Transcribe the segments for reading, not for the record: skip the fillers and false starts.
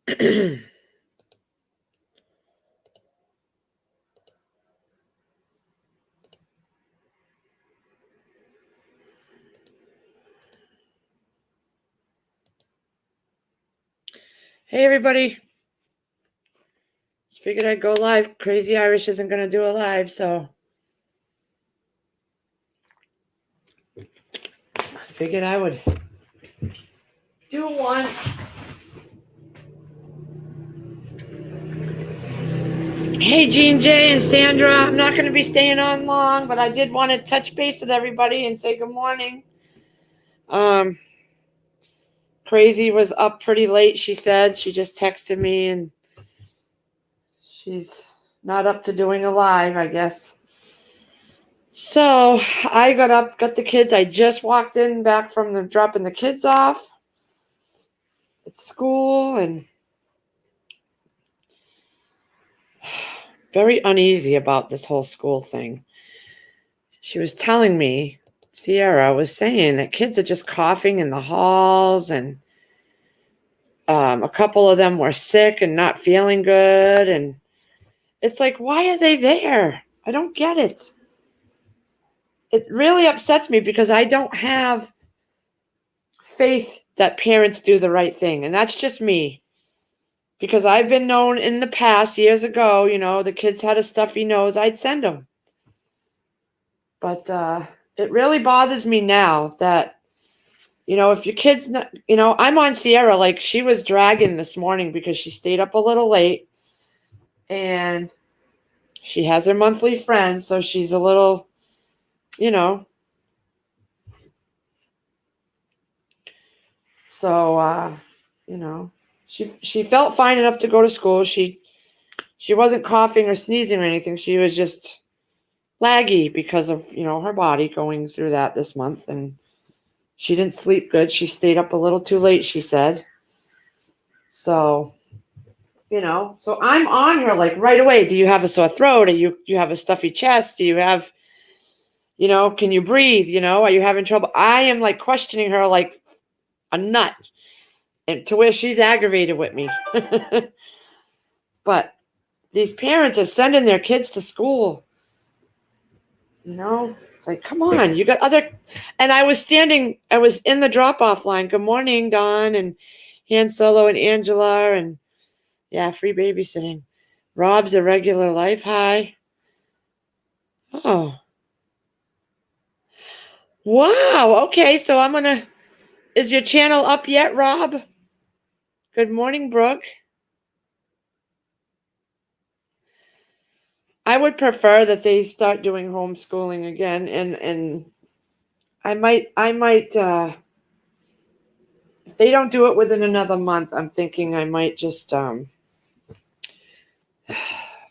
Hey, everybody. Just figured I'd go live. Crazy Irish isn't going to do a live, so I figured I would do one. Hey, Jean J and Sandra. I'm not going to be staying on long, but I did want to touch base with everybody and say good morning. Crazy was up pretty late, she said. She just texted me, and she's not up to doing a live, I guess. So I got up, got the kids. I just walked in back from dropping the kids off at school, and very uneasy about this whole school thing. She was telling me, Sierra was saying that kids are just coughing in the halls, and a couple of them were sick and not feeling good. And it's like, why are they there? I don't get it. It really upsets me because I don't have faith that parents do the right thing. And that's just me. Because I've been known in the past, years ago, the kids had a stuffy nose, I'd send them. But it really bothers me now that, if your kid's not, I'm on Sierra, like she was dragging this morning because she stayed up a little late and she has her monthly friend. So she's a little, so, she felt fine enough to go to school. She wasn't coughing or sneezing or anything. She was just laggy because of, her body going through that this month. And she didn't sleep good. She stayed up a little too late, she said. So, so I'm on her like right away. Do you have a sore throat? Do you have a stuffy chest? Do you have, can you breathe? Are you having trouble? I am like questioning her like a nut, and to where she's aggravated with me. But these parents are sending their kids to school. It's like, come on, you got other. And I was in the drop-off line. Good morning, Dawn and Han Solo and Angela, and yeah, free babysitting. Rob's a regular life. Hi. Oh. Wow. Okay, so is your channel up yet, Rob? Good morning, Brooke. I would prefer that they start doing homeschooling again, and I might if they don't do it within another month, I'm thinking I might just try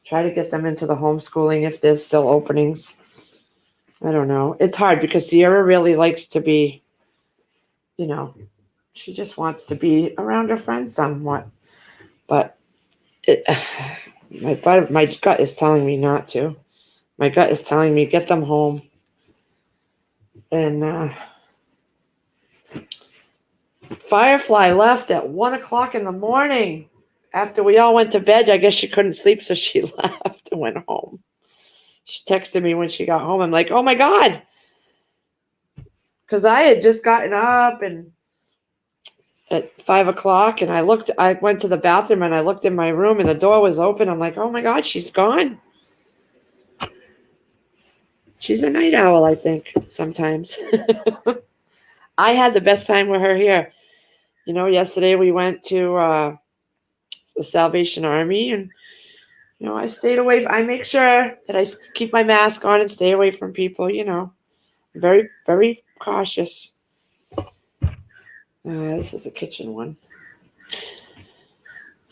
to get them into the homeschooling if there's still openings. I don't know. It's hard because Sierra really likes to be, she just wants to be around her friends somewhat. But my gut is telling me not to. My gut is telling me get them home. And Firefly left at 1:00 in the morning. After we all went to bed, I guess she couldn't sleep, so she left and went home. She texted me when she got home. I'm like, oh my God. Because I had just gotten up and at 5:00, and I went to the bathroom and I looked in my room and the door was open. I'm like, oh my God, she's gone. She's a night owl, I think, sometimes. I had the best time with her here. Yesterday we went to the Salvation Army, and I stayed away. I make sure that I keep my mask on and stay away from people. Very, very cautious. This is a kitchen one.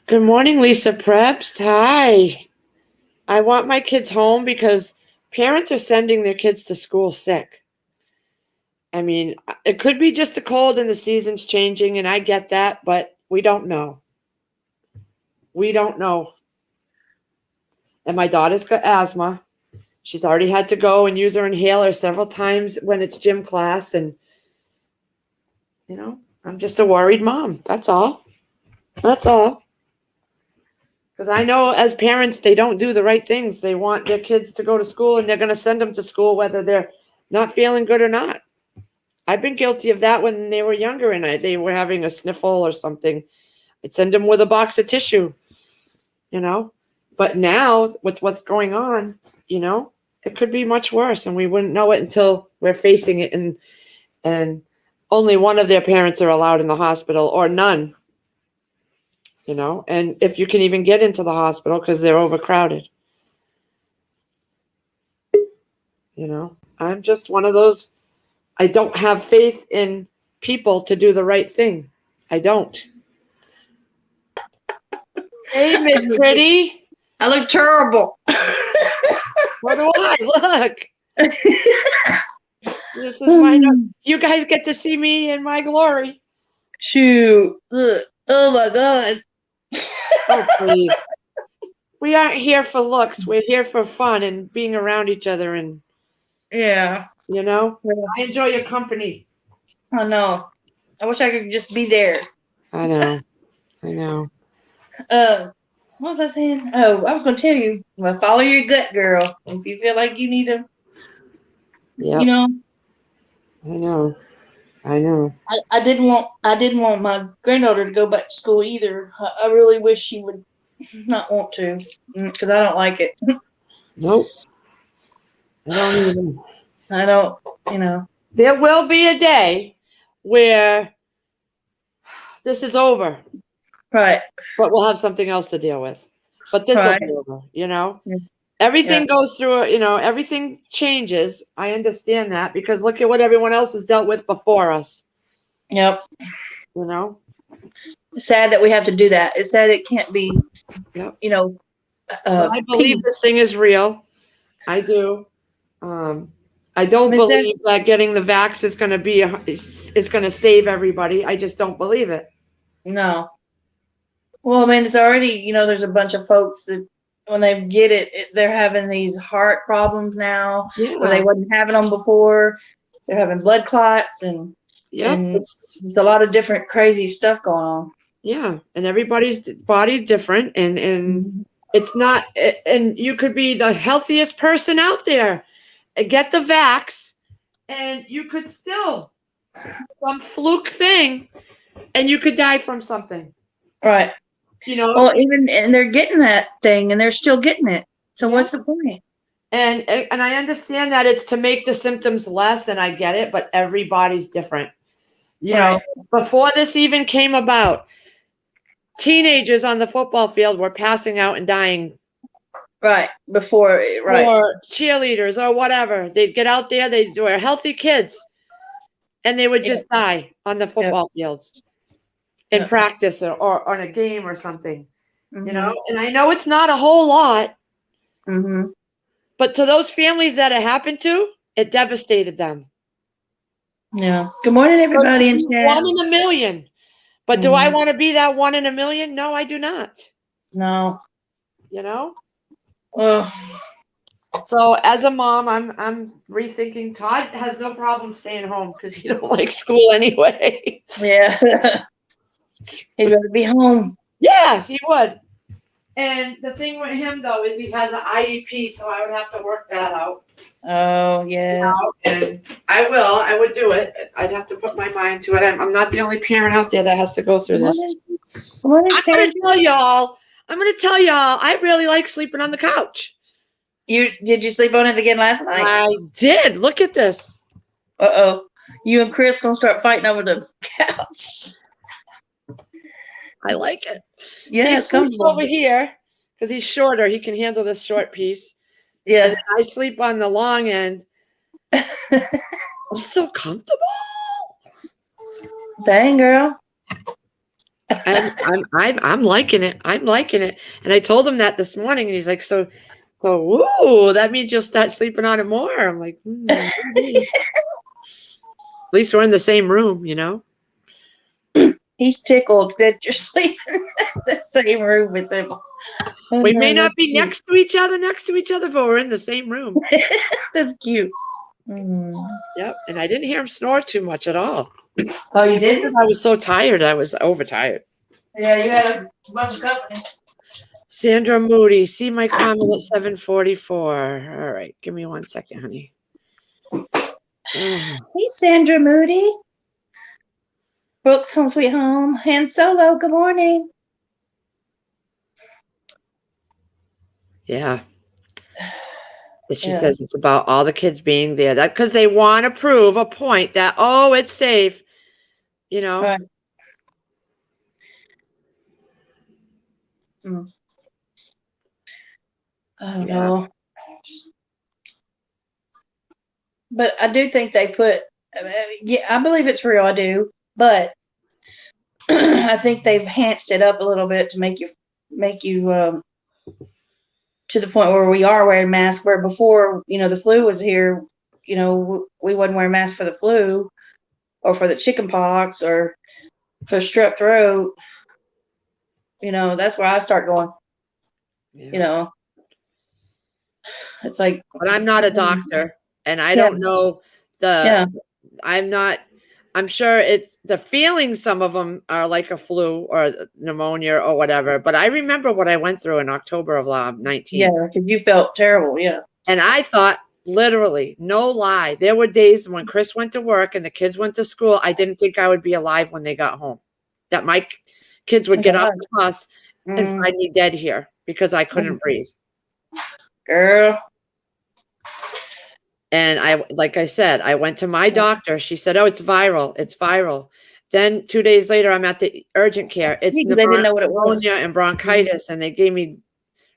Good morning, Lisa Preps. Hi. I want my kids home because parents are sending their kids to school sick. I mean, it could be just a cold and the season's changing, and I get that, but we don't know. We don't know. And my daughter's got asthma. She's already had to go and use her inhaler several times when it's gym class. And, I'm just a worried mom. That's all. That's all. Because I know as parents, they don't do the right things. They want their kids to go to school, and they're going to send them to school whether they're not feeling good or not. I've been guilty of that when they were younger and they were having a sniffle or something. I'd send them with a box of tissue, you know. But now, with what's going on, you know, it could be much worse, and we wouldn't know it until we're facing it, and only one of their parents are allowed in the hospital, or none. You know, and if you can even get into the hospital because they're overcrowded. You know, I'm just one of those, I don't have faith in people to do the right thing. I don't. Hey, Miss Pretty. I look terrible. What do I look? This is my, you guys get to see me in my glory. Shoot. Ugh. Oh my God. Oh, please. We aren't here for looks. We're here for fun and being around each other, and yeah, you know, I enjoy your company. I know. I wish I could just be there. I know. What was I saying? Oh, I was going to tell you. Well, follow your gut, girl. If you feel like you need to, you know. I know. I didn't want my granddaughter to go back to school either. I really wish she would not want to, because I don't like it. Nope. I don't either. I don't, you know. There will be a day where this is over. Right. But we'll have something else to deal with. But this will be over, you know. Yeah. Everything goes through, you know, everything changes. I understand that because look at what everyone else has dealt with before us. Yep. You know? It's sad that we have to do that. It's sad it can't be, you know. I believe this thing is real. I do. I don't believe that getting the vax is going to be is going to save everybody. I just don't believe it. No. Well, I mean, it's already, you know, there's a bunch of folks that when they get it, they're having these heart problems now where they wasn't having them before. They're having blood clots and it's a lot of different crazy stuff going on. Yeah, and everybody's body's different, and it's not, and you could be the healthiest person out there and get the vax, and you could still some fluke thing, and you could die from something. Right. You know, well, and they're getting that thing, and they're still getting it. So what's the point? And I understand that it's to make the symptoms less, and I get it, but everybody's different. You know, before this even came about, teenagers on the football field were passing out and dying. Right. Before, or cheerleaders or whatever. They'd get out there, they were healthy kids, and they would just die on the football fields. In practice or on a game or something, you know, and I know it's not a whole lot, but to those families that it happened to, it devastated them. Yeah. Good morning, everybody in chat. 1 in a million. But do I want to be that 1 in a million? No, I do not. No. You know? Well. So as a mom, I'm rethinking. Todd has no problem staying home because he don't like school anyway. Yeah. He'd rather be home. Yeah, he would. And the thing with him, though, is he has an IEP, so I would have to work that out. Oh, yeah. And I would do it. I'd have to put my mind to it. I'm not the only parent out there that has to go through this. I'm going to tell y'all, I really like sleeping on the couch. Did you sleep on it again last night? I did. Look at this. Uh-oh. You and Chris going to start fighting over the couch. I like it. Yeah, he sleeps over here because he's shorter. He can handle this short piece. Yeah. And I sleep on the long end. It's so comfortable. Dang, girl. I'm liking it. I'm liking it. And I told him that this morning, and he's like, so woo, that means you'll start sleeping on it more. I'm like, At least we're in the same room, you know? He's tickled that you're sleeping in the same room with him. We may not be next to each other, but we're in the same room. That's cute. Yep. And I didn't hear him snore too much at all. Oh, you didn't? I was so tired. I was overtired. Yeah, you had a bunch of company. Sandra Moody, see my comment at 7:44. All right, give me 1 second, honey. Hey, Sandra Moody. Brooks, Home Sweet Home. Han Solo, good morning. Yeah. She says it's about all the kids being there. That because they want to prove a point that, oh, it's safe, you know. Right. I don't know. But I do think they put, yeah, I believe it's real. I do. But I think they've enhanced it up a little bit to make you to the point where we are wearing masks, where before, the flu was here, we wasn't wearing masks for the flu or for the chicken pox or for strep throat. That's where I start going. It's like, but I'm not a doctor and I don't know I'm sure it's the feelings. Some of them are like a flu or pneumonia or whatever. But I remember what I went through in October of 19. Yeah, because you felt terrible. Yeah. And I thought, literally, no lie, there were days when Chris went to work and the kids went to school, I didn't think I would be alive when they got home. That my kids would get off the bus and find me dead here because I couldn't breathe. Girl. And like I said, I went to my doctor. She said, oh, it's viral. It's viral. Then 2 days later, I'm at the urgent care. It's they didn't know what it was. Pneumonia and bronchitis. And they gave me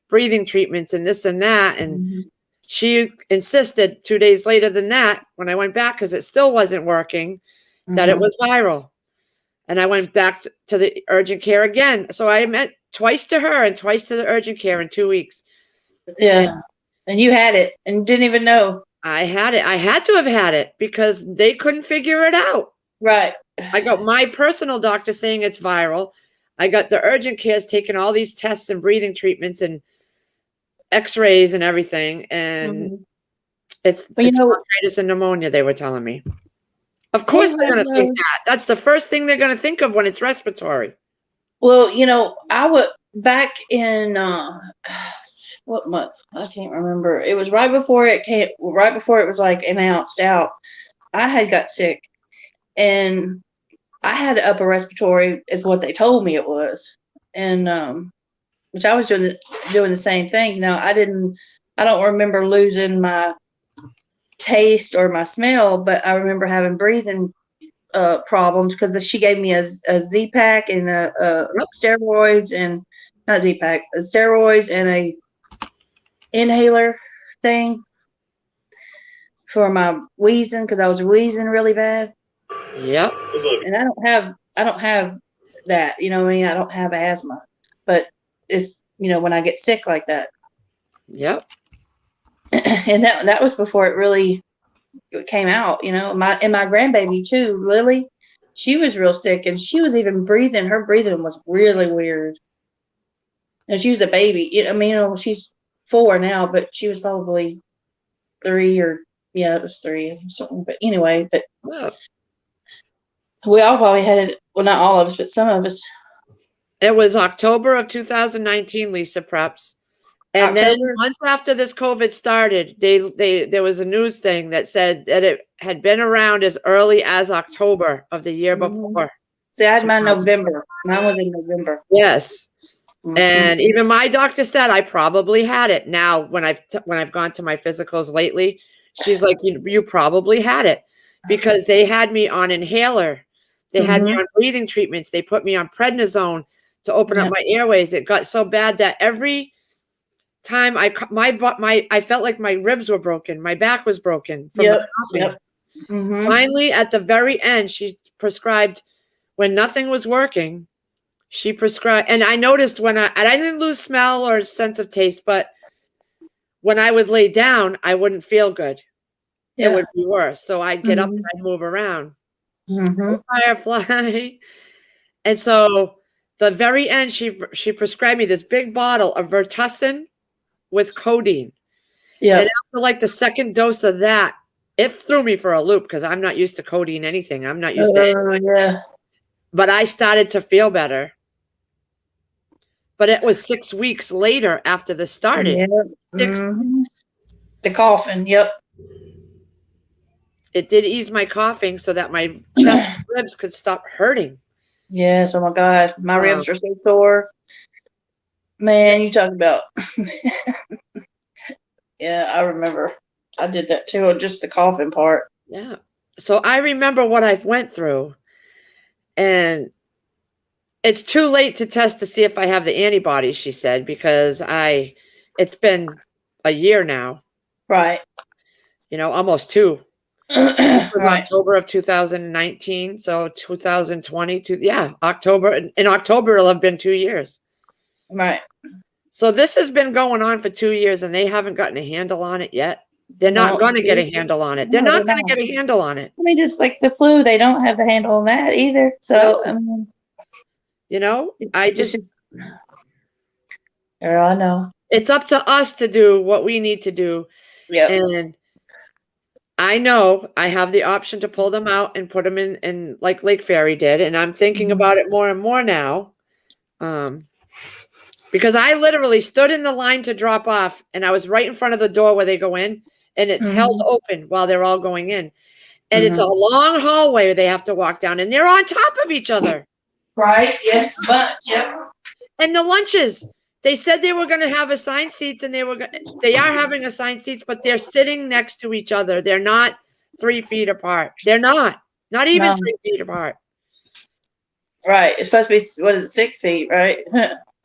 breathing treatments and this and that. And she insisted 2 days later than that, when I went back, because it still wasn't working, that it was viral. And I went back to the urgent care again. So I met twice to her and twice to the urgent care in 2 weeks. Yeah. And you had it and didn't even know. I had it. I had to have had it because they couldn't figure it out. Right. I got my personal doctor saying it's viral. I got the urgent cares taking all these tests and breathing treatments and x-rays and everything. And it's bronchitis and pneumonia, they were telling me. Of course they're going to think that. That's the first thing they're going to think of when it's respiratory. Well, I would back in what month? I can't remember. It was right before it was like announced out. I had got sick and I had upper respiratory is what they told me it was. And which I was doing the same thing. Now I don't remember losing my taste or my smell, but I remember having breathing problems because she gave me a Z-Pack and steroids and not Z-Pack, steroids and a inhaler thing for my wheezing because I was wheezing really bad. Yep. And I don't have that, I don't have asthma, but it's, when I get sick like that. Yep. And that was before it really came out, my grandbaby too, Lily, she was real sick and she was even breathing. Her breathing was really weird. And she was a baby. She's 4 now, but she was probably 3 or it was 3 or something. But anyway, we all probably had it. Well, not all of us, but some of us. It was October of 2019, Lisa Preps. And then months after this COVID started, there was a news thing that said that it had been around as early as October of the year before. See, I had mine November. Mine was in November. Yes. And even my doctor said I probably had it. Now, when I've gone to my physicals lately, she's like, you probably had it because they had me on inhaler. They had me on breathing treatments. They put me on prednisone to open up my airways. It got so bad that every time I felt like my ribs were broken. My back was broken from the coughing. Finally, at the very end, she prescribed, when nothing was working, she prescribed, and I noticed and I didn't lose smell or sense of taste, but when I would lay down, I wouldn't feel good. It would be worse. So I'd get up and I'd move around. Firefly. And so the very end, she prescribed me this big bottle of Vertussin with codeine. Yeah. And after like the second dose of that, it threw me for a loop because I'm not used to codeine anything. I'm not used to it. Yeah. But I started to feel better. but it was 6 weeks later after this started. Yep. 6 weeks. The coughing. Yep. It did ease my coughing so that my chest and ribs could stop hurting. Yes. Oh my God. My ribs are so sore. Man, you talk about. Yeah, I remember. I did that too. Just the coughing part. Yeah. So I remember what I went through, and it's too late to test to see if I have the antibodies, she said, because it's been a year now. Right. Almost 2. This was Right. October of 2019, so 2022. Yeah, October. In October, it'll have been 2 years. Right. So this has been going on for 2 years, and they haven't gotten a handle on it yet. They're not going to get a handle on it. They're not going to get a handle on it. I mean, just like the flu, they don't have the handle on that either. So, No. I know. It's up to us to do what we need to do. Yeah. And I know I have the option to pull them out and put them in like Lake Ferry did. And I'm thinking about it more and more now. Because I literally stood in the line to drop off, and I was right in front of the door where they go in, and it's held open while they're all going in. And it's a long hallway they have to walk down, and they're on top of each other. Right. Yes. But yeah. And the lunches, they said they were going to have assigned seats, and they are having assigned seats, but they're sitting next to each other. They're not 3 feet apart. They're not even 3 feet apart. Right. It's supposed to be, what is it, 6 feet, right?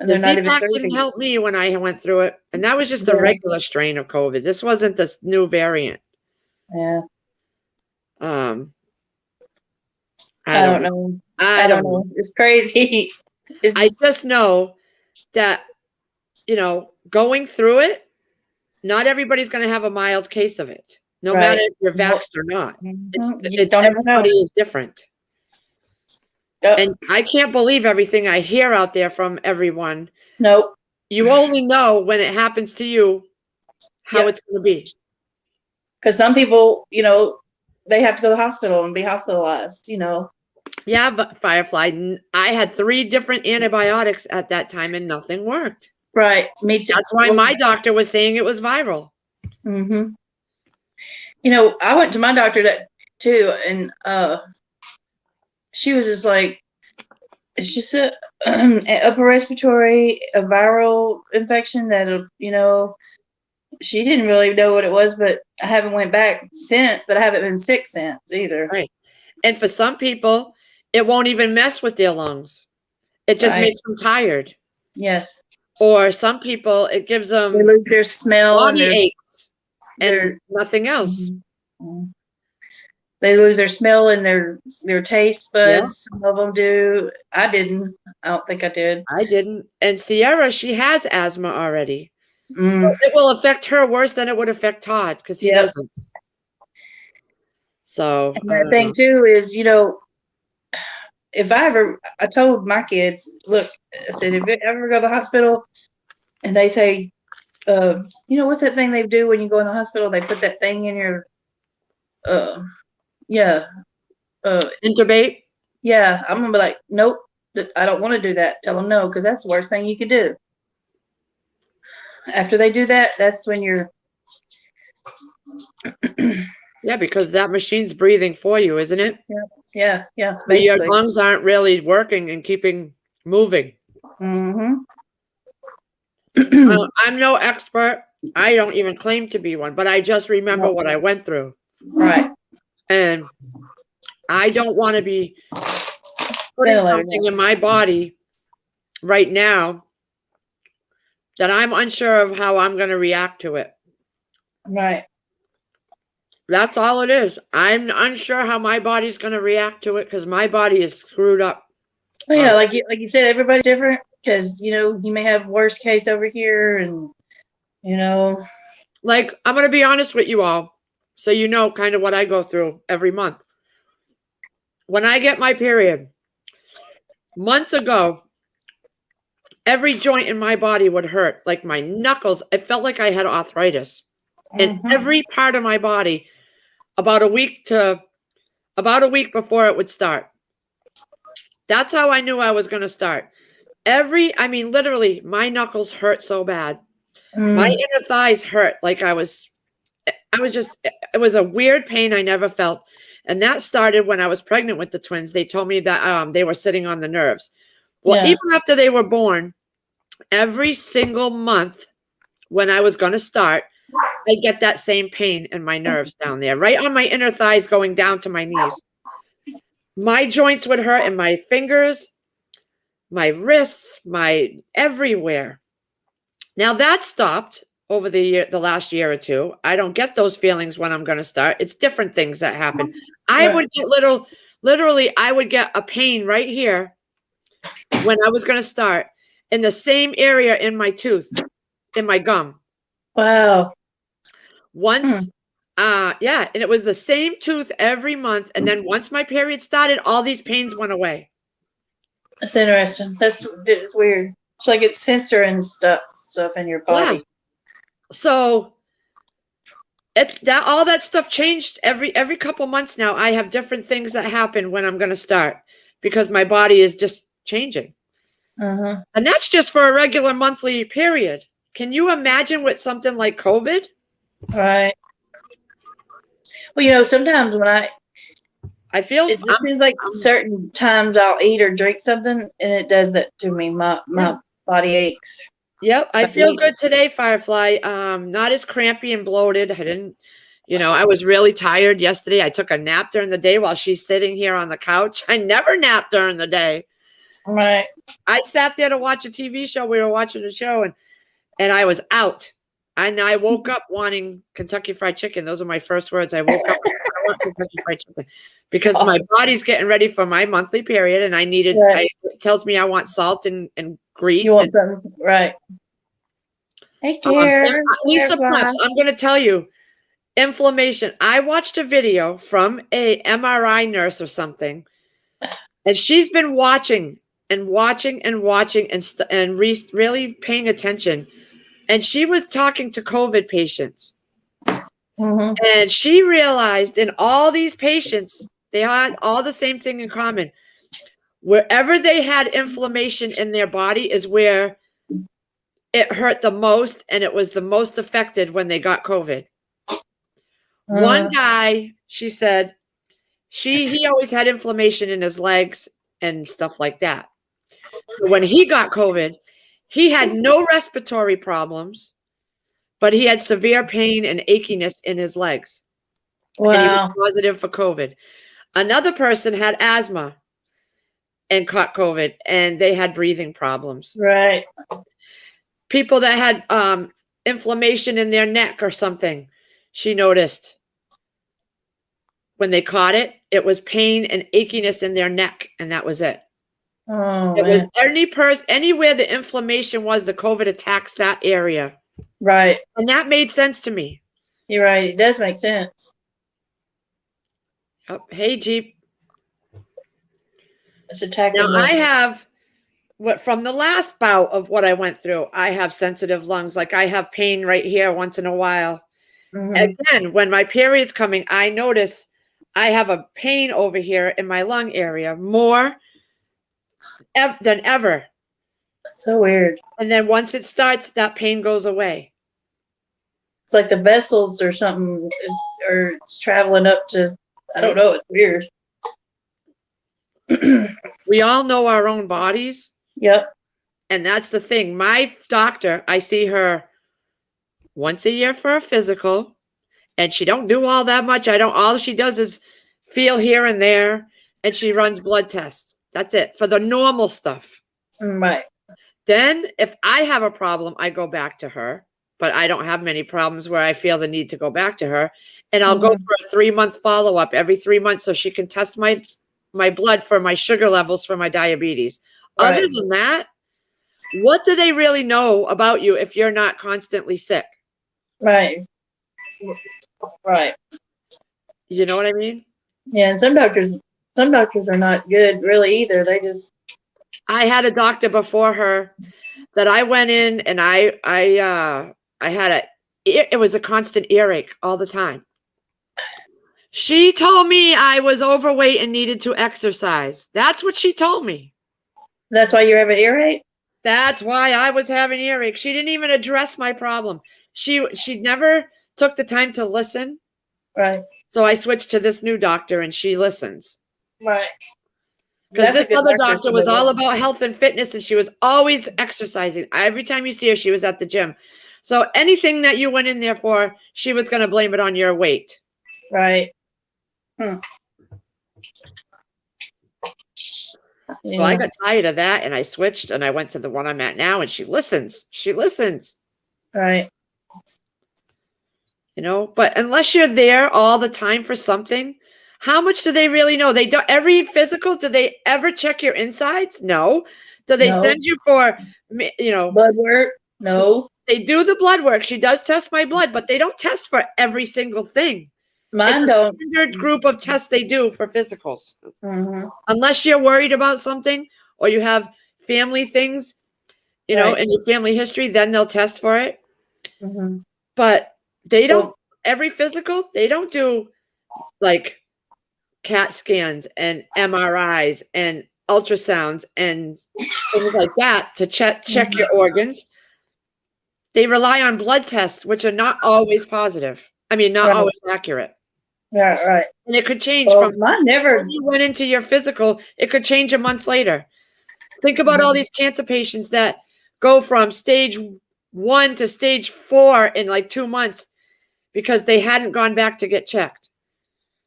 The CPAC didn't help me when I went through it. And that was just a regular strain of COVID. This wasn't this new variant. Yeah. I don't know. I don't know. It's crazy. I just know that, going through it, not everybody's going to have a mild case of it, no matter if you're vaxxed or not. Everybody is different. Yep. And I can't believe everything I hear out there from everyone. Nope. You only know when it happens to you how it's going to be. Because some people, they have to go to the hospital and be hospitalized, Yeah, but Firefly, I had 3 different antibiotics at that time and nothing worked. Right. Me too. That's why my doctor was saying it was viral. Mm-hmm. I went to my doctor too, and she was just like, it's just a upper respiratory, a viral infection that'll, she didn't really know what it was, but I haven't went back since, but I haven't been sick since either. Right. And for some people, it won't even mess with their lungs. It just makes them tired. Yes. Or some people, it gives them they lose their smell, body aches, and nothing else. Mm-hmm. They lose their smell and their taste buds. Yeah. Some of them do. I didn't. I don't think I did. I didn't. And Sierra, she has asthma already. So it will affect her worse than it would affect Todd because he doesn't. So and that thing too is, if I told my kids, look, I said, if you ever go to the hospital and they say, what's that thing they do when you go in the hospital? They put that thing in your, intubate. Yeah, I'm gonna be like, nope, I don't want to do that. Tell them no, because that's the worst thing you could do. After they do that, that's when you're. Yeah, because that machine's breathing for you, isn't it? Yeah. But your lungs aren't really working and keeping moving. Mm-hmm. I'm no expert. I don't even claim to be one, but I just remember what I went through. Right. And I don't want to be putting something in my body right now that I'm unsure of how I'm going to react to it. Right. That's all it is. I'm unsure how my body's going to react to it because my body is screwed up. Oh, yeah, like you said, everybody's different because, you may have worst case over here and, Like, I'm going to be honest with you all so you know kind of what I go through every month. When I get my period, months ago, every joint in my body would hurt, like my knuckles. It felt like I had arthritis. And every part of my body, about a week before it would start. That's how I knew I was going to start. Literally, my knuckles hurt so bad. My Mm, inner thighs hurt like I was just, it was a weird pain I never felt. And that started when I was pregnant with the twins. They told me that they were sitting on the nerves. Well, yeah. even after they were born, every single month when I was going to start, I get that same pain in my nerves down there, right on my inner thighs going down to my knees. My joints would hurt in my fingers, my wrists, my everywhere. Now that stopped over the last year or two. I don't get those feelings when I'm going to start. It's different things that happen. I Right. would get literally, I would get a pain right here when I was going to start in the same area in my tooth, in my gum. Wow. Once, yeah, and it was the same tooth every month. And then once my period started, all these pains went away. That's interesting. It's weird. It's like it's censoring stuff in your body. Yeah. So all that stuff changed every couple months now. I have different things that happen when I'm going to start because my body is just changing. Uh-huh. And that's just for a regular monthly period. Can you imagine with something like COVID? Right. Well, sometimes when I feel it just seems like certain times I'll eat or drink something and it does that to me. My body aches. Yep, I feel good today, Firefly. Not as crampy and bloated. I didn't, I was really tired yesterday. I took a nap during the day while she's sitting here on the couch. I never nap during the day. Right. I sat there to watch a TV show. We were watching a show and I was out. And I woke up wanting Kentucky Fried Chicken. Those are my first words. I woke up, I want Kentucky Fried Chicken because my body's getting ready for my monthly period and I needed, it tells me I want salt and grease. You want something, right. Hey, care. Lisa Preps, I'm going to tell you, inflammation. I watched a video from a MRI nurse or something, and she's been watching and watching and watching and really paying attention. And she was talking to COVID patients. Mm-hmm. And she realized in all these patients, they had all the same thing in common. Wherever they had inflammation in their body is where it hurt the most, and it was the most affected when they got COVID. One guy, she said, he always had inflammation in his legs and stuff like that. So when he got COVID, he had no respiratory problems, but he had severe pain and achiness in his legs. Wow. And he was positive for COVID. Another person had asthma and caught COVID, and they had breathing problems. Right. People that had inflammation in their neck or something, she noticed when they caught it, it was pain and achiness in their neck, and that was it. Oh, it was anywhere the inflammation was, the COVID attacks that area. Right. And that made sense to me. You're right. It does make sense. Oh, hey, Jeep. It's attacking. Now, I have from the last bout of what I went through, I have sensitive lungs. Like I have pain right here once in a while. Mm-hmm. Again, when my period's coming, I notice I have a pain over here in my lung area more than ever. That's so weird. And then once it starts, that pain goes away. It's like the vessels or something or it's traveling up to, I don't know. It's weird. We all know our own bodies. Yep. And that's the thing. My doctor, I see her once a year for a physical, and she don't do all that much. All she does is feel here and there, and she runs blood tests. That's it for the normal stuff. Right. Then if I have a problem, I go back to her, but I don't have many problems where I feel the need to go back to her. And I'll go for a 3-month follow-up every 3 months so she can test my blood for my sugar levels for my diabetes. Right. Other than that, what do they really know about you if you're not constantly sick? Right. Right. You know what I mean? Yeah, and some doctors are not good really either. They just. I had a doctor before her that I went in and I had it was a constant earache all the time. She told me I was overweight and needed to exercise. That's what she told me. That's why you have an earache? That's why I was having earache. She didn't even address my problem. She never took the time to listen. Right. So I switched to this new doctor, and she listens. Right. Because this other doctor was all about health and fitness, and she was always exercising. Every time you see her, she was at the gym. So anything that you went in there for, she was going to blame it on your weight. Right. So I got tired of that, and I switched, and I went to the one I'm at now, and she listens. She listens. Right. You know, but unless you're there all the time for something, how much do they really know? They don't every physical, do they ever check your insides? No. Do they send you for, blood work? No. They do the blood work. She does test my blood, but they don't test for every single thing. Mine it's a don't. standard group of tests they do for physicals. Mm-hmm. Unless you're worried about something or you have family things, in your family history, then they'll test for it. Mm-hmm. But they don't, every physical, they don't do like CAT scans and MRIs and ultrasounds and things like that to check your organs. They rely on blood tests, which are not always positive. I mean, not always accurate. Yeah, right. And it could change from mine never. When you went into your physical, it could change a month later. Think about all these cancer patients that go from stage 1 to stage 4 in like 2 months because they hadn't gone back to get checked.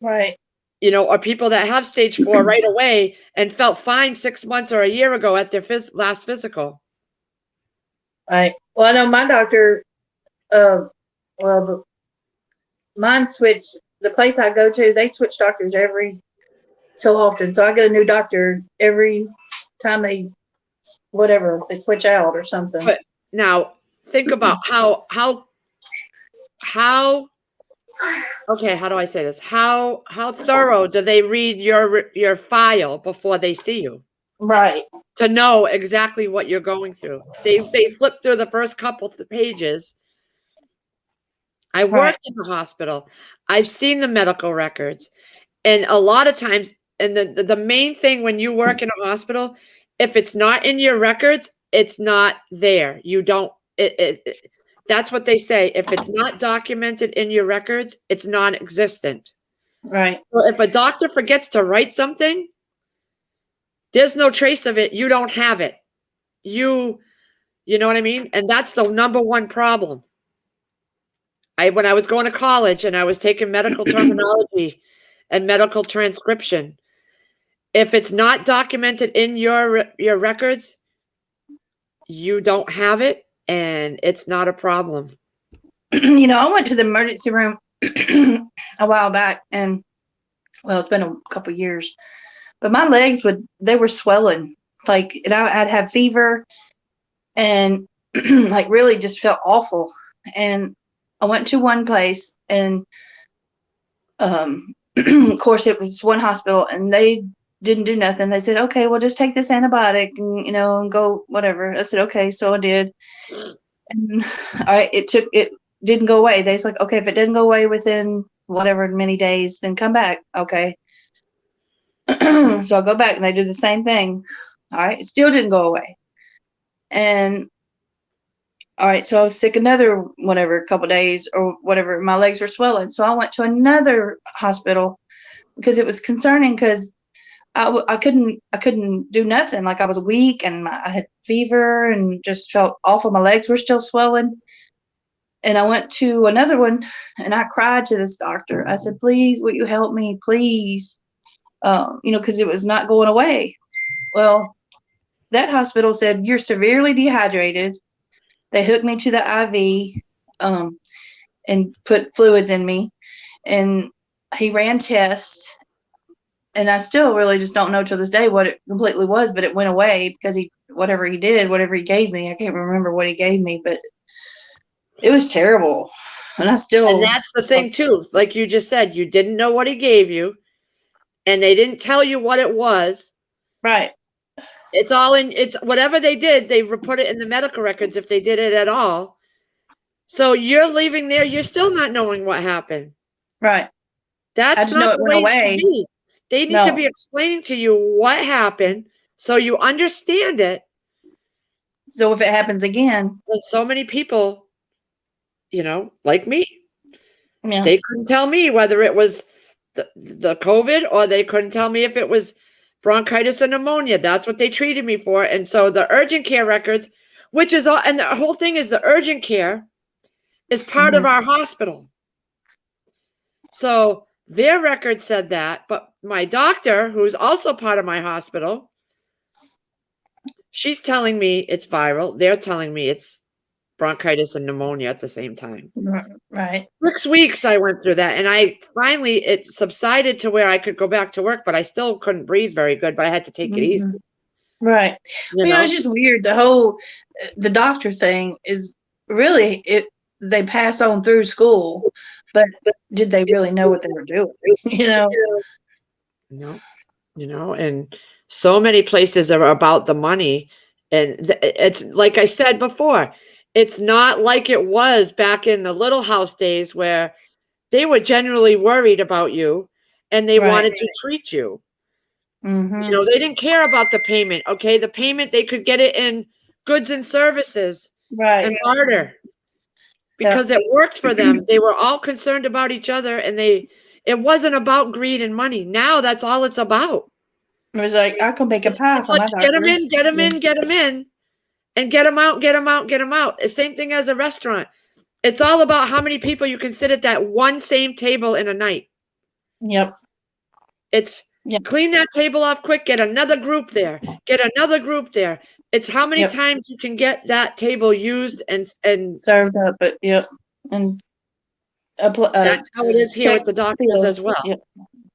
Right. Or people that have stage 4 right away and felt fine 6 months or a year ago at their last physical. Right. Well, I know my doctor, mine switched. The place I go to, they switch doctors every so often. So I get a new doctor every time they switch out or something. But now think about how okay, how do I say this? How thorough do they read your file before they see you? Right. To know exactly what you're going through. They flip through the first couple of pages. I worked in the hospital. I've seen the medical records. And a lot of times, and the main thing when you work in a hospital, if it's not in your records, it's not there. You don't, that's what they say. If it's not documented in your records, it's non-existent. Right. So if a doctor forgets to write something, there's no trace of it. You don't have it. You know what I mean? And that's the number one problem. When I was going to college and I was taking medical terminology and medical transcription, if it's not documented in your records, you don't have it, and it's not a problem. I went to the emergency room a while back, and it's been a couple years, but my legs they were swelling, and I'd have fever and like really just felt awful. And I went to one place, and of course it was one hospital, and they didn't do nothing. They said, okay, well, just take this antibiotic and, and go whatever. I said, okay. So I did. And all right, it didn't go away. They was like, okay, if it didn't go away within whatever many days, then come back. Okay. So I'll go back, and they do the same thing. All right. It still didn't go away. And all right, so I was sick another couple days or whatever. My legs were swelling. So I went to another hospital because it was concerning, because I couldn't do nothing. Like I was weak, and I had fever and just felt awful. My legs were still swelling. And I went to another one, and I cried to this doctor. I said, please, will you help me, please? Because it was not going away. Well, that hospital said, you're severely dehydrated. They hooked me to the IV and put fluids in me. And he ran tests. And I still really just don't know to this day what it completely was, but it went away because whatever he gave me, I can't remember what he gave me, but it was terrible. And that's the thing too. Like you just said, you didn't know what he gave you, and they didn't tell you what it was. Right. It's whatever they did, they put it in the medical records if they did it at all. So you're leaving there, you're still not knowing what happened. Right. That's not the way it should be. They need to be explaining to you what happened so you understand it, So if it happens again, and so many people, like me, yeah, they couldn't tell me whether it was the COVID, or they couldn't tell me if it was bronchitis or pneumonia. That's what they treated me for. And so the urgent care records, which is all, and the whole thing is the urgent care is part of our hospital. So their record said that, but my doctor, who's also part of my hospital, she's telling me it's viral. They're telling me it's bronchitis and pneumonia at the same time. right. 6 weeks I went through that, and it subsided to where I could go back to work, but I still couldn't breathe very good, but I had to take it easy. Right. It's just weird. The doctor thing is really, they pass on through school, but did they really know what they were doing? No, and so many places are about the money. And it's like I said before, it's not like it was back in the Little House days where they were generally worried about you and they wanted to treat you. They didn't care about the payment. Okay. The payment, they could get it in goods and services and barter because it worked for them. They were all concerned about each other, and it wasn't about greed and money. Now that's all it's about. It was like, I can make a pie for my doctor. Get them in, get them in, get them in, and get them out, get them out, get them out. The same thing as a restaurant. It's all about how many people you can sit at that one same table in a night. Yep. It's clean that table off quick, get another group there, get another group there. It's how many times you can get that table used and served up, but and that's how it is here with the doctors as well. Yep.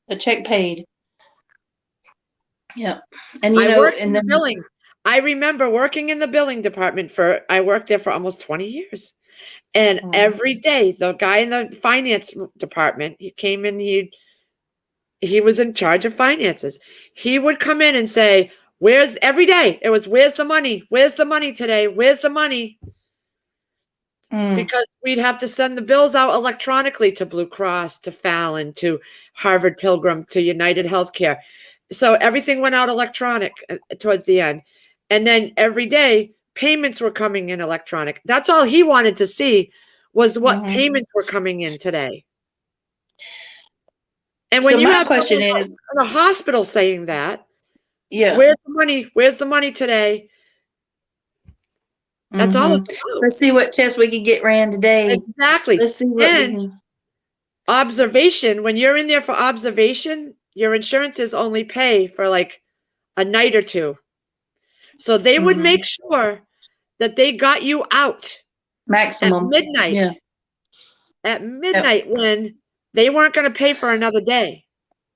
The check paid. Yeah. And I worked in the billing. I remember working in the billing department I worked there for almost 20 years. And every day, the guy in the finance department, he came in, he was in charge of finances. He would come in and say, every day, it was, where's the money? Where's the money today? Where's the money? Because we'd have to send the bills out electronically to Blue Cross, to Fallon, to Harvard Pilgrim, to United Healthcare. So everything went out electronic towards the end. And then every day, payments were coming in electronic. That's all he wanted to see, was what payments were coming in today. And when you have question is a hospital saying that, where's the money? Where's the money today? That's all it's about. Let's see what tests we can get ran today. Exactly. Let's see what observation. When you're in there for observation, your insurances only pay for like a night or two. So they would make sure that they got you out maximum at midnight. Yeah. At midnight when they weren't going to pay for another day,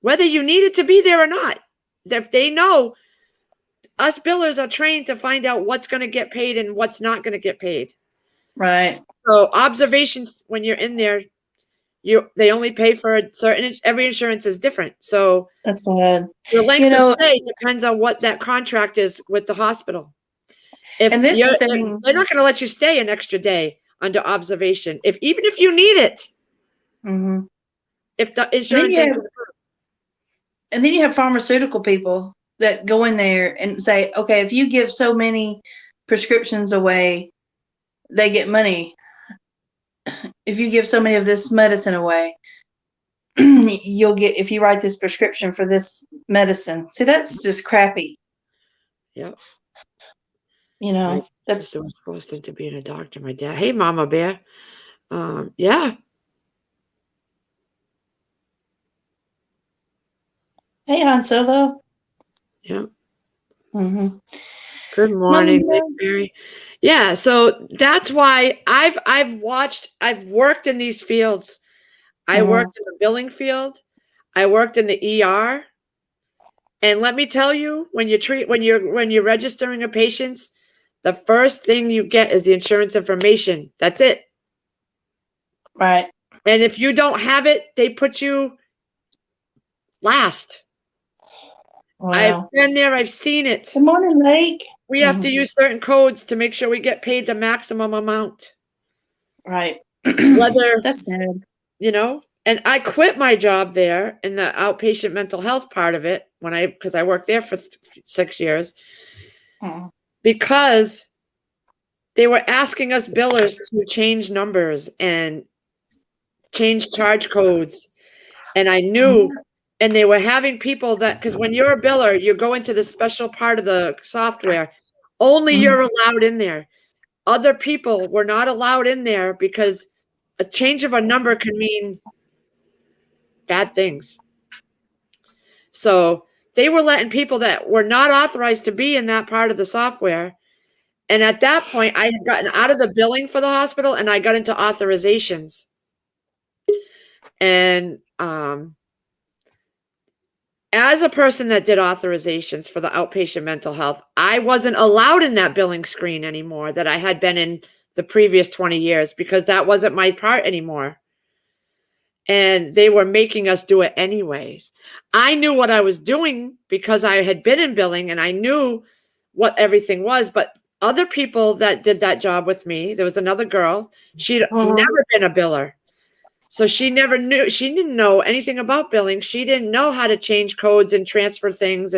whether you needed to be there or not. If they know, us billers are trained to find out what's going to get paid and what's not going to get paid. Right. So observations, when you're in there, they only pay for a certain, every insurance is different. So that's sad. The length of stay depends on what that contract is with the hospital. If and they're not going to let you stay an extra day under observation, even if you need it. If the insurance and then you have pharmaceutical people that go in there and say, okay, if you give so many prescriptions away, they get money. If you give so many of this medicine away, you'll get, if you write this prescription for this medicine. See, that's just crappy. Yep. That's so supposed to be a doctor. My dad. Hey, Mama Bear. Yeah. Hey, Han Solo. Yeah. Good morning, Mary. Yeah, so that's why I've worked in these fields. I worked in the billing field. I worked in the ER. And let me tell you, when you're registering a patient, the first thing you get is the insurance information. That's it. Right. And if you don't have it, they put you last. Wow. I've been there. I've seen it. Good morning, Lake. We have to use certain codes to make sure we get paid the maximum amount. Right. Whether that's sad. And I quit my job there in the outpatient mental health part of it because I worked there for 6 years. Because they were asking us billers to change numbers and change charge codes. And I knew, and they were having people that, because when you're a biller, you go into the special part of the software, only you're allowed in there. Other people were not allowed in there because a change of a number can mean bad things. So they were letting people that were not authorized to be in that part of the software. And at that point, I had gotten out of the billing for the hospital and I got into authorizations. And as a person that did authorizations for the outpatient mental health, I wasn't allowed in that billing screen anymore that I had been in the previous 20 years because that wasn't my part anymore. And they were making us do it anyways. I knew what I was doing because I had been in billing and I knew what everything was, but other people that did that job with me, there was another girl, she'd never been a biller. So she never knew, she didn't know anything about billing. She didn't know how to change codes and transfer things.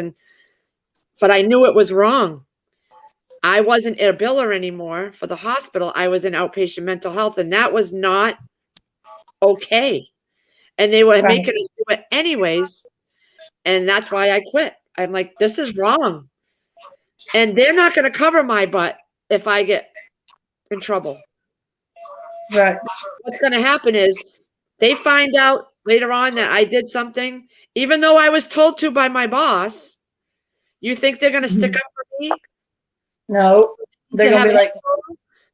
But I knew it was wrong. I wasn't a biller anymore for the hospital. I was in outpatient mental health, and that was not okay. And they were making us do it anyways. And that's why I quit. I'm like, this is wrong. And they're not going to cover my butt if I get in trouble. Right. What's going to happen is they find out later on that I did something, even though I was told to by my boss. You think they're going to stick up for me? No. They're going to be like,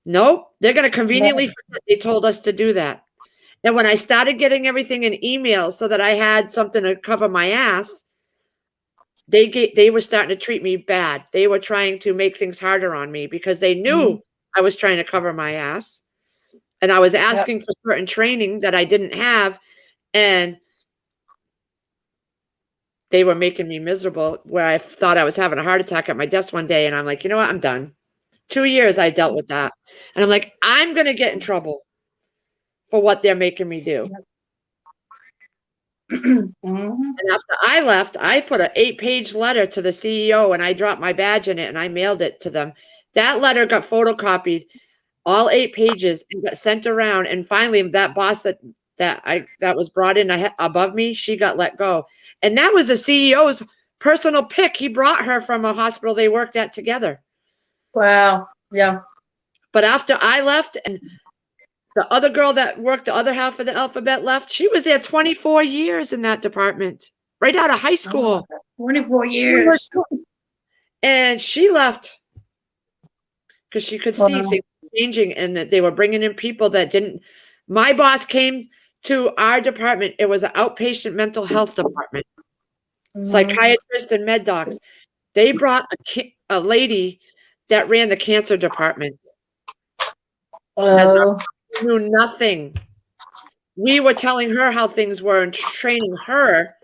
nope. They're going to conveniently forget they told us to do that. And when I started getting everything in email so that I had something to cover my ass, they were starting to treat me bad. They were trying to make things harder on me because they knew I was trying to cover my ass. And I was asking for certain training that I didn't have. And they were making me miserable where I thought I was having a heart attack at my desk one day. And I'm like, you know what? I'm done. 2 years I dealt with that. And I'm like, I'm going to get in trouble for what they're making me do. And after I left, I put an 8-page letter to the CEO and I dropped my badge in it and I mailed it to them. That letter got photocopied, all 8 pages, and got sent around. And finally, that boss that was brought in above me, she got let go. And that was the CEO's personal pick. He brought her from a hospital they worked at together. Wow. Yeah. But after I left and the other girl that worked the other half of the alphabet left, she was there 24 years in that department, right out of high school. 24 years. And she left because she could see things changing and that they were bringing in people that didn't. My boss came to our department. It was an outpatient mental health department, psychiatrists and med docs. They brought a lady that ran the cancer department. Knew nothing. We were telling her how things were and training her,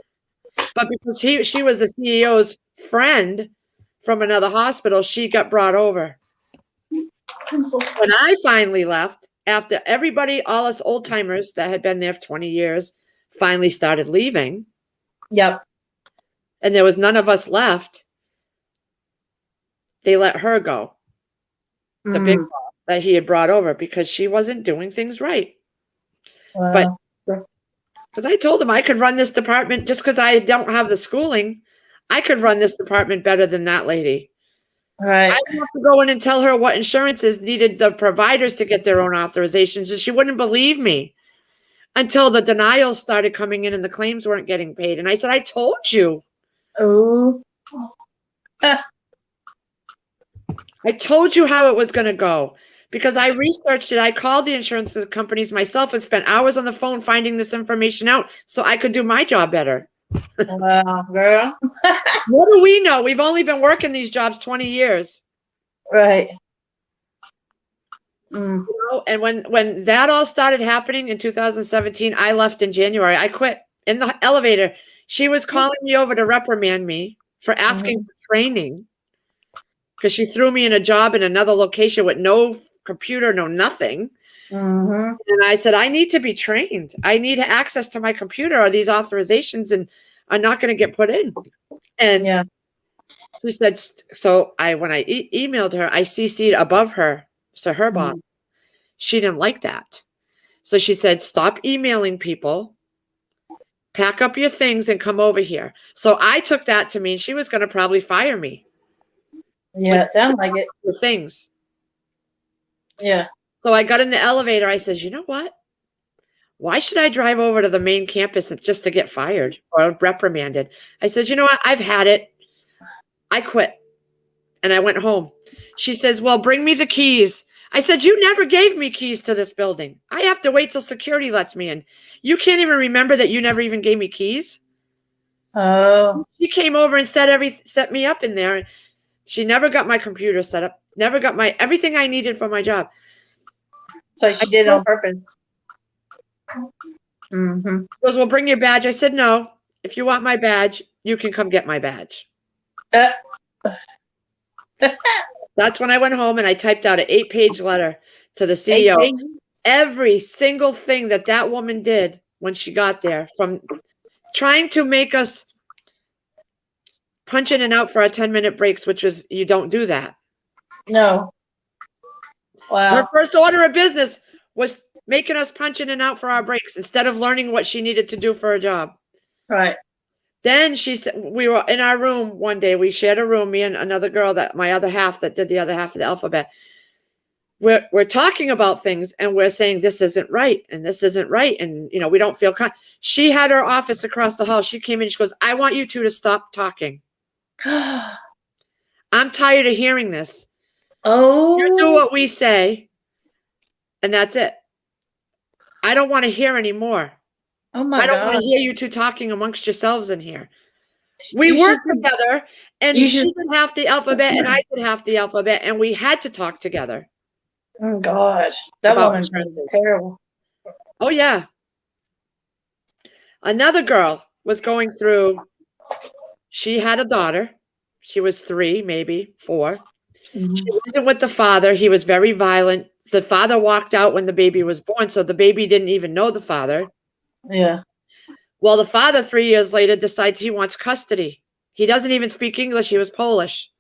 but because she was the CEO's friend from another hospital, she got brought over. When I finally left, after everybody, all us old timers that had been there for 20 years, finally started leaving. Yep. And there was none of us left. They let her go. The big boss that he had brought over because she wasn't doing things right. Wow. But because I told him I could run this department just because I don't have the schooling, I could run this department better than that lady. Right. I would have to go in and tell her what insurances needed the providers to get their own authorizations, and she wouldn't believe me until the denials started coming in and the claims weren't getting paid. And I said, I told you. Oh. I told you how it was going to go because I researched it. I called the insurance companies myself and spent hours on the phone finding this information out so I could do my job better. Wow, girl. What do we know? We've only been working these jobs 20 years. Right. You know, and when that all started happening in 2017, I left in January. I quit in the elevator. She was calling me over to reprimand me for asking for training because she threw me in a job in another location with no computer, no nothing. And I said, I need to be trained. I need access to my computer or these authorizations and are not going to get put in. And she said, so when I emailed her, I CC'd above her So her boss, she didn't like that. So she said, stop emailing people, pack up your things and come over here. So I took that to mean she was going to probably fire me. Yeah, it sounds like it. For things. Yeah. So I got in the elevator. I says, you know what? Why should I drive over to the main campus just to get fired or reprimanded? I says, you know what? I've had it. I quit. And I went home. She says, well, bring me the keys. I said, you never gave me keys to this building. I have to wait till security lets me in. You can't even remember that you never even gave me keys? Oh. She came over and set me up in there. She never got my computer set up, never got my everything I needed for my job. So she did it on purpose. Mm-hmm. She goes, well, bring your badge. I said, no. If you want my badge, you can come get my badge. That's when I went home and I typed out an 8-page letter to the CEO. Every single thing that woman did when she got there, from trying to make us punch in and out for our 10-minute breaks, which is, you don't do that. No. Wow. Her first order of business was making us punch in and out for our breaks instead of learning what she needed to do for her job. Right. Then she said, we were in our room one day. We shared a room, me and another girl, my other half that did the other half of the alphabet. We're talking about things and we're saying this isn't right and this isn't right. And, we don't feel she had her office across the hall. She came in, she goes, I want you two to stop talking. I'm tired of hearing this. Oh. You do what we say and that's it. I don't want to hear anymore. Oh my God. I don't want to hear you two talking amongst yourselves in here. We worked together and she did half the alphabet and I did half the alphabet and we had to talk together. Oh God. That woman's terrible. Oh yeah. Another girl was going through, she had a daughter. She was 3, maybe 4. Mm-hmm. She wasn't with the father. He was very violent. The father walked out when the baby was born, so the baby didn't even know the father. Yeah. Well, the father 3 years later decides he wants custody. He doesn't even speak English. He was Polish.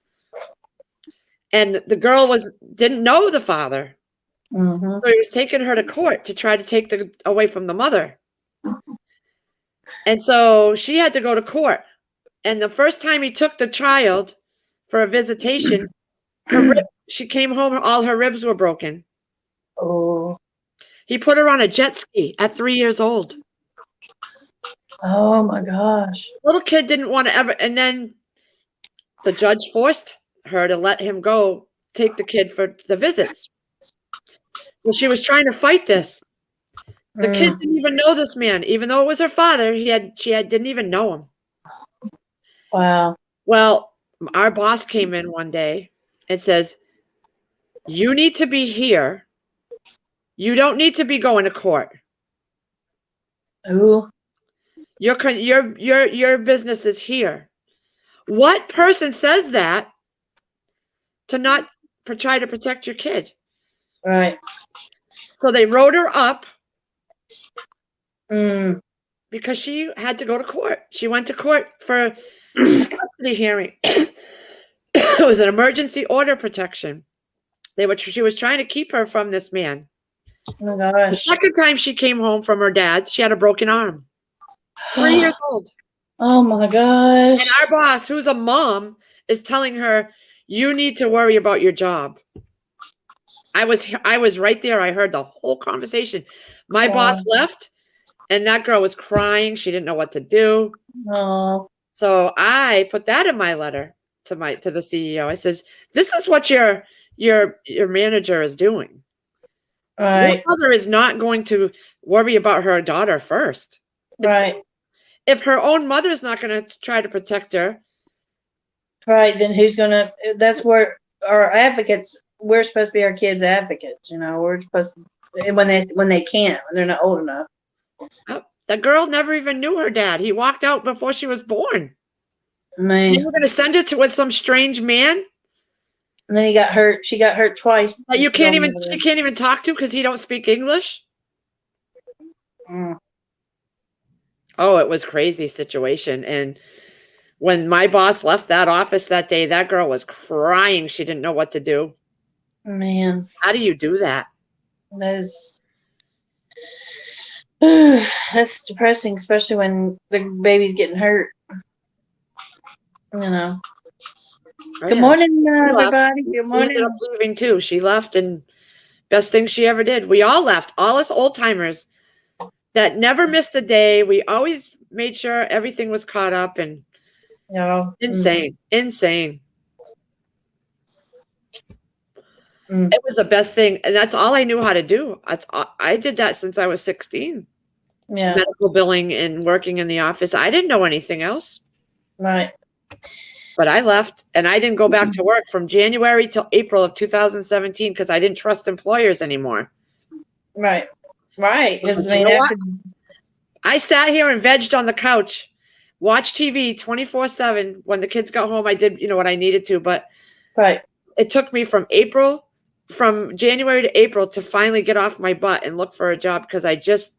And the girl didn't know the father. Mm-hmm. So he was taking her to court to try to take away from the mother. And so she had to go to court. And the first time he took the child for a visitation, she came home, all her ribs were broken. Oh. He put her on a jet ski at 3 years old. Oh my gosh. Little kid didn't want to ever, and then the judge forced her to let him go take the kid for the visits. Well, she was trying to fight this. The kid didn't even know this man, even though it was her father. She didn't even know him. Wow. Well, our boss came in one day and says, you need to be here. You don't need to be going to court. Ooh. Your business is here. What person says that to not try to protect your kid? Right. So they wrote her up Mm. because she had to go to court. She went to court for a custody hearing. It was an emergency order protection. She was trying to keep her from this man. Oh my gosh. The second time she came home from her dad's, she had a broken arm. 3 years old. Oh my gosh. And our boss, who's a mom, is telling her, you need to worry about your job. I was right there. I heard the whole conversation. My boss left and that girl was crying. She didn't know what to do. Oh. So I put that in my letter to the CEO. I says, this is what your manager is doing. Right. Your mother is not going to worry about her daughter first. Right. If her own mother is not going to try to protect her. Right. Then who's going to, that's where our advocates, we're supposed to be our kids' advocates. We're supposed to, when they can't, when they're not old enough. The girl never even knew her dad. He walked out before she was born. Man. You were going to send her with some strange man? And then he got hurt. She got hurt twice. That she can't even talk to because he don't speak English? Mm. Oh, it was a crazy situation. And when my boss left that office that day, that girl was crying. She didn't know what to do. Man, How do you do that? that's depressing, especially when the baby's getting hurt. You know. Oh, Good yeah. morning, She left. everybody. Good She ended up morning. leaving too. She left, and best thing she ever did. We all left. All us old timers that never missed a day. We always made sure everything was caught up, and insane. It was the best thing, and that's all I knew how to do. I did that since I was 16. Yeah. Medical billing and working in the office. I didn't know anything else. Right. But I left, and I didn't go back to work from January till April of 2017 because I didn't trust employers anymore. Right. Because you know what? I sat here and vegged on the couch, watched TV 24/7. When the kids got home, I did, what I needed to, but it took me from January to April to finally get off my butt and look for a job because I just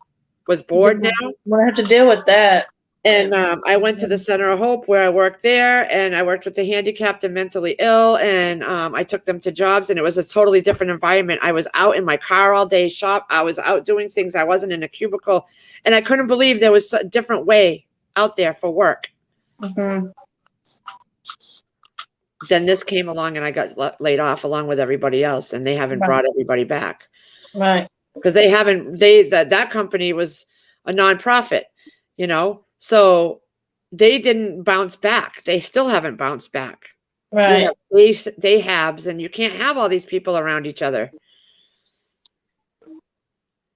was bored now. I'm gonna have to deal with that. And I went to the Center of Hope where I worked there, and I worked with the handicapped and mentally ill, and I took them to jobs, and it was a totally different environment. I was out in my car all day, I was out doing things. I wasn't in a cubicle, and I couldn't believe there was a different way out there for work. Mm-hmm. Then this came along, and I got laid off along with everybody else, and they haven't brought everybody back. Right. Because that company was a nonprofit, so they didn't bounce back. They still haven't bounced back. Right. They habs, and you can't have all these people around each other.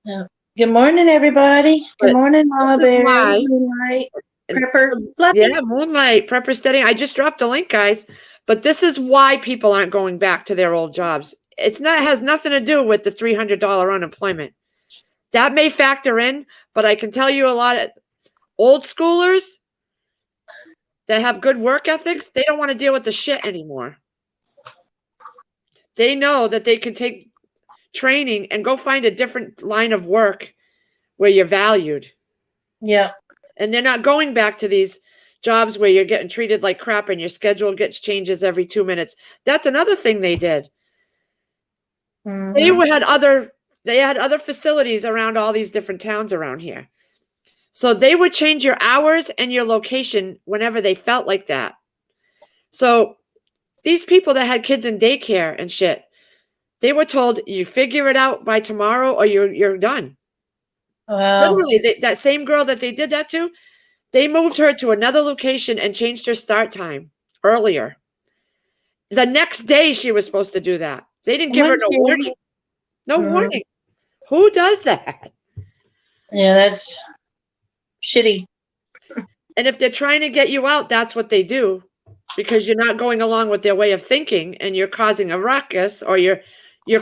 Yeah. Good morning, everybody. Good morning, Mama Bear. Moonlight, Prepper, Fluffy. Yeah, Moonlight, Prepper Steady. I just dropped a link, guys. But this is why people aren't going back to their old jobs. It has nothing to do with the $300 unemployment. That may factor in, but I can tell you a lot of old schoolers that have good work ethics, they don't want to deal with the shit anymore. They know that they can take training and go find a different line of work where you're valued. Yeah. And they're not going back to these jobs where you're getting treated like crap and your schedule gets changes every 2 minutes. That's another thing they did. Mm-hmm. They had other facilities around all these different towns around here. So they would change your hours and your location whenever they felt like that. So these people that had kids in daycare and shit, they were told, you figure it out by tomorrow or you're done. Wow. Literally, that same girl that they did that to, they moved her to another location and changed her start time earlier. The next day she was supposed to do that. They didn't give her no warning. No warning. Who does that? Yeah, that's shitty. And if they're trying to get you out, that's what they do, because you're not going along with their way of thinking and you're causing a ruckus or you're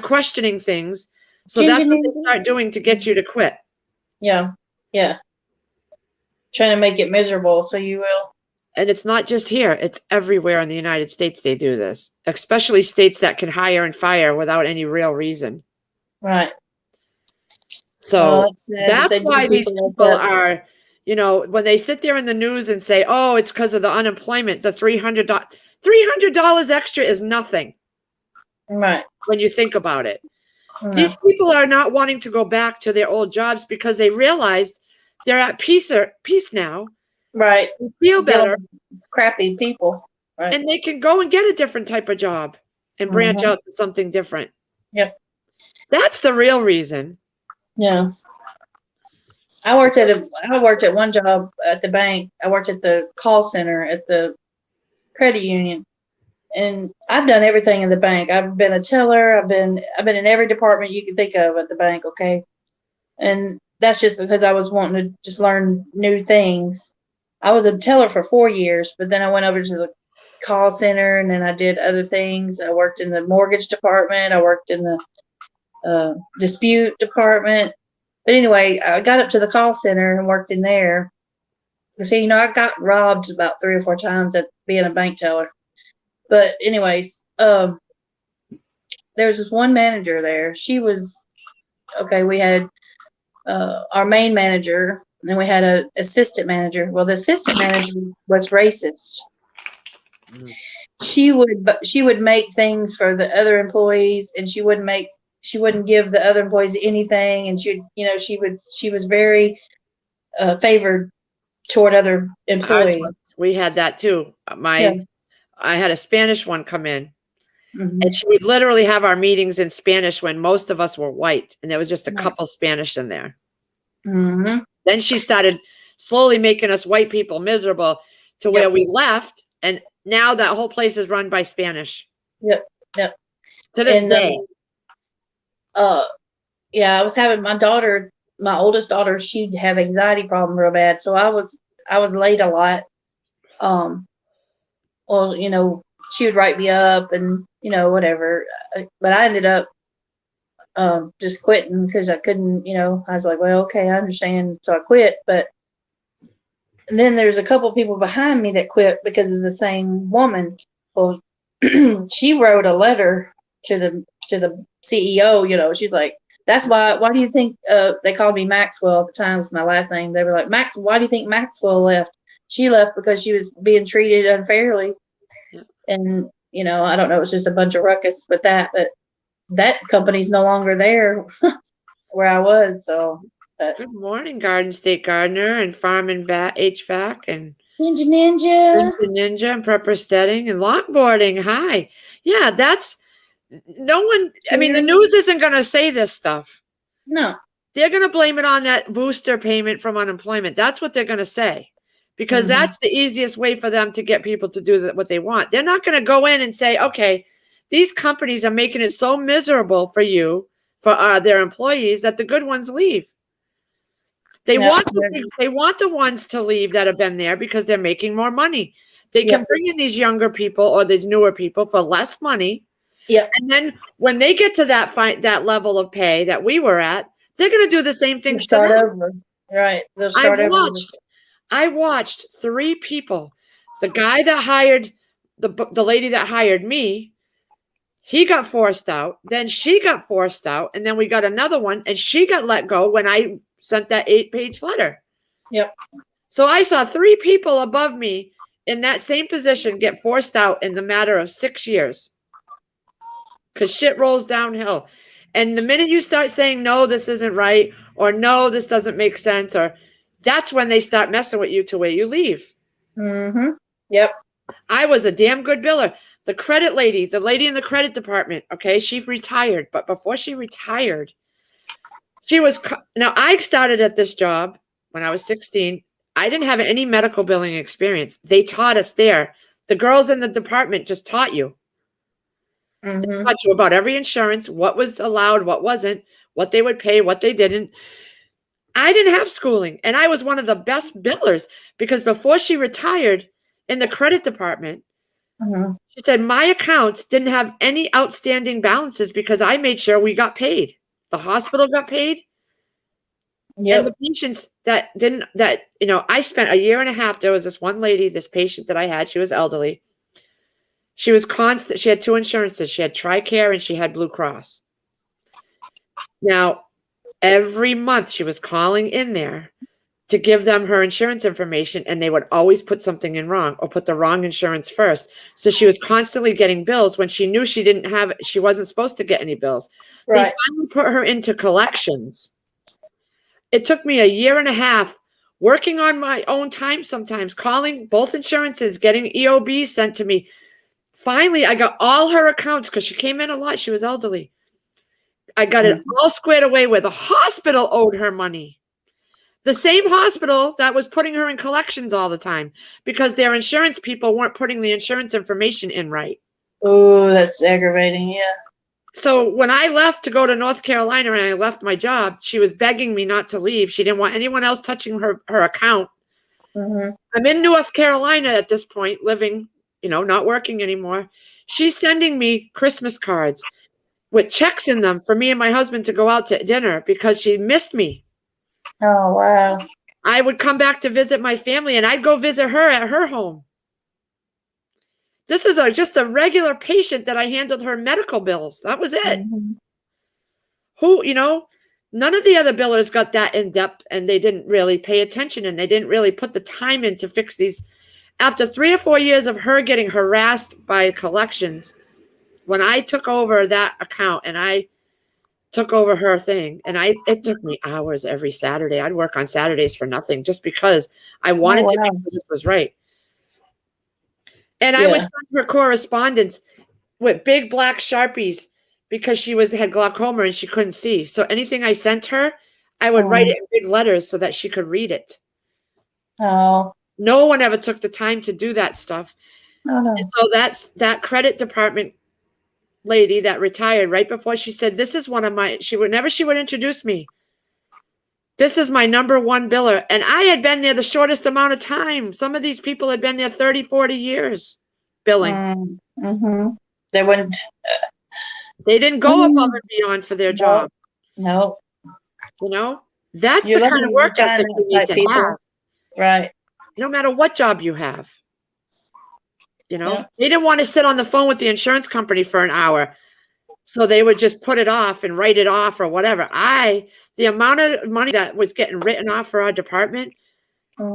questioning things. So that's what they start doing to get you to quit. Yeah. Yeah. Trying to make it miserable, so you will. And it's not just here. It's everywhere in the United States they do this, especially states that can hire and fire without any real reason. Right. So that's why these people are, when they sit there in the news and say, oh, it's because of the unemployment, the $300 extra is nothing. Right. When you think about it. No. These people are not wanting to go back to their old jobs because they realized they're at peace now. Right. They feel better. It's crappy people. Right. And they can go and get a different type of job and branch out to something different. Yep. That's the real reason. Yeah. I worked at one job at the bank. I worked at the call center at the credit union. And I've done everything in the bank. I've been a teller. I've been in every department you can think of at the bank. Okay. And that's just because I was wanting to just learn new things. I was a teller for 4 years, but then I went over to the call center and then I did other things. I worked in the mortgage department. I worked in the dispute department. But anyway, I got up to the call center and worked in there. You see, I got robbed about 3 or 4 times at being a bank teller. But anyways, there was this one manager there. She was, okay, we had our main manager, and then we had an assistant manager. Well, the assistant manager was racist. she would make things for the other employees, and she wouldn't give the other employees anything, and she was very favored toward other employees. We had that too. Yeah. I had a Spanish one come in, Mhm. and she would literally have our meetings in Spanish when most of us were white, and there was just a couple Spanish in there. Mhm. Then she started slowly making us white people miserable to where we left, and now that whole place is run by Spanish. Yep. To this day. Yeah, I was having my oldest daughter, she'd have anxiety problem real bad, so I was late a lot. Well, she would write me up and whatever, but I ended up just quitting because I couldn't. I was like, well, okay, I understand, so I quit. But then there's a couple people behind me that quit because of the same woman. Well, she wrote a letter to the CEO. She's like, that's why do you think they called me Maxwell at the time, was my last name. They were like, Max, why do you think Maxwell left? She left because she was being treated unfairly. Yeah. And I don't know, it was just a bunch of ruckus with that, but that company's no longer there where I was. So good morning, Garden State Gardener and Farm and HVAC and Ninja and Prepper Steading and Longboarding. Hi. Yeah, that's no one. I mean, the news isn't going to say this stuff. No. They're going to blame it on that booster payment from unemployment. That's what they're going to say, because that's the easiest way for them to get people to do what they want. They're not going to go in and say, okay, these companies are making it so miserable for you, for their employees, that the good ones leave. They want the ones to leave that have been there because they're making more money. They can bring in these younger people or these newer people for less money. Yeah. And then when they get to that level of pay that we were at, they're going to do the same things to them. Over. Right. They'll start over. I watched 3 people. The guy that hired the lady that hired me, he got forced out. Then she got forced out. And then we got another one, and she got let go when I sent that 8-page letter. Yep. So I saw 3 people above me in that same position get forced out in the matter of 6 years. Because shit rolls downhill. And the minute you start saying, no, this isn't right, or no, this doesn't make sense, or that's when they start messing with you to where you leave. Mm-hmm. Yep. I was a damn good biller. The credit lady, the lady in the credit department, okay, she retired. But before she retired, now I started at this job when I was 16. I didn't have any medical billing experience. They taught us there. The girls in the department just taught you. They taught you about every insurance, what was allowed, what wasn't, what they would pay, what they didn't. I didn't have schooling, and I was one of the best billers because before she retired in the credit department, she said my accounts didn't have any outstanding balances because I made sure we got paid. The hospital got paid. Yep. And the patients I spent a year and a half. There was this one lady, this patient that I had, she was elderly. She was constant. She had 2 insurances. She had TRICARE and she had Blue Cross. Now, every month she was calling in there to give them her insurance information, and they would always put something in wrong or put the wrong insurance first. So she was constantly getting bills when she knew she wasn't supposed to get any bills. Right. They finally put her into collections. It took me a year and a half working on my own time sometimes, calling both insurances, getting EOBs sent to me. Finally, I got all her accounts because she came in a lot. She was elderly. I got it all squared away where the hospital owed her money. The same hospital that was putting her in collections all the time because their insurance people weren't putting the insurance information in right. Oh, that's aggravating, yeah. So when I left to go to North Carolina and I left my job, she was begging me not to leave. She didn't want anyone else touching her account. I'm in North Carolina at this point, living, not working anymore. She's sending me Christmas cards with checks in them for me and my husband to go out to dinner because she missed me. Oh, wow. I would come back to visit my family and I'd go visit her at her home. This is just a regular patient that I handled her medical bills. That was it. None of the other billers got that in depth, and they didn't really pay attention, and they didn't really put the time in to fix these. After 3 or 4 years of her getting harassed by collections, when I took over that account and I took over her thing, and it took me hours every Saturday. I'd work on Saturdays for nothing just because I wanted to make sure this was right. And I would send her correspondence with big black Sharpies because she had glaucoma and she couldn't see. So anything I sent her, I would write it in big letters so that she could read it. Oh. No one ever took the time to do that stuff. Oh, no. And so that credit department lady that retired right before, she said, this is one of my, she would introduce me. This is my number one biller. And I had been there the shortest amount of time. Some of these people had been there 30, 40 years billing. Mm-hmm. They wouldn't. They didn't go above and beyond for their job. No. You know, that's the kind of work ethic you need to have. Right. No matter what job you have. You know, they didn't want to sit on the phone with the insurance company for an hour. So they would just put it off and write it off or whatever. The amount of money that was getting written off for our department,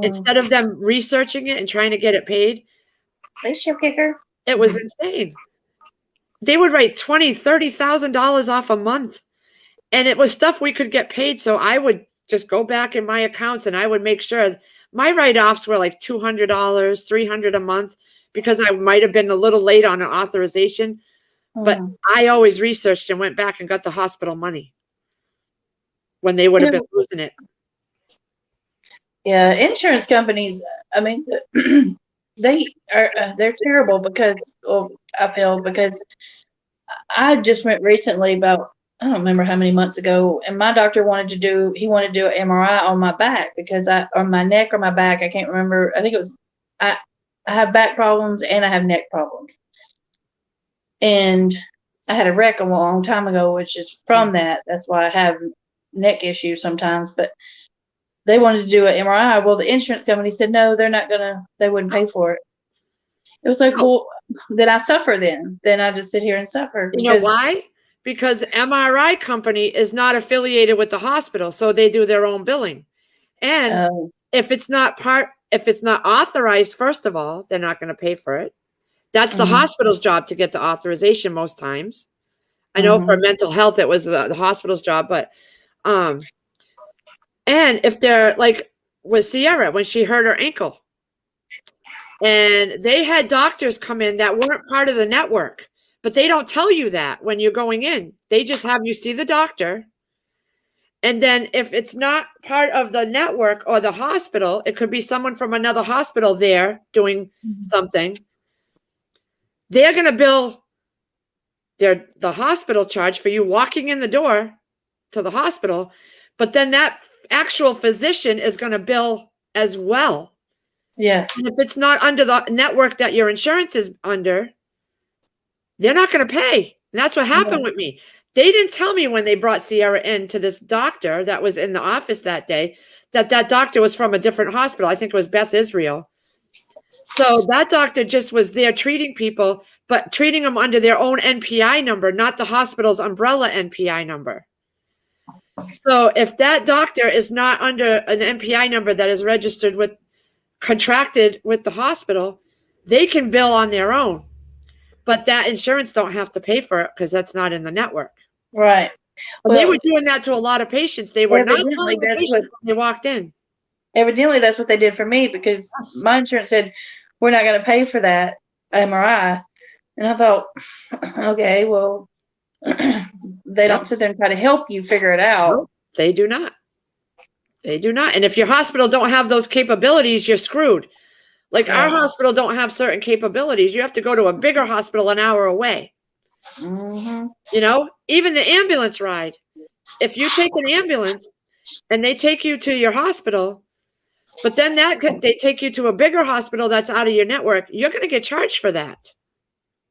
instead of them researching it and trying to get it paid, it was insane. They would write $20,000, $30,000 off a month. And it was stuff we could get paid. So I would just go back in my accounts and I would make sure my write-offs were like $200, $300 a month, because I might have been a little late on an authorization. But I always researched and went back and got the hospital money when they would have been losing it. Yeah, insurance companies, I mean, they're terrible because, I feel, because I just went recently about, I don't remember how many months ago, and my doctor wanted to do an MRI on my back because on my neck or my back, I can't remember. I think it was, I have back problems and I have neck problems. And I had a wreck a long time ago, which is from that. That's why I have neck issues sometimes. But they wanted to do an MRI. Well, the insurance company said, no, they wouldn't pay for it. It was like, well, then I suffer then. Then I just sit here and suffer. You know why? Because MRI company is not affiliated with the hospital. So they do their own billing. And if it's not authorized, first of all, they're not going to pay for it. That's the hospital's job to get the authorization most times. I know for mental health, it was the hospital's job, but, and if they're like with Sierra, when she hurt her ankle and they had doctors come in that weren't part of the network, but they don't tell you that when you're going in, they just have you see the doctor. And then if it's not part of the network or the hospital, it could be someone from another hospital there doing something. They're going to bill the hospital charge for you walking in the door to the hospital, but then that actual physician is going to bill as well. Yeah. And if it's not under the network that your insurance is under, they're not going to pay. And that's what happened with me. They didn't tell me when they brought Sierra in to this doctor that was in the office that day that doctor was from a different hospital. I think it was Beth Israel. So that doctor just was there treating people, but treating them under their own NPI number, not the hospital's umbrella NPI number. So if that doctor is not under an NPI number that is contracted with the hospital, they can bill on their own. But that insurance don't have to pay for it because that's not in the network. Right. Well, they were doing that to a lot of patients. They were not telling the patient when they walked in. Evidently, that's what they did for me because my insurance said, we're not going to pay for that MRI. And I thought, okay, well, they don't sit there and try to help you figure it out. No, they do not. They do not. And if your hospital don't have those capabilities, you're screwed. Like our hospital don't have certain capabilities. You have to go to a bigger hospital an hour away. You know, even the ambulance ride. If you take an ambulance and they take you to your hospital, but then they take you to a bigger hospital that's out of your network, you're going to get charged for that.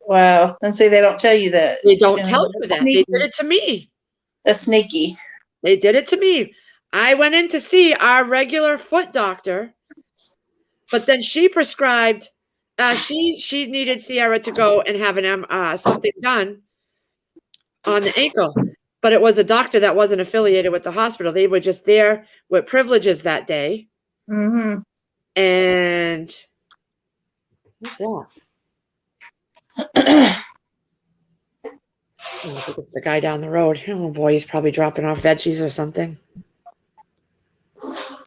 Wow. And see, they don't tell you that. They don't tell you that. Sneaky. They did it to me. That's sneaky. They did it to me. I went in to see our regular foot doctor, but then she prescribed, she needed Sierra to go and have something done on the ankle. But it was a doctor that wasn't affiliated with the hospital. They were just there with privileges that day. And Who's that? I think it's the guy down the road. Oh boy, he's probably dropping off veggies or something.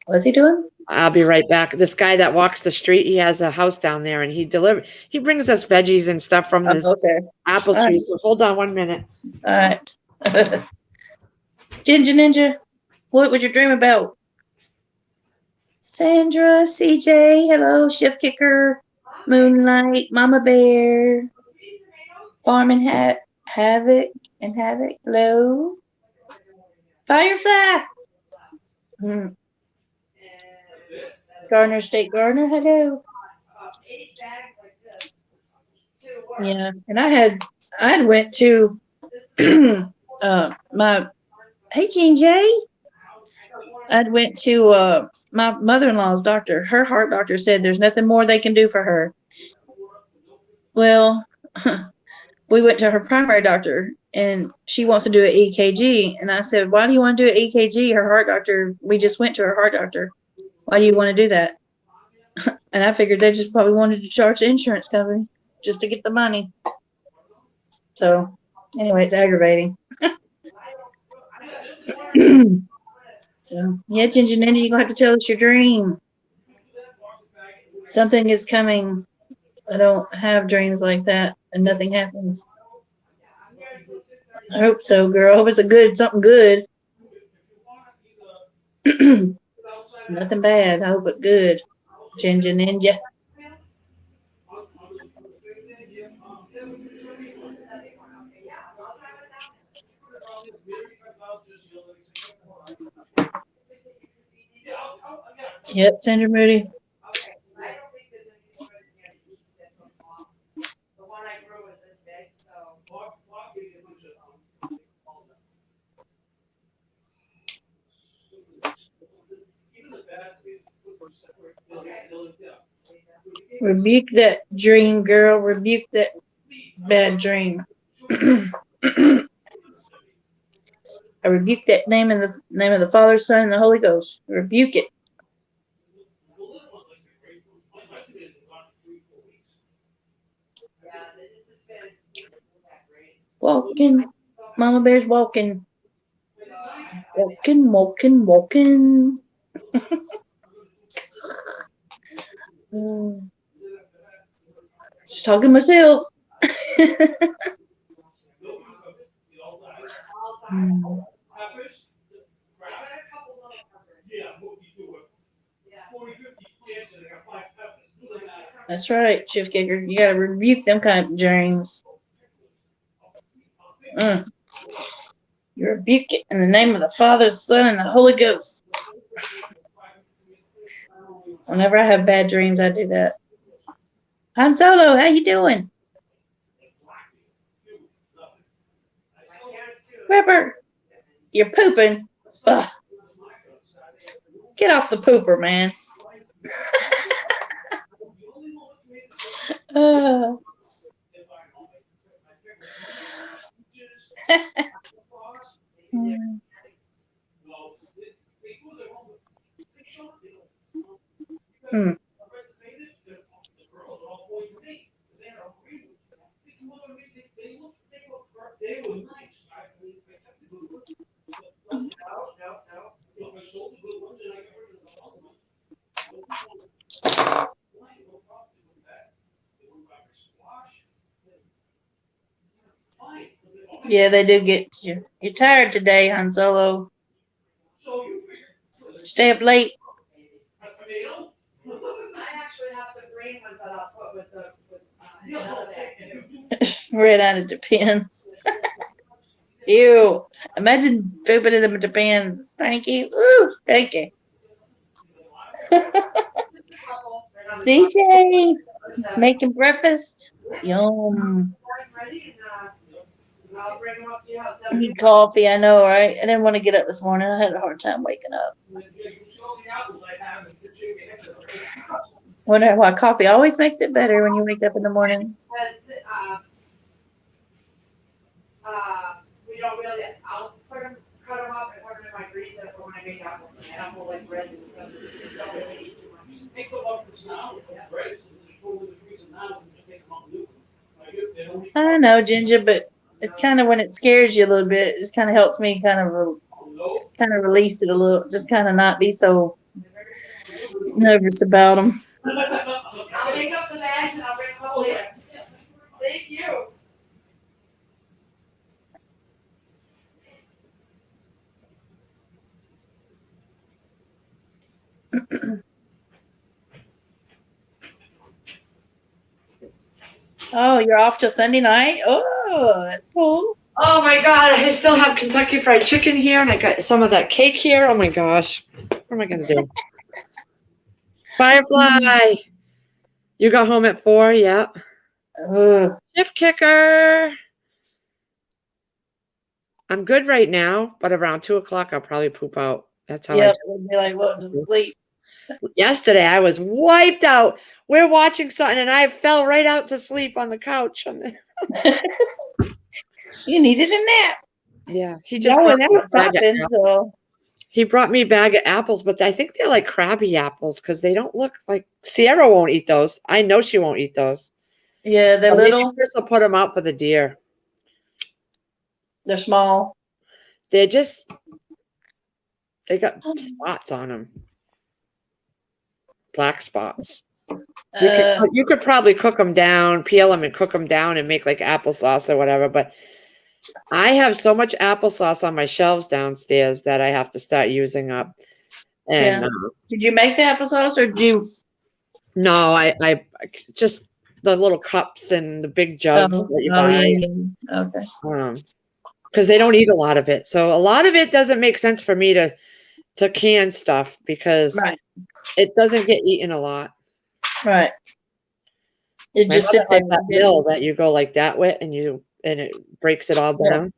What's he doing? I'll be right back. This guy that walks the street, he has a house down there, and he brings us veggies and stuff from this apple All tree. right. So hold on 1 minute. All right. Ginger Ninja, what would you dream about? Sandra, CJ, hello, Chef Kicker, Moonlight, Mama Bear, Farming Havoc, hello. Firefly. Garner State Garner, hello. Yeah, and I had went to my hey Jean J. I went to my mother-in-law's doctor. Her heart doctor said there's nothing more they can do for her. Well, we went to her primary doctor and she wants to do an EKG. And I said, why do you want to do an EKG? Her heart doctor, we just went to her heart doctor. Why do you want to do that? And I figured they just probably wanted to charge the insurance company just to get the money. So anyway, it's aggravating. So yeah, Ginger Ninja, you're gonna have to tell us your dream. Something is coming. I don't have dreams like that and nothing happens. I hope so, girl. I hope it's something good. Nothing bad. I hope it's good. Ginger Ninja. Yep, Sandra Moody. Rebuke that dream, girl. Rebuke that bad dream. I rebuke that name in the name of the Father, Son, and the Holy Ghost. Rebuke it. Walking. Mama Bear's walking. Walking, walking, walking. Just talking to myself. That's right, Chief Kicker. You gotta rebuke them kind of dreams. You rebuke it in the name of the Father, Son, and the Holy Ghost. Whenever I have bad dreams, I do that. Han Solo, how you doing? Ripper, you're pooping. Ugh. Get off the pooper, man. Yeah, they do get you. You're tired today, Han Solo. Stay up late. I actually have some green ones that I'll put with Red out of Depends. Ew. Imagine pooping in them Depends. Stanky. Ooh, stanky. CJ, making breakfast. Yum. I need coffee, I know, right? I didn't want to get up this morning. I had a hard time waking up. Wonder why coffee always makes it better when you wake up in the morning. We don't really, I'll cut them up and put them in my freezer for when I make apple like bread and stuff. Don't really eat too much. I know, Ginger, but it's kind of when it scares you a little bit. It just kind of helps me kind of release it a little. Just kind of not be so nervous about them. I'll make up the bags and I'll bring them up later. Thank you. Oh, you're off till Sunday night? Oh, that's cool. Oh my God, I still have Kentucky Fried Chicken here, and I got some of that cake here. Oh my gosh. What am I going to do? Firefly. You got home at 4? Yeah. Shift kicker. I'm good right now, but around 2 o'clock, I'll probably poop out. That's how I do. We'll be like, well, just sleep. Yesterday, I was wiped out. We're watching something, and I fell right out to sleep on the couch. You needed a nap. Yeah, he just brought me a bag of apples. So. He brought me a bag of apples, but I think they're like crabby apples because they don't look like Sierra won't eat those. I know she won't eat those. Yeah, they're little. Chris will put them out for the deer. They're small. They got spots on them. Black spots. You could probably cook them down, peel them and cook them down and make like applesauce or whatever. But I have so much applesauce on my shelves downstairs that I have to start using up. And did you make the applesauce or did you? No, I just the little cups and the big jugs that you buy. Yeah. Okay. Because they don't eat a lot of it. So a lot of it doesn't make sense for me to can stuff because it doesn't get eaten a lot. Right. It just sits there. That mill that you go like that with and it breaks it all down.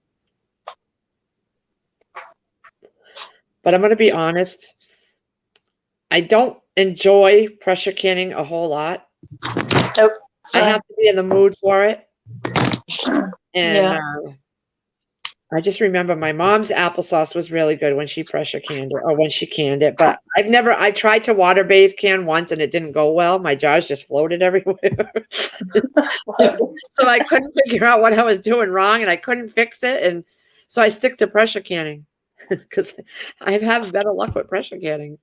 But I'm going to be honest. I don't enjoy pressure canning a whole lot. Nope. I have to be in the mood for it. And I just remember my mom's applesauce was really good when she pressure canned it or when she canned it. But I tried to water bathe can once and it didn't go well. My jars just floated everywhere. So I couldn't figure out what I was doing wrong and I couldn't fix it. And so I stick to pressure canning because I've had better luck with pressure canning.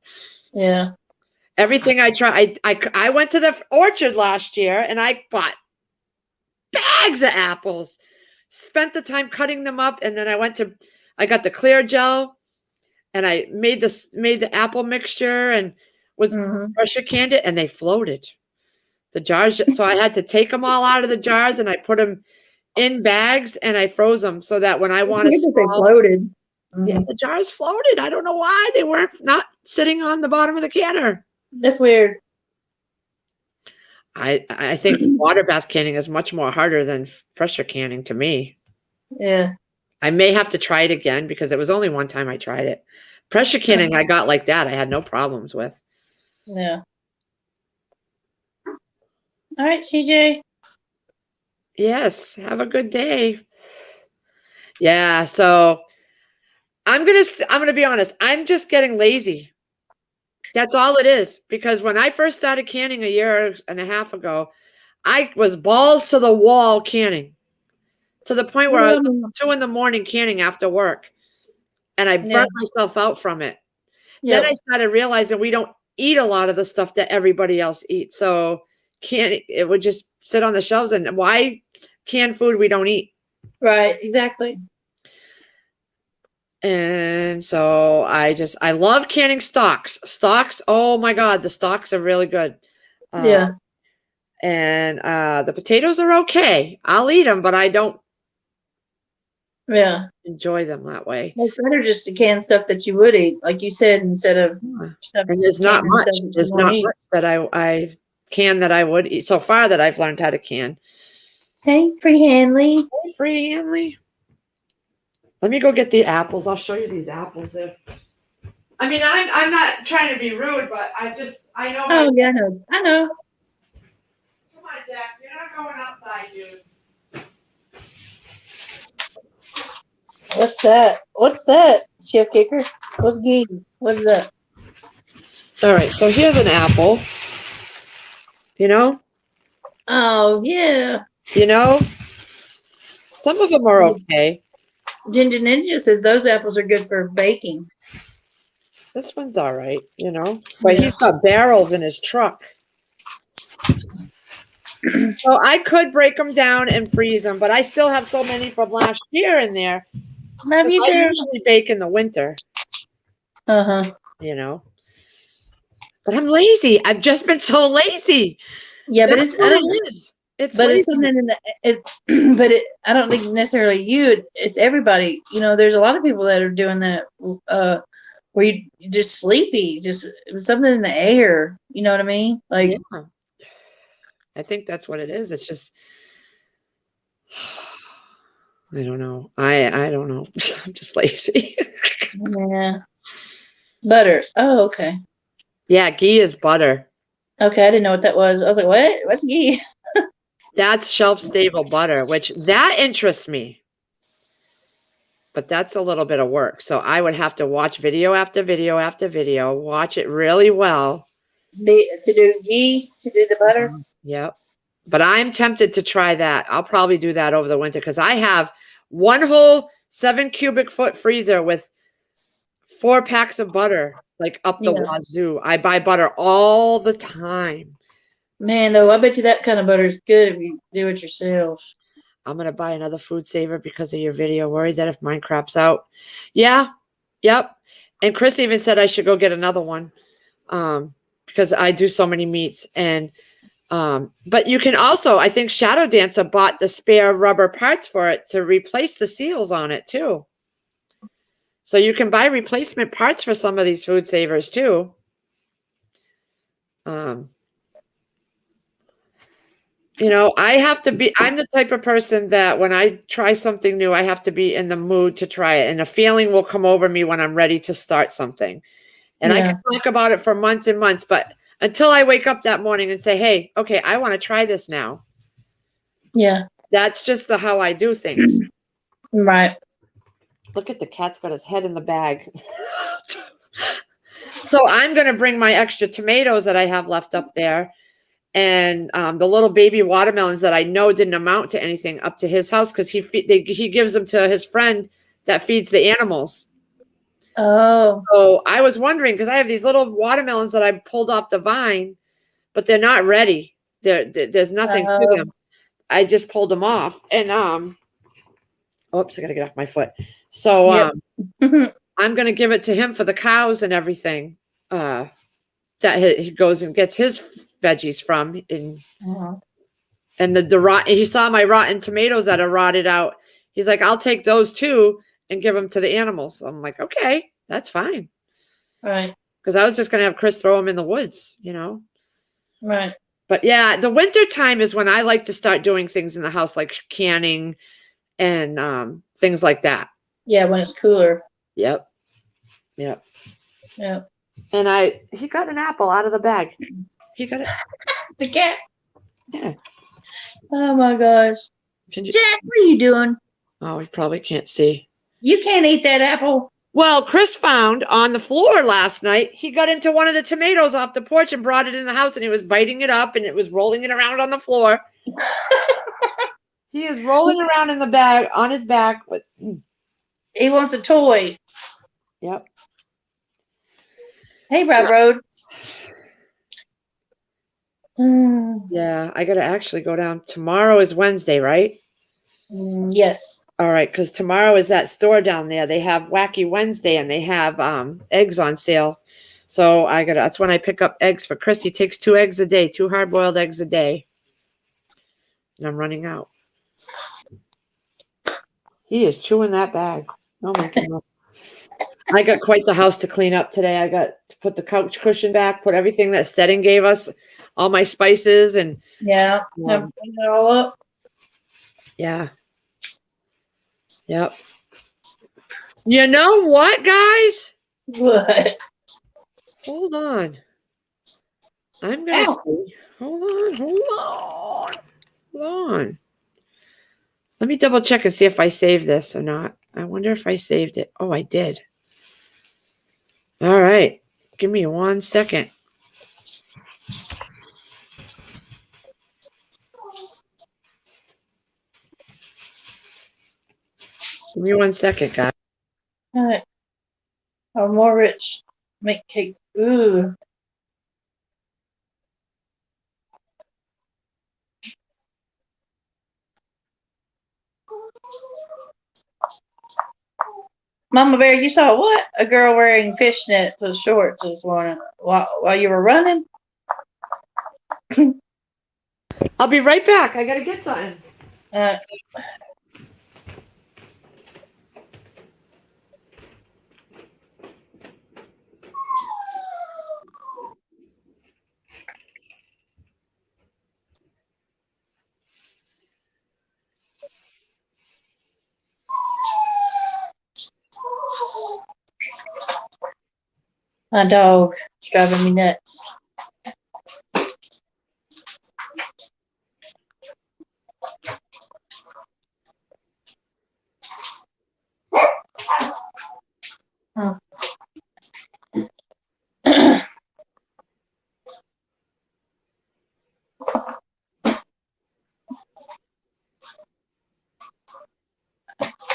Yeah. Everything I try, I went to the orchard last year and I bought bags of apples. Spent the time cutting them up, and then I got the clear gel, and I made the apple mixture and was pressure canned it, and they floated. The jars, so I had to take them all out of the jars, and I put them in bags, and I froze them so that when I want to, they floated. Yeah, the jars floated. I don't know why they weren't not sitting on the bottom of the canner. That's weird. I think water bath canning is much more harder than pressure canning to me. Yeah. I may have to try it again because it was only one time I tried it. Pressure canning I got like that. I had no problems with. Yeah. All right, CJ. Yes. Have a good day. Yeah. So I'm going to be honest. I'm just getting lazy. That's all it is. Because when I first started canning a year and a half ago, I was balls to the wall canning to the point where I was 2 a.m. canning after work and I burnt myself out from it. Then I started realizing we don't eat a lot of the stuff that everybody else eats. So it would just sit on the shelves and why can food we don't eat? Right. Exactly. And so I love canning stalks. Stalks, oh my God, the stalks are really good. And the potatoes are okay. I'll eat them, but I don't enjoy them that way. It's better just to can stuff that you would eat, like you said, instead of stuff. And there's not much. There's not much that I can that I would eat so far that I've learned how to can. Hey, Free Hanley. Hey, Free Hanley. Let me go get the apples. I'll show you these apples there. I mean, I'm not trying to be rude, but I know. Oh, yeah, I know. Come on, Jack. You're not going outside, dude. What's that, Chef Kicker? What's game? What's that? All right, so here's an apple. You know? Oh, yeah. You know? Some of them are okay. Ginger Ninja says those apples are good for baking. This one's all right, but he's got barrels in his truck. So I could break them down and freeze them, but I still have so many from last year in there. Love you, I girl. usually bake in the winter. Uh-huh. But I'm lazy. I've just been so lazy. Yeah, but That's what it is. It's but lazy. it's something in the I don't think necessarily you. It's everybody. There's a lot of people that are doing that. Where you just sleepy, just something in the air. You know what I mean? Like, yeah. I think that's what it is. It's just, I don't know. I don't know. I'm just lazy. yeah. Butter. Oh, okay. Yeah, ghee is butter. Okay, I didn't know what that was. I was like, what? What's ghee? That's shelf-stable butter, which that interests me. But that's a little bit of work. So I would have to watch video after video after video, watch it really well. To do ghee, to do the butter? Yep. But I'm tempted to try that. I'll probably do that over the winter because I have one whole 7 cubic foot freezer with 4 packs of butter, like up the wazoo. I buy butter all the time. Man, though, I bet you that kind of butter is good if you do it yourself. I'm going to buy another food saver because of your video. Worried that if mine craps out. Yeah. Yep. And Chris even said I should go get another one because I do so many meats. And but you can also, I think Shadow Dancer bought the spare rubber parts for it to replace the seals on it too. So you can buy replacement parts for some of these food savers too. I'm the type of person that when I try something new, I have to be in the mood to try it. And a feeling will come over me when I'm ready to start something. And I can talk about it for months and months, but until I wake up that morning and say, hey, okay, I want to try this now. Yeah. That's just how I do things. Right. Look at the cat's got his head in the bag. So I'm going to bring my extra tomatoes that I have left up there. And the little baby watermelons that I know didn't amount to anything up to his house because he gives them to his friend that feeds the animals. Oh. So I was wondering because I have these little watermelons that I pulled off the vine, but they're not ready. There's nothing to them. I just pulled them off, and oops, I gotta get off my foot. So I'm gonna give it to him for the cows and everything. That he goes and gets his veggies from, and he saw my rotten tomatoes that are rotted out. He's like, I'll take those too and give them to the animals. I'm like, okay, that's fine. Right. Because I was just gonna have Chris throw them in the woods, Right. But yeah, the winter time is when I like to start doing things in the house, like canning and things like that. Yeah, when it's cooler. Yep. And he got an apple out of the bag. He got it. The cat. Yeah. Oh my gosh. Jack, what are you doing? Oh, he probably can't see. You can't eat that apple. Well, Chris found on the floor last night, he got into one of the tomatoes off the porch and brought it in the house, and he was biting it up, and it was rolling it around on the floor. He is rolling around in the bag, on his back. He wants a toy. Yep. Hey, Rob Road. Yeah, I got to actually go down. Tomorrow is Wednesday, right? Yes. All right, because tomorrow is that store down there. They have Wacky Wednesday, and they have eggs on sale. So that's when I pick up eggs for Chris. He takes 2 eggs a day, 2 hard-boiled eggs a day. And I'm running out. He is chewing that bag. Oh my goodness. I got quite the house to clean up today. I got to put the couch cushion back, put everything that Stedding gave us, all my spices, and clean it all up. Yeah. Yep. You know what, guys? What? Hold on. I'm going to see. Hold on. Let me double check and see if I saved this or not. I wonder if I saved it. Oh, I did. All right. Give me 1 second. Give me 1 second, guys. All right. Or more rich. Make cakes. Ooh. Mama Bear, you saw what? A girl wearing fishnets with shorts this morning while you were running? I'll be right back. I gotta get something. My dog is driving me nuts.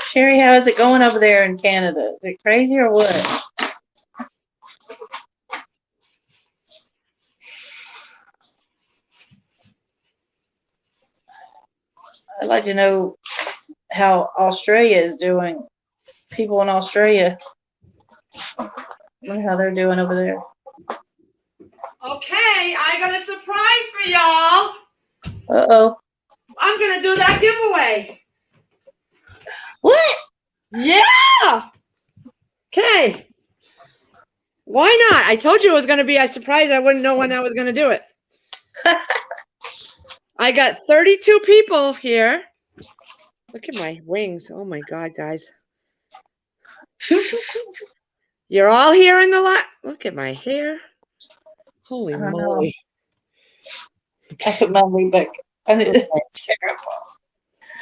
Sherry, how is it going over there in Canada? Is it crazy or what? I'd like to know how Australia is doing. People in Australia, I wonder how they're doing over there. Okay, I got a surprise for y'all. Uh-oh. I'm gonna do that giveaway. What? Yeah. Okay. Why not? I told you it was gonna be a surprise. I wouldn't know when I was gonna do it. I got 32 people here. Look at my wings. Oh my God, guys. You're all here in the lot. Look at my hair. Holy moly. I put my way back. It's terrible.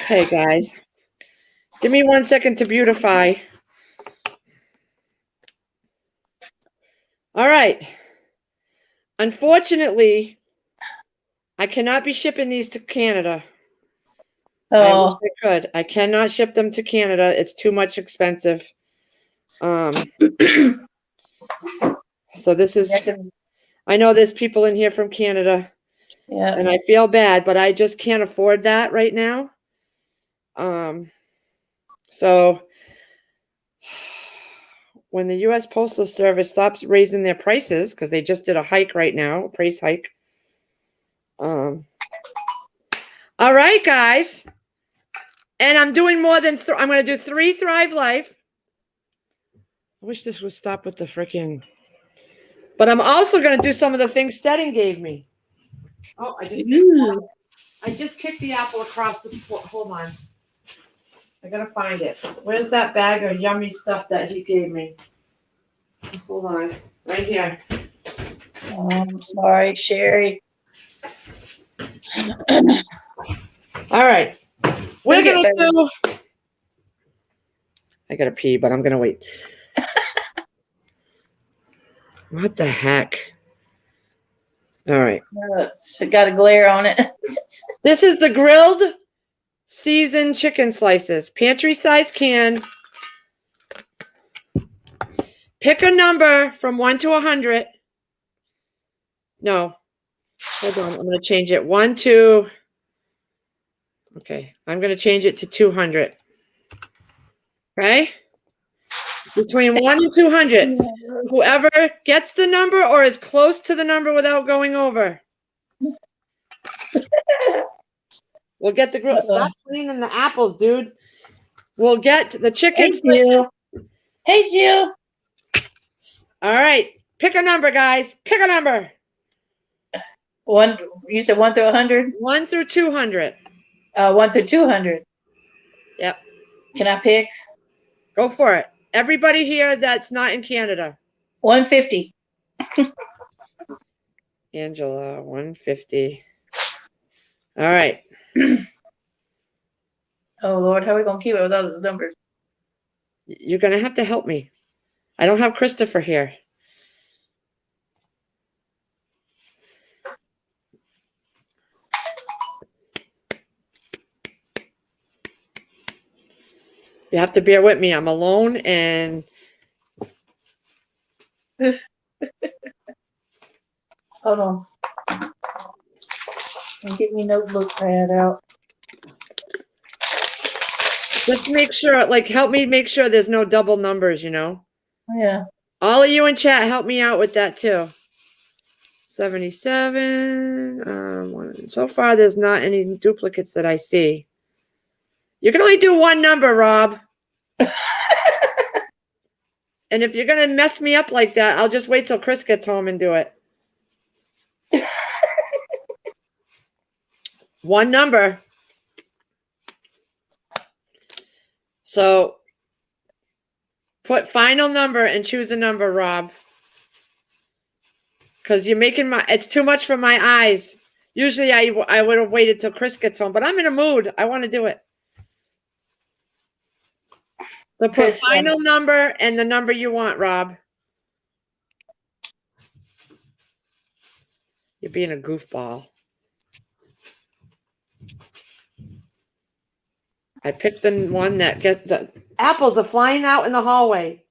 Okay, guys. Give me 1 second to beautify. All right. Unfortunately, I cannot be shipping these to Canada. I wish I could. I cannot ship them to Canada. It's too much expensive. So this is, I know there's people in here from Canada. Yeah. And I feel bad, but I just can't afford that right now. So when the U.S. Postal Service stops raising their prices, because they just did a hike right now, a price hike. All right, guys. And I'm doing more than, I'm going to do 3 Thrive Life. I wish this would stop with the freaking, but I'm also going to do some of the things Stedding gave me. Oh, I just kicked the apple across the floor. Hold on. I got to find it. Where's that bag of yummy stuff that he gave me? Hold on. Right here. Oh, I'm sorry, Sherry. All right. We're going to do, I got to pee, but I'm going to wait. What the heck? All right. It's got a glare on it. This is the grilled seasoned chicken slices. Pantry size can. Pick a number from 1 to 100. No. Hold on. I'm going to change it. 1, 2. Okay. I'm going to change it to 200. Okay? Between 1 and 200. Whoever gets the number or is close to the number without going over. We'll get the grill. Stop cleaning the apples, dude. We'll get the chicken. Hey, Jill. Hey, Jill. All right. Pick a number, guys. Pick a number. You said 1 through 100? 1 through 200. 1 through 200. Yep. Can I pick? Go for it. Everybody here that's not in Canada. 150. Angela, 150. All right. Oh, Lord, how are we going to keep it with all those numbers? You're going to have to help me. I don't have Christopher here. You have to bear with me. I'm alone and Hold on. And get me notebook pad out. just make sure, like, help me make sure there's no double numbers, you know? Yeah. All of you in chat, help me out with that too. 77. So far, there's not any duplicates that I see. You can only do one number, Rob. And if you're going to mess me up like that, I'll just wait till Chris gets home and do it. One number. So put final number and choose a number, Rob. Because you're making it's too much for my eyes. Usually I would have waited till Chris gets home, but I'm in a mood. I want to do it. So put final number and the number you want, Rob. You're being a goofball. I picked the one that the apples are flying out in the hallway.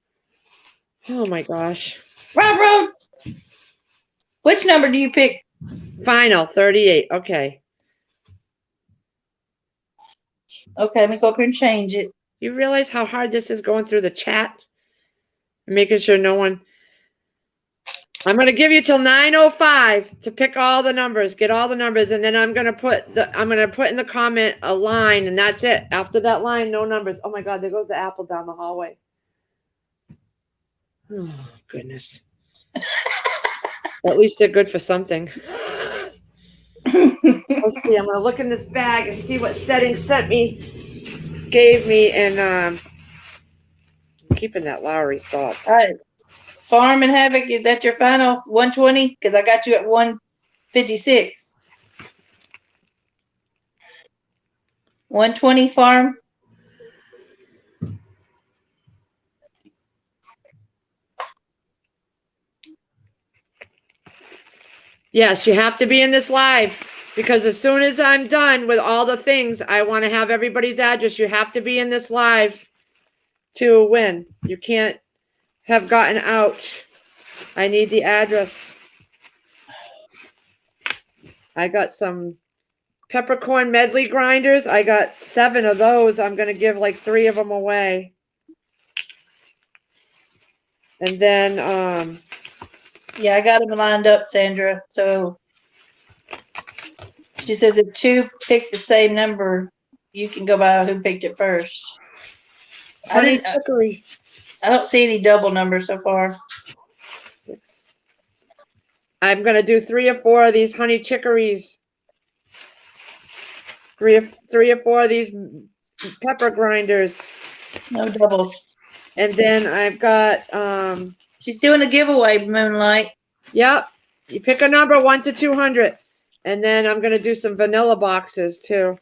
Oh my gosh. Rob, which number do you pick? Final 38. Okay. Okay, let me go up here and change it. You realize how hard this is going through the chat? Making sure no one. I'm going to give you till 9:05 to pick all the numbers, get all the numbers, and then I'm going to put in the comment a line, and that's it. After that line, no numbers. Oh my God, there goes the apple down the hallway. Oh goodness. At least they're good for something. Let's see. I'm going to look in this bag and see what settings gave me, and I'm keeping that Lowry salt. All right. Farm and Havoc, is that your final 120? Because I got you at 156. 120 Farm. Yes, you have to be in this live because as soon as I'm done with all the things, I want to have everybody's address. You have to be in this live to win. You can't have gotten out. I need the address. I got some peppercorn medley grinders. I got 7 of those. I'm going to give like 3 of them away. And then, yeah, I got them lined up, Sandra. So she says if 2 pick the same number, you can go by who picked it first. Chicory. I don't see any double numbers so far. 6. I'm going to do 3 or 4 of these honey chicories. 3 or 4 of these pepper grinders. No doubles. And then I've got she's doing a giveaway, Moonlight. Yep. You pick a number 1 to 200. And then I'm going to do some vanilla boxes too.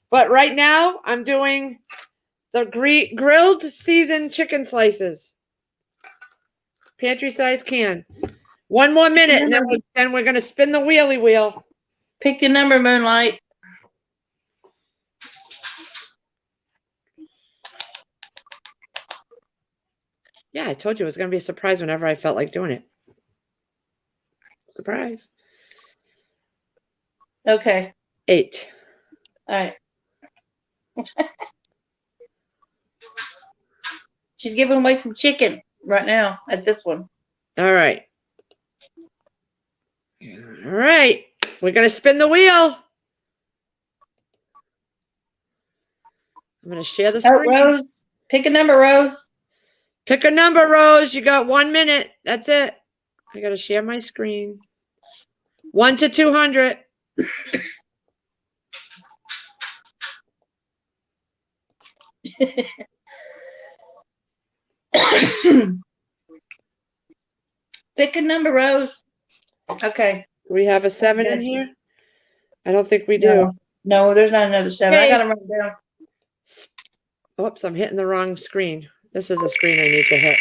But right now I'm doing the grilled seasoned chicken slices. Pantry size can. 1 more minute and then we're going to spin the wheelie wheel. Pick the number, Moonlight. Yeah, I told you it was going to be a surprise whenever I felt like doing it. Surprise. Okay. 8. All right. She's giving away some chicken right now at this one. All right. All right. We're going to spin the wheel. I'm going to share the screen. Rose. Pick a number, Rose. Pick a number, Rose. You got 1 minute. That's it. I got to share my screen. 1 to 200. Pick a number, Rose. Okay. We have a 7 in here? I don't think we do. No, there's not another 7. Okay. I got to write it down. Oops, I'm hitting the wrong screen. This is a screen I need to hit.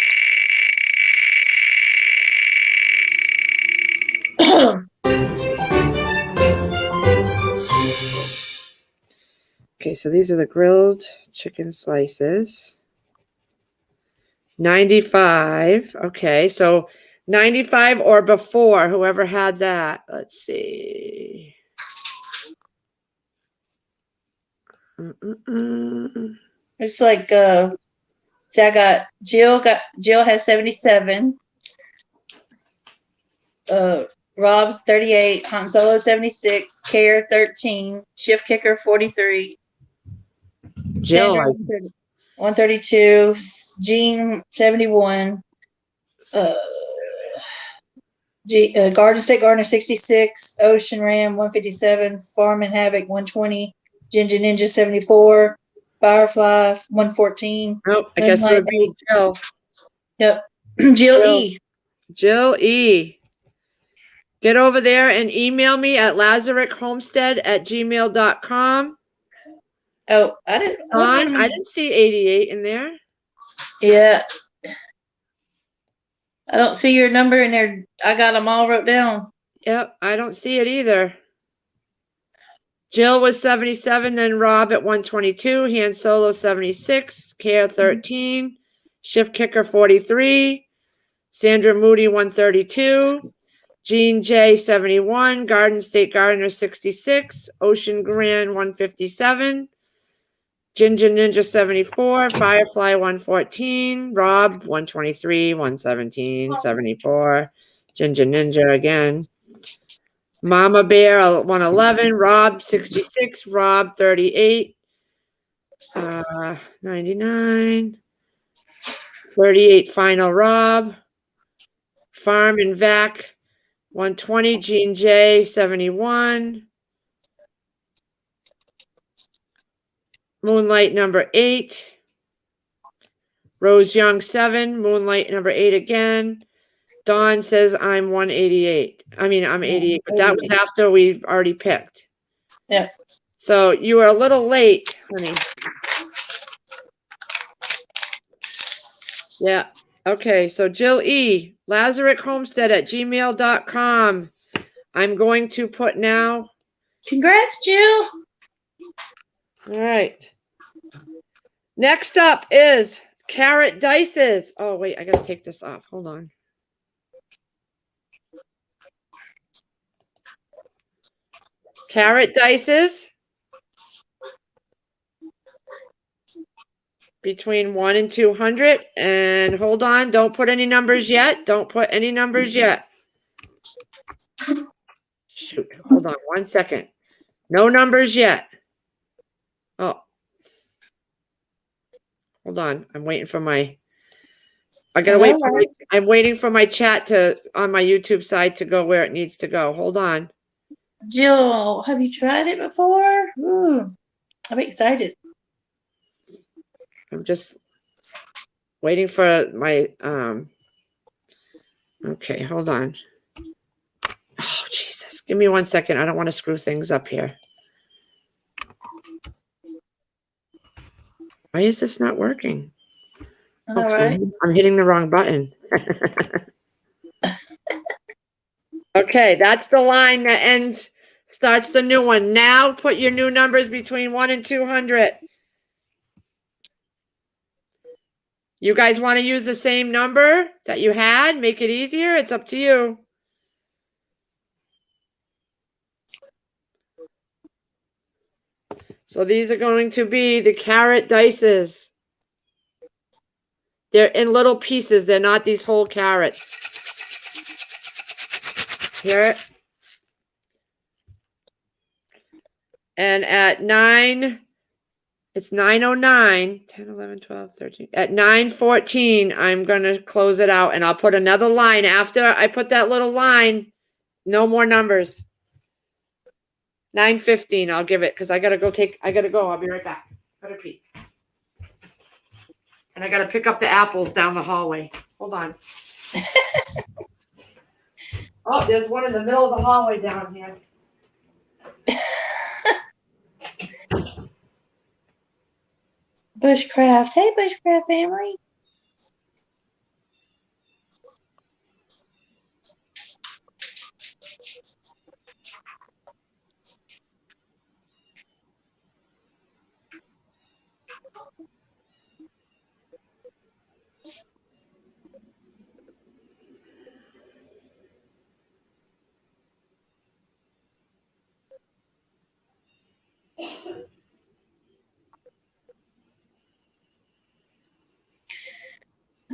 Okay, so these are the grilled chicken slices. 95. Okay, so 95 or before, whoever had that. Let's see. It's like see, I got Jill has 77. Rob 38, Han Solo 76, Care 13, Shift Kicker 43, Jill, Sandra 132, Jean 71, Garden State Gardener 66, Ocean Ram 157, Farm and Havoc 120, Ginger Ninja 74, Firefly 114. oh, I guess it would be Jill. Yep. Jill E. Jill E. Get over there and email me at lazarichomestead@gmail.com. Oh, I didn't see 88 in there. Yeah. I don't see your number in there. I got them all wrote down. Yep, I don't see it either. Jill was 77, then Rob at 122, Han Solo 76, Care 13, Shift Kicker 43, Sandra Moody 132, Jean J 71, Garden State Gardener 66, Ocean Grand 157, Ginger Ninja 74, Firefly 114, Rob 123, 117, 74, Ginger Ninja again. Mama Bear 111, Rob 66, Rob 38, 99, 38 Final Rob, Farm and Vac 120, Jean J 71, Moonlight number 8, Rose Young 7, Moonlight number 8 again. Dawn says I'm 188. I mean, I'm 88, but that was after we've already picked. Yeah. So you were a little late, honey. Yeah. Okay. So Jill E. lazarichomestead@gmail.com. I'm going to put now. Congrats, Jill. All right. Next up is carrot dices. Oh, wait. I got to take this off. Hold on. Carrot dices between 1 and 200. And hold on. Don't put any numbers yet. Don't put any numbers yet. Shoot. Hold on 1 second. No numbers yet. Oh. Hold on. I'm waiting for my. I gotta wait for my. I'm waiting for my chat to on my YouTube side to go where it needs to go. Hold on. Jill, have you tried it before? I'm excited. I'm just waiting for my okay, hold on. Oh Jesus. Give me 1 second. I don't want to screw things up here. Why is this not working? All right. I'm hitting the wrong button. Okay, that's the line that ends, starts the new one. Now put your new numbers between 1 and 200. You guys want to use the same number that you had? Make it easier? It's up to you. So these are going to be the carrot dices. They're in little pieces. They're not these whole carrots. Hear it? And at 9, it's 9:09, 10, 11, 12, 13. At 9:14, I'm going to close it out, and I'll put another line. After I put that little line, no more numbers. 9:15, I'll give it, because I got to go. I'll be right back. Gotta pee. And I got to pick up the apples down the hallway. Hold on. Oh, there's one in the middle of the hallway down here. Bushcraft. Hey, Bushcraft family.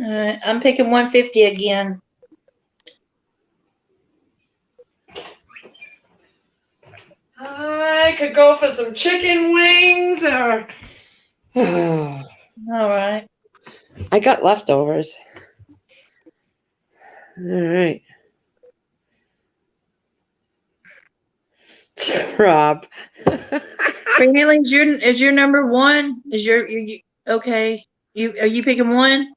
I'm picking 150 again. I could go for some chicken wings or. All right. I got leftovers. All right. Rob. Finally, is your number one? Is you okay? Are you picking one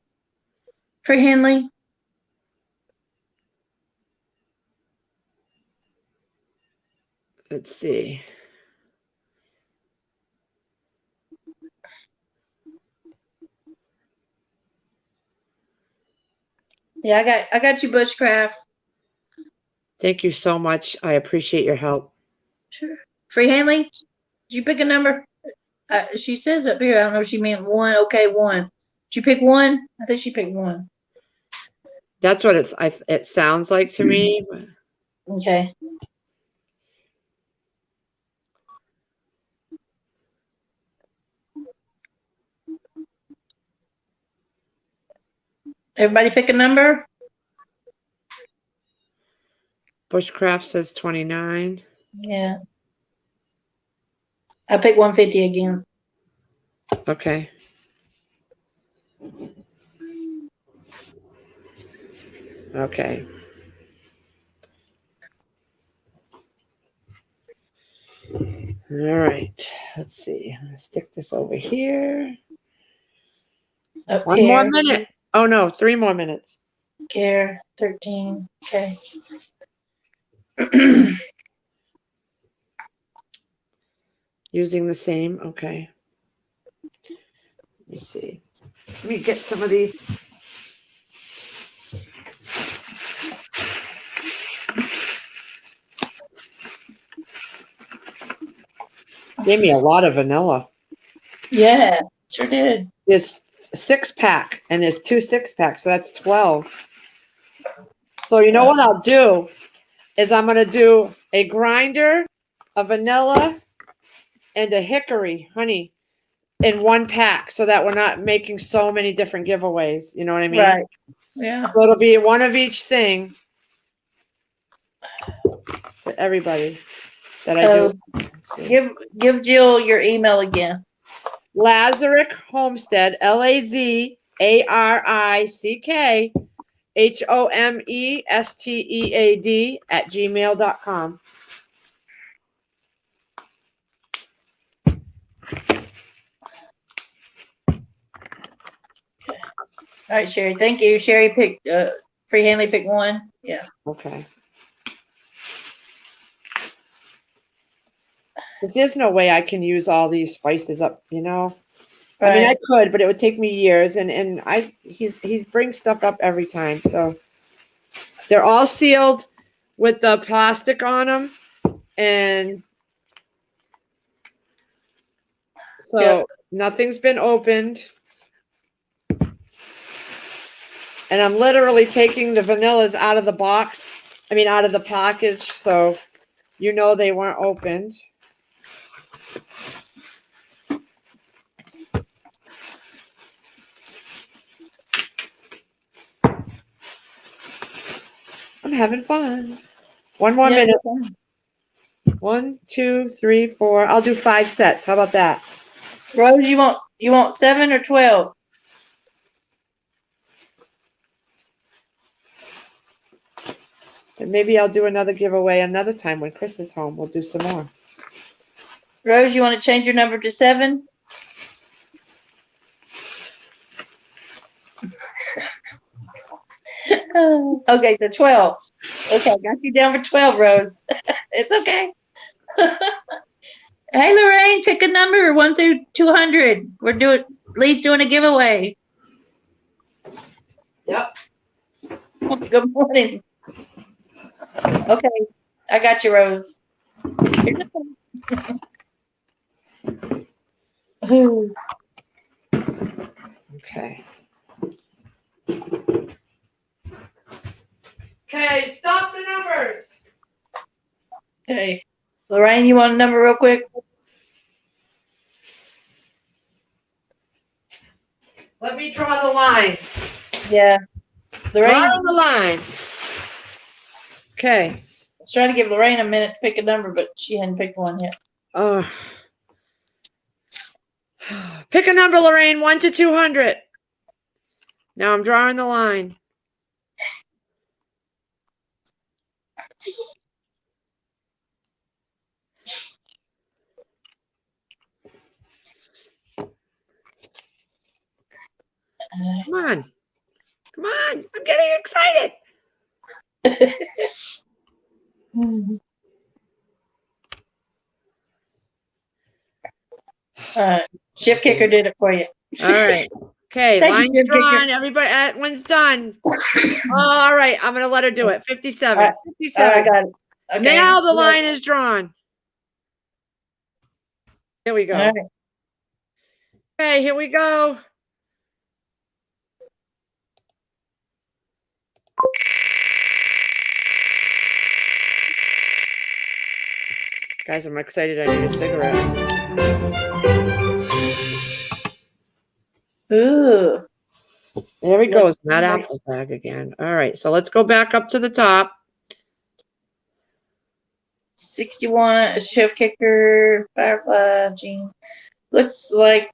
for Henley? Let's see. Yeah, I got you, Bushcraft. Thank you so much. I appreciate your help. Sure. Free Hanley, did you pick a number? She says up here, I don't know if she meant one. Okay, one. Did you pick one? I think she picked one. That's what it sounds like to me. Okay. Everybody pick a number? Bushcraft says 29. Yeah. I picked 150 again. Okay. Okay. All right. Let's see. I'm going to stick this over here. Up One here. more minute. Oh, no. 3 more minutes. Care 13. Okay. Using the same. Okay. Let me see. Let me get some of these. Gave me a lot of vanilla. Yeah, sure did. This 6-pack, and there's 2 6-packs, so that's 12. So you know what I'll do is I'm going to do a grinder, a vanilla, and a hickory honey in 1 pack so that we're not making so many different giveaways. You know what I mean? Right. Yeah. So it'll be one of each thing for everybody that I do. Give Jill your email again. Lazarick Homestead, LAZARICK HOMESTEAD @gmail.com. All right, Sherry. Thank you. Sherry picked Free Hanley picked one. Yeah. Okay. There's no way I can use all these spices up, you know. Right. I mean, I could, but it would take me years, and he's brings stuff up every time. So they're all sealed with the plastic on them, and so nothing's been opened. And I'm literally taking the vanillas out of the box. I mean, out of the package, so you know they weren't opened. I'm having fun. 1 more minute. 1, 2, 3, 4. I'll do 5 sets. How about that? Rose, you want 7 or 12? And maybe I'll do another giveaway another time when Chris is home. We'll do some more. Rose, you want to change your number to 7? Okay, so 12. Okay, got you down for 12, Rose. It's okay. Hey, Lorraine, pick a number 1 through 200. Lee's doing a giveaway. Yep. Good morning. Okay, I got you, Rose. Okay. Okay, stop the numbers. Okay. Lorraine, you want a number real quick? Let me draw the line. Yeah. Lorraine. Drawing the line. Okay. I was trying to give Lorraine a minute to pick a number, but she hadn't picked one yet. Pick a number, Lorraine. 1 to 200. Now I'm drawing the line. Come on. Come on. I'm getting excited. Shift kicker did it for you. All right. Okay, Thank line's you, drawn. Everybody, that one's done. All right, I'm going to let her do it. 57. All right. 57. I got it. Okay. Now the line is drawn. Here we go. All right. Okay, here we go. Guys, I'm excited. I need a cigarette. Ooh. There he goes. That apple bag again. All right, so let's go back up to the top. 61, shift kicker, firefly, Jean. Looks like.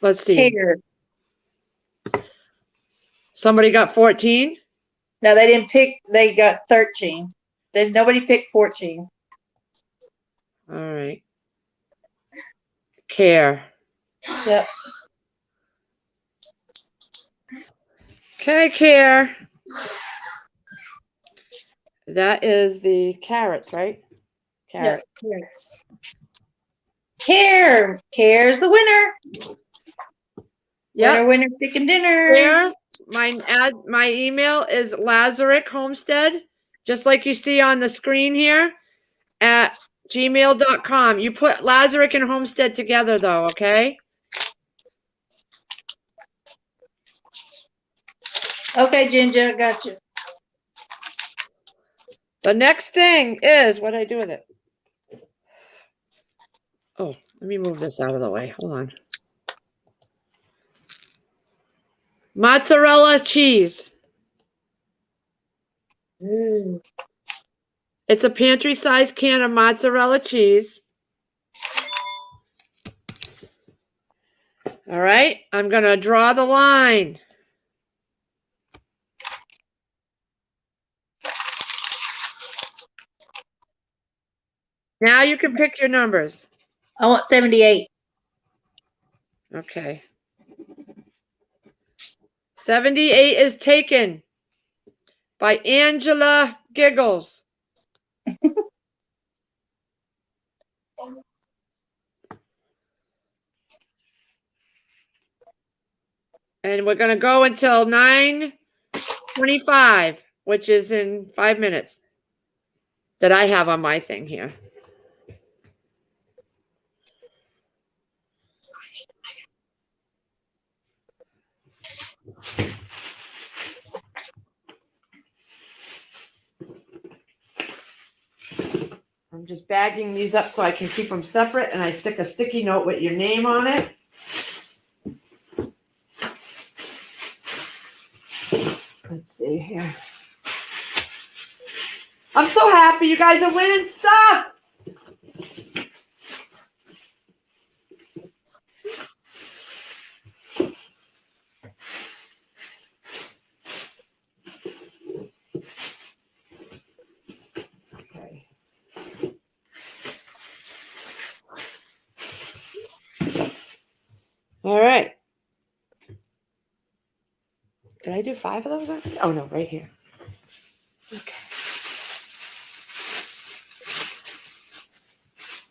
Let's see. Care. Somebody got 14? No, they didn't pick. They got 13. Nobody picked 14. All right. Care. Yep. Okay, Care. That is the carrots, right? Carrot. Yep, carrots. Care. Care's the winner. Yep. Winner, chicken dinner. Care. My email is Lazarick Homestead, just like you see on the screen here, at gmail.com. You put Lazarick and Homestead together, though, okay? Okay, Ginger, got you. The next thing is, what did I do with it? Oh, let me move this out of the way. Hold on. Mozzarella cheese. Ooh. It's a pantry-sized can of mozzarella cheese. All right, I'm going to draw the line. Now you can pick your numbers. I want 78. Okay. 78 is taken by Angela Giggles. And we're going to go until 9:25, which is in 5 minutes that I have on my thing here. I'm just bagging these up so I can keep them separate, and I stick a sticky note with your name on it. Let's see here. I'm so happy you guys are winning stuff. Okay. All right. Did I do 5 of those already? Oh, no, right here. Okay.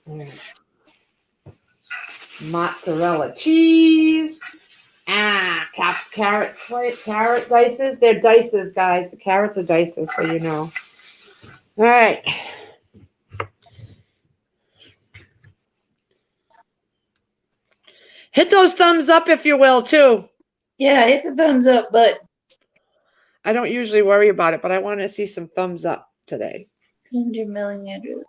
All right. Mozzarella cheese. Carrot dices. They're dices, guys. The carrots are dices, so you know. All right. Hit those thumbs up if you will, too. Yeah, hit the thumbs up button. I don't usually worry about it, but I want to see some thumbs up today. 100 million.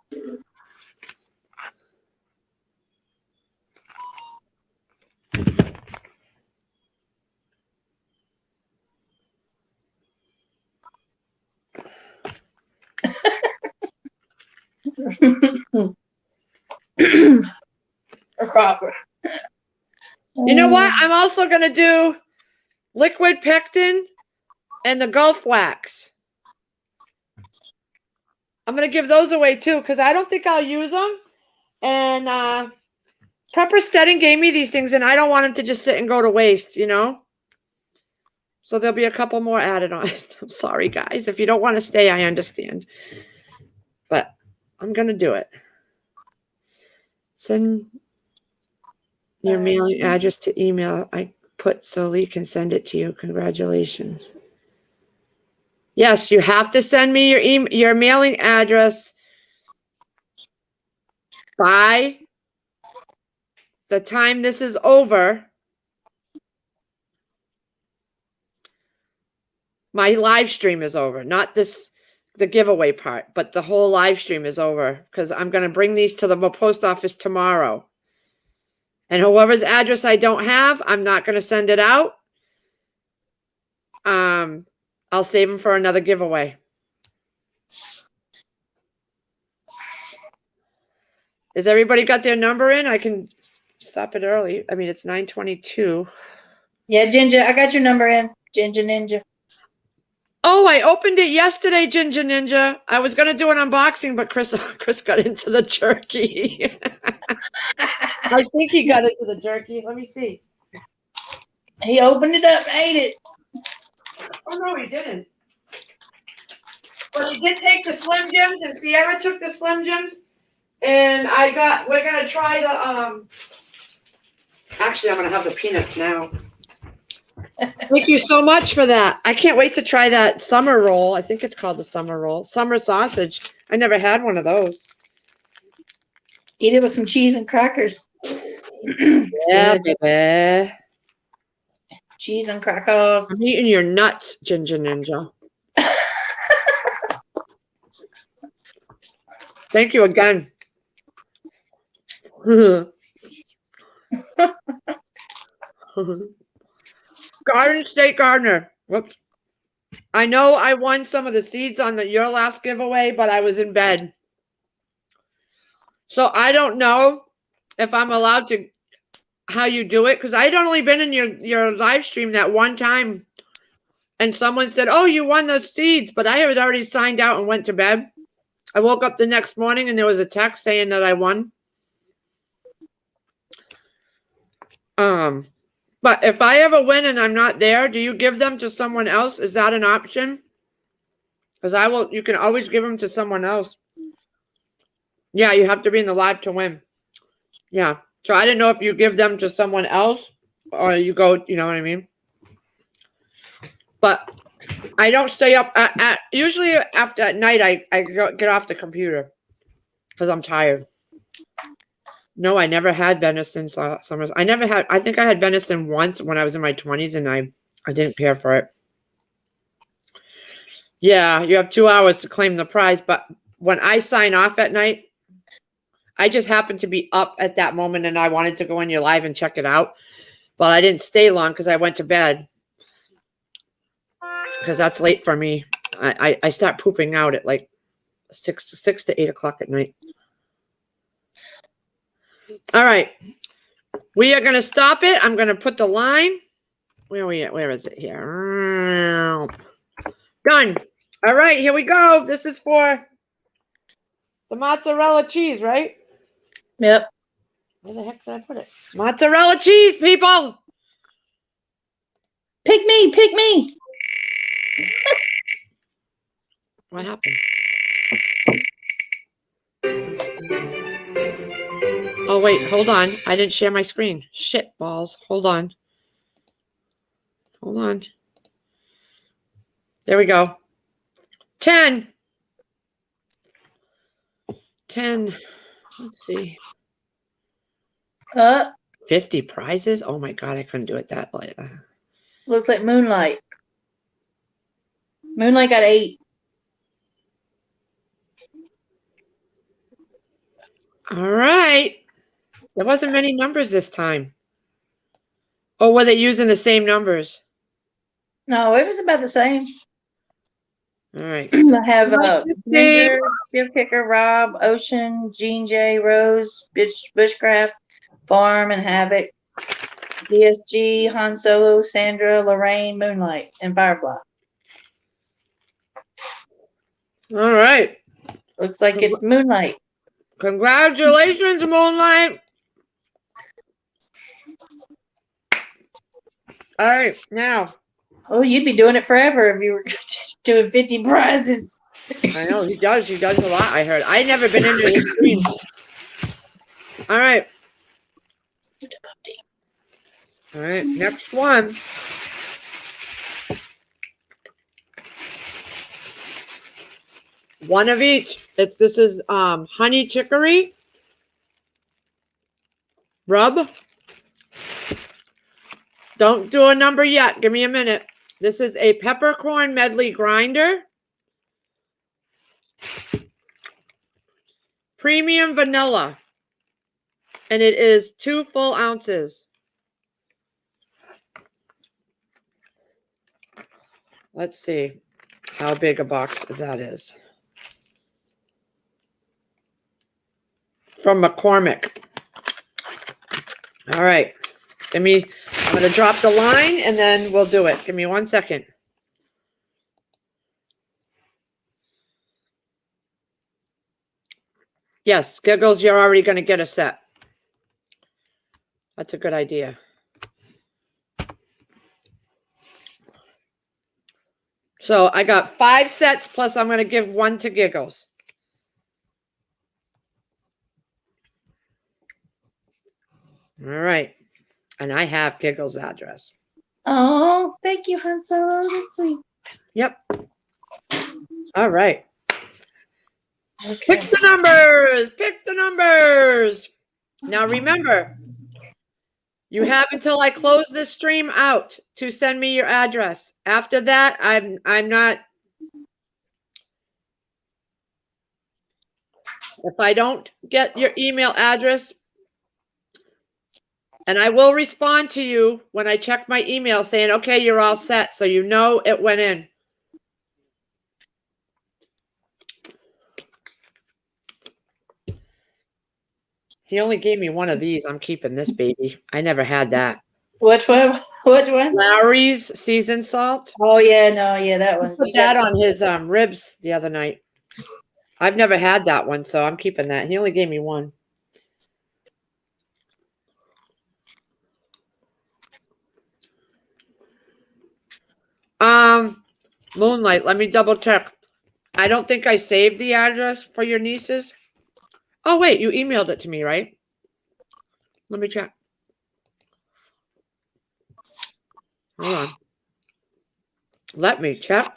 Or copper. You know what? I'm also going to do liquid pectin and the Gulf wax. I'm going to give those away too because I don't think I'll use them. And Prepper Steading gave me these things and I don't want them to just sit and go to waste, you know? So there'll be a couple more added on. I'm sorry, guys. If you don't want to stay, I understand. But I'm going to do it. Send your mailing address to email I put so Lee can send it to you. Congratulations. Yes, you have to send me your mailing address by the time this is over. My live stream is over, not the giveaway part, but the whole live stream is over because I'm going to bring these to the post office tomorrow. And whoever's address I don't have, I'm not going to send it out. I'll save them for another giveaway. Has everybody got their number in? I can stop it early. I mean, it's 9:22. Yeah, Ginger, I got your number in. Ginger Ninja. Oh, I opened it yesterday, Ginger Ninja. I was going to do an unboxing, but Chris got into the jerky. I think he got into the jerky. Let me see. He opened it up, ate it. Oh, no, he didn't. But he did take the Slim Jims, and Sierra took the Slim Jims. And we're going to try the, actually, I'm going to have the peanuts now. Thank you so much for that. I can't wait to try that summer roll. I think it's called the summer roll. Summer sausage. I never had one of those. Eat it with some cheese and crackers. Yeah, baby. Cheese and crackers. I'm eating your nuts, Ginger Ninja. Thank you again. Garden State Gardener. Whoops. I know I won some of the seeds on your last giveaway, but I was in bed. So I don't know if I'm allowed to, how you do it, because I'd only been in your live stream that one time, and someone said, oh, you won those seeds, but I had already signed out and went to bed. I woke up the next morning, and there was a text saying that I won. But if I ever win and I'm not there, do you give them to someone else? Is that an option? Because you can always give them to someone else. Yeah, you have to be in the live to win. Yeah. So I didn't know if you give them to someone else or you go, you know what I mean? But I don't stay up usually after at night I get off the computer because I'm tired. No, I never had venison summers. I think I had venison once when I was in my 20s and I didn't care for it. Yeah, you have 2 hours to claim the prize, but when I sign off at night, I just happened to be up at that moment and I wanted to go in your live and check it out. But I didn't stay long because I went to bed. Because that's late for me. I start pooping out at like 6 to 8 o'clock at night. All right. We are going to stop it. I'm going to put the line. Where are we at? Where is it here? Done. All right, here we go. This is for the mozzarella cheese, right? Yep. Where the heck did I put it? Mozzarella cheese, people. Pick me, pick me. What happened? Oh, wait, hold on. I didn't share my screen. Shit balls. Hold on. Hold on. There we go. 10. 10. Let's see. 50 prizes? Oh my God, I couldn't do it that late. Looks like Moonlight. Moonlight got 8. All right. There wasn't many numbers this time. Or were they using the same numbers? No, it was about the same. All right. I have Ginger, Shift Kicker, Rob, Ocean, Jean J, Rose, Bushcraft, Farm, and Havoc. DSG, Han Solo, Sandra, Lorraine, Moonlight, and Firefly. All right. Looks like it's Moonlight. Congratulations, Moonlight. All right, now. Oh, you'd be doing it forever if you were doing 50 prizes. I know, he does. He does a lot, I heard. I never been into his stream. All right. All right, next one. One of each. This is honey chicory rub. Don't do a number yet. Give me a minute. This is a peppercorn medley grinder. Premium vanilla. And it is 2 full ounces. Let's see how big a box that is. From McCormick. All right. I'm going to drop the line and then we'll do it. Give me 1 second. Yes, Giggles, you're already going to get a set. That's a good idea. So I got 5 sets plus I'm going to give 1 to Giggles. All right. And I have Giggles' address. Oh, thank you, Han Solo. That's sweet. Yep. All right. Okay. Pick the numbers. Pick the numbers. Now remember, you have until I close this stream out to send me your address. After that, I'm not. If I don't get your email address, and I will respond to you when I check my email saying, okay, you're all set. So you know it went in. He only gave me 1 of these. I'm keeping this baby. I never had that. Which one? Which one? Lowry's seasoned salt. Oh, yeah, no, yeah, that one. I put that on his ribs the other night. I've never had that one, so I'm keeping that. He only gave me 1. Moonlight, let me double check. I don't think I saved the address for your nieces. Oh, wait, you emailed it to me, right? Let me check. Hold on. Let me check.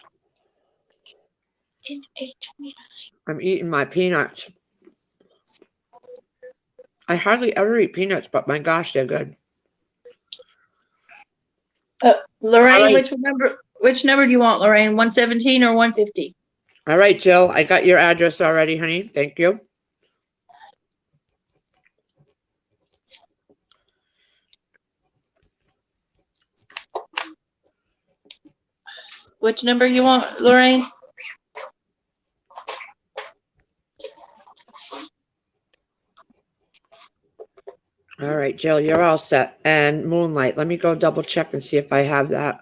It's 8:29. I'm eating my peanuts. I hardly ever eat peanuts, but my gosh, they're good. Lorraine, right. which number do you want, Lorraine? 117 or 150? All right, Jill, I got your address already, honey. Thank you. Which number you want, Lorraine? All right, Jill, you're all set. And Moonlight, let me go double check and see if I have that.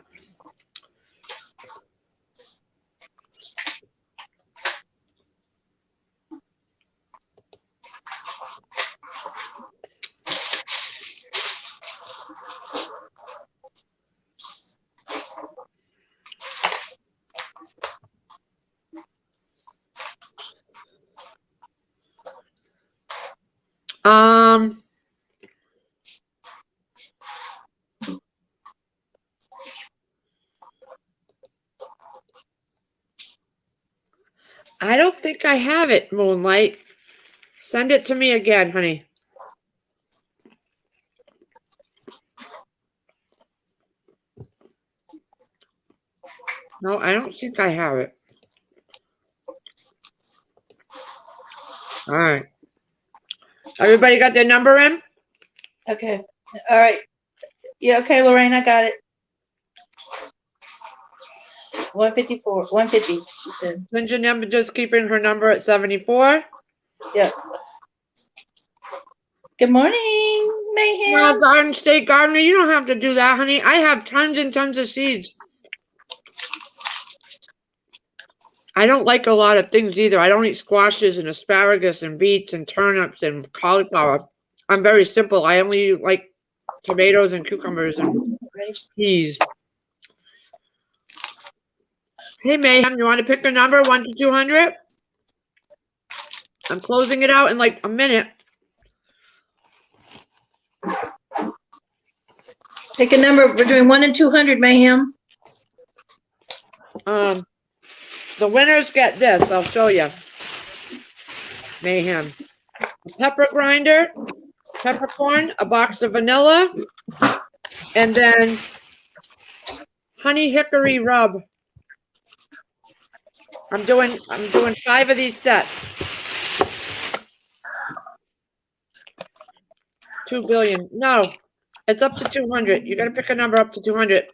I don't think I have it, Moonlight. Send it to me again, honey. No, I don't think I have it. All right. Everybody got their number in? Okay. All right. Yeah, okay, Lorraine, I got it. 154, 150, she said. Ginger number just keeping her number at 74. Yep. Good morning, Mayhem. No, Garden State Gardener, you don't have to do that, honey. I have tons and tons of seeds. I don't like a lot of things either. I don't eat squashes and asparagus and beets and turnips and cauliflower. I'm very simple. I only like tomatoes and cucumbers and peas. Hey, Mayhem, you want to pick a number, 1 to 200? I'm closing it out in like a minute. Pick a number between 1 and 200, Mayhem. The winners get this. I'll show you. Mayhem. A pepper grinder, peppercorn, a box of vanilla, and then honey hickory rub. I'm doing 5 of these sets. 2 billion. No, it's up to 200. You got to pick a number up to 200.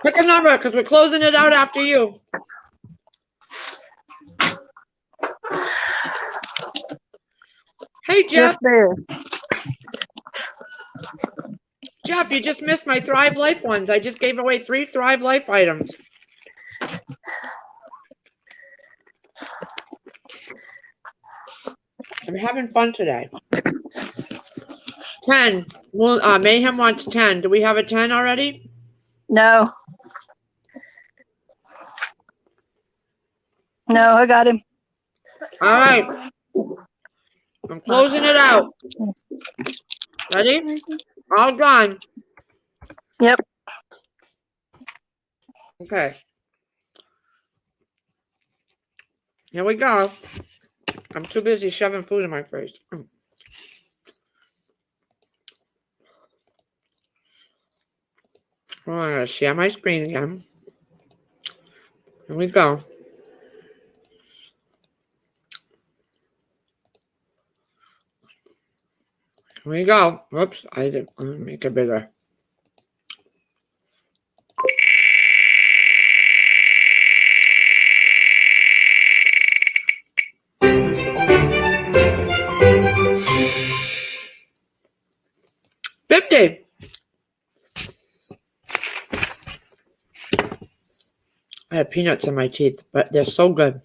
Pick a number because we're closing it out after you. Hey, Jeff. Jeff, you just missed my Thrive Life ones. I just gave away 3 Thrive Life items. I'm having fun today. 10. Well, Mayhem wants 10. Do we have a 10 already? No. No, I got him. All right. I'm closing it out. Ready? All done. Yep. Okay. Here we go. I'm too busy shoving food in my face. Oh, I'm going to share my screen again. Here we go. Here we go. Whoops, I didn't want to make it bigger. $50. I have peanuts in my teeth, but they're so good.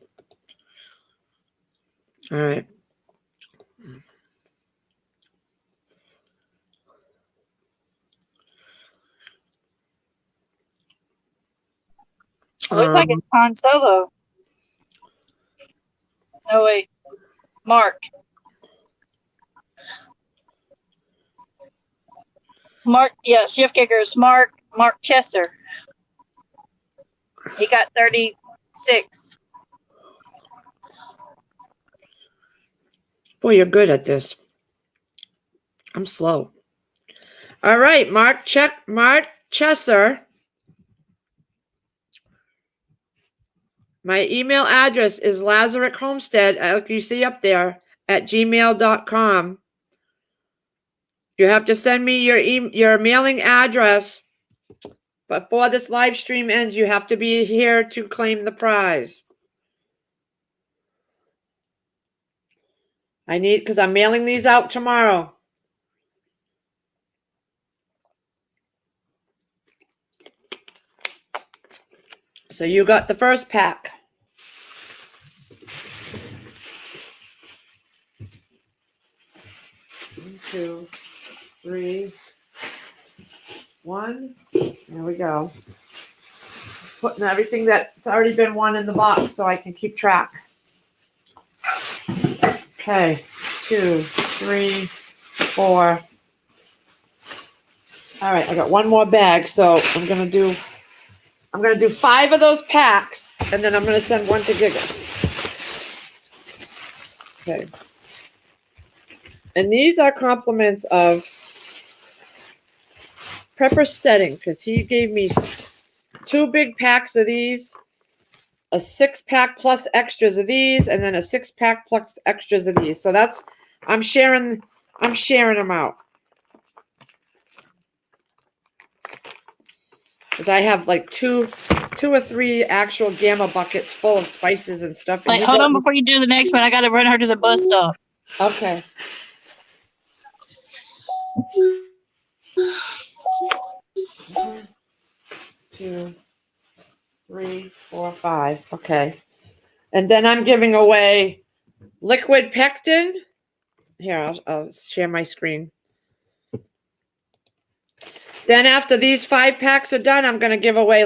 All right. It looks like it's Han Solo. Oh, wait. Mark. Mark, yeah, shift kickers. Mark Chester. He got 36. Boy, you're good at this. I'm slow. All right, Mark Chesser. My email address is lazarichomestead, like you see up there, at gmail.com. You have to send me your mailing address. Before this live stream ends, you have to be here to claim the prize. Because I'm mailing these out tomorrow. So you got the first pack. One, 2, 3, 1. There we go. Putting everything that's already been won in the box so I can keep track. Okay, 2, 3, 4. All right, I got one more bag, so I'm gonna do 5 of those packs, and then I'm gonna send one to Giga. Okay. And these are compliments of Prepper Steading, because he gave me 2 big packs of these, a 6-pack plus extras of these, and then a 6-pack plus extras of these. So that's I'm sharing them out. Because I have like two or three actual gamma buckets full of spices and stuff. And Wait, hold on before you do the next one. I got to run her to the bus stop. Okay. 1, 2, 3, 4, 5. Okay. And then I'm giving away liquid pectin. Here, I'll share my screen. Then after these 5 packs are done, I'm going to give away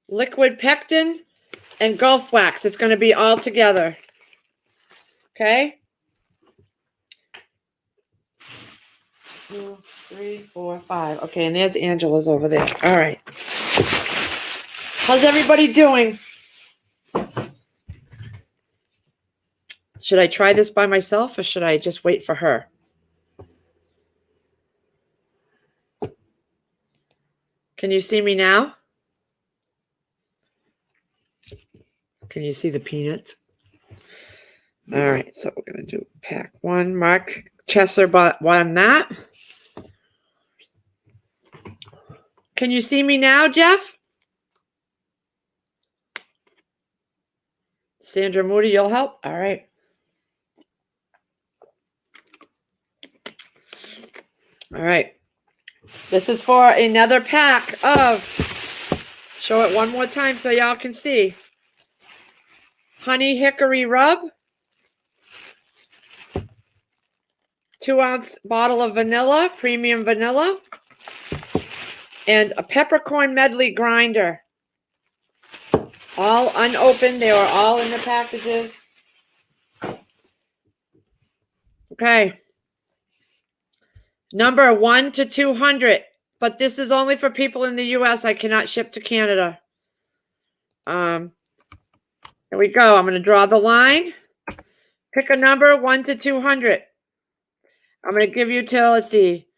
liquid pectin and golf wax. It's going to be all together. Okay? 2, 3, 4, 5. Okay, and there's Angela's over there. All right. How's everybody doing? Should I try this by myself or should I just wait for her? Can you see me now? Can you see the peanuts? All right, so we're going to do pack 1. Mark Chesser won that. Can you see me now, Jeff? Sandra Moody, you'll help? All right. All right. This is for another pack of, show it one more time so y'all can see. Honey Hickory Rub. 2-ounce bottle of vanilla, premium vanilla. And a peppercorn medley grinder. All unopened. They were all in the packages. Okay. Number 1 to 200. But this is only for people in the U.S. I cannot ship to Canada. Here we go. I'm going to draw the line. Pick a number 1 to 200. I'm going to give you till, let's see,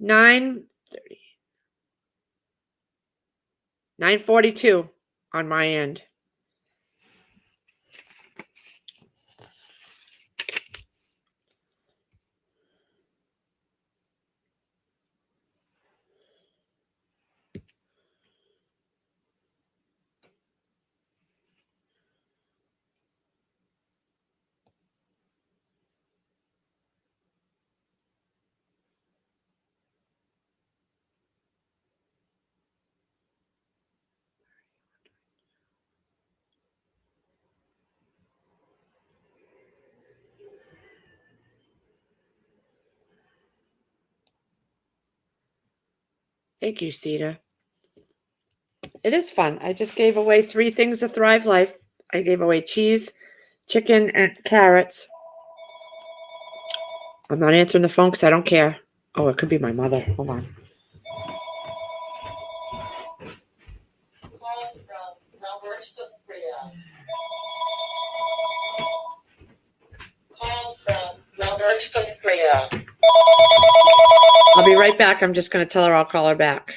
9:42 on my end. Thank you, Sita. It is fun. I just gave away 3 things to Thrive Life. I gave away cheese, chicken, and carrots. I'm not answering the phone because I don't care. Oh, it could be my mother. Hold on. I'll be right back. I'm just going to tell her I'll call her back.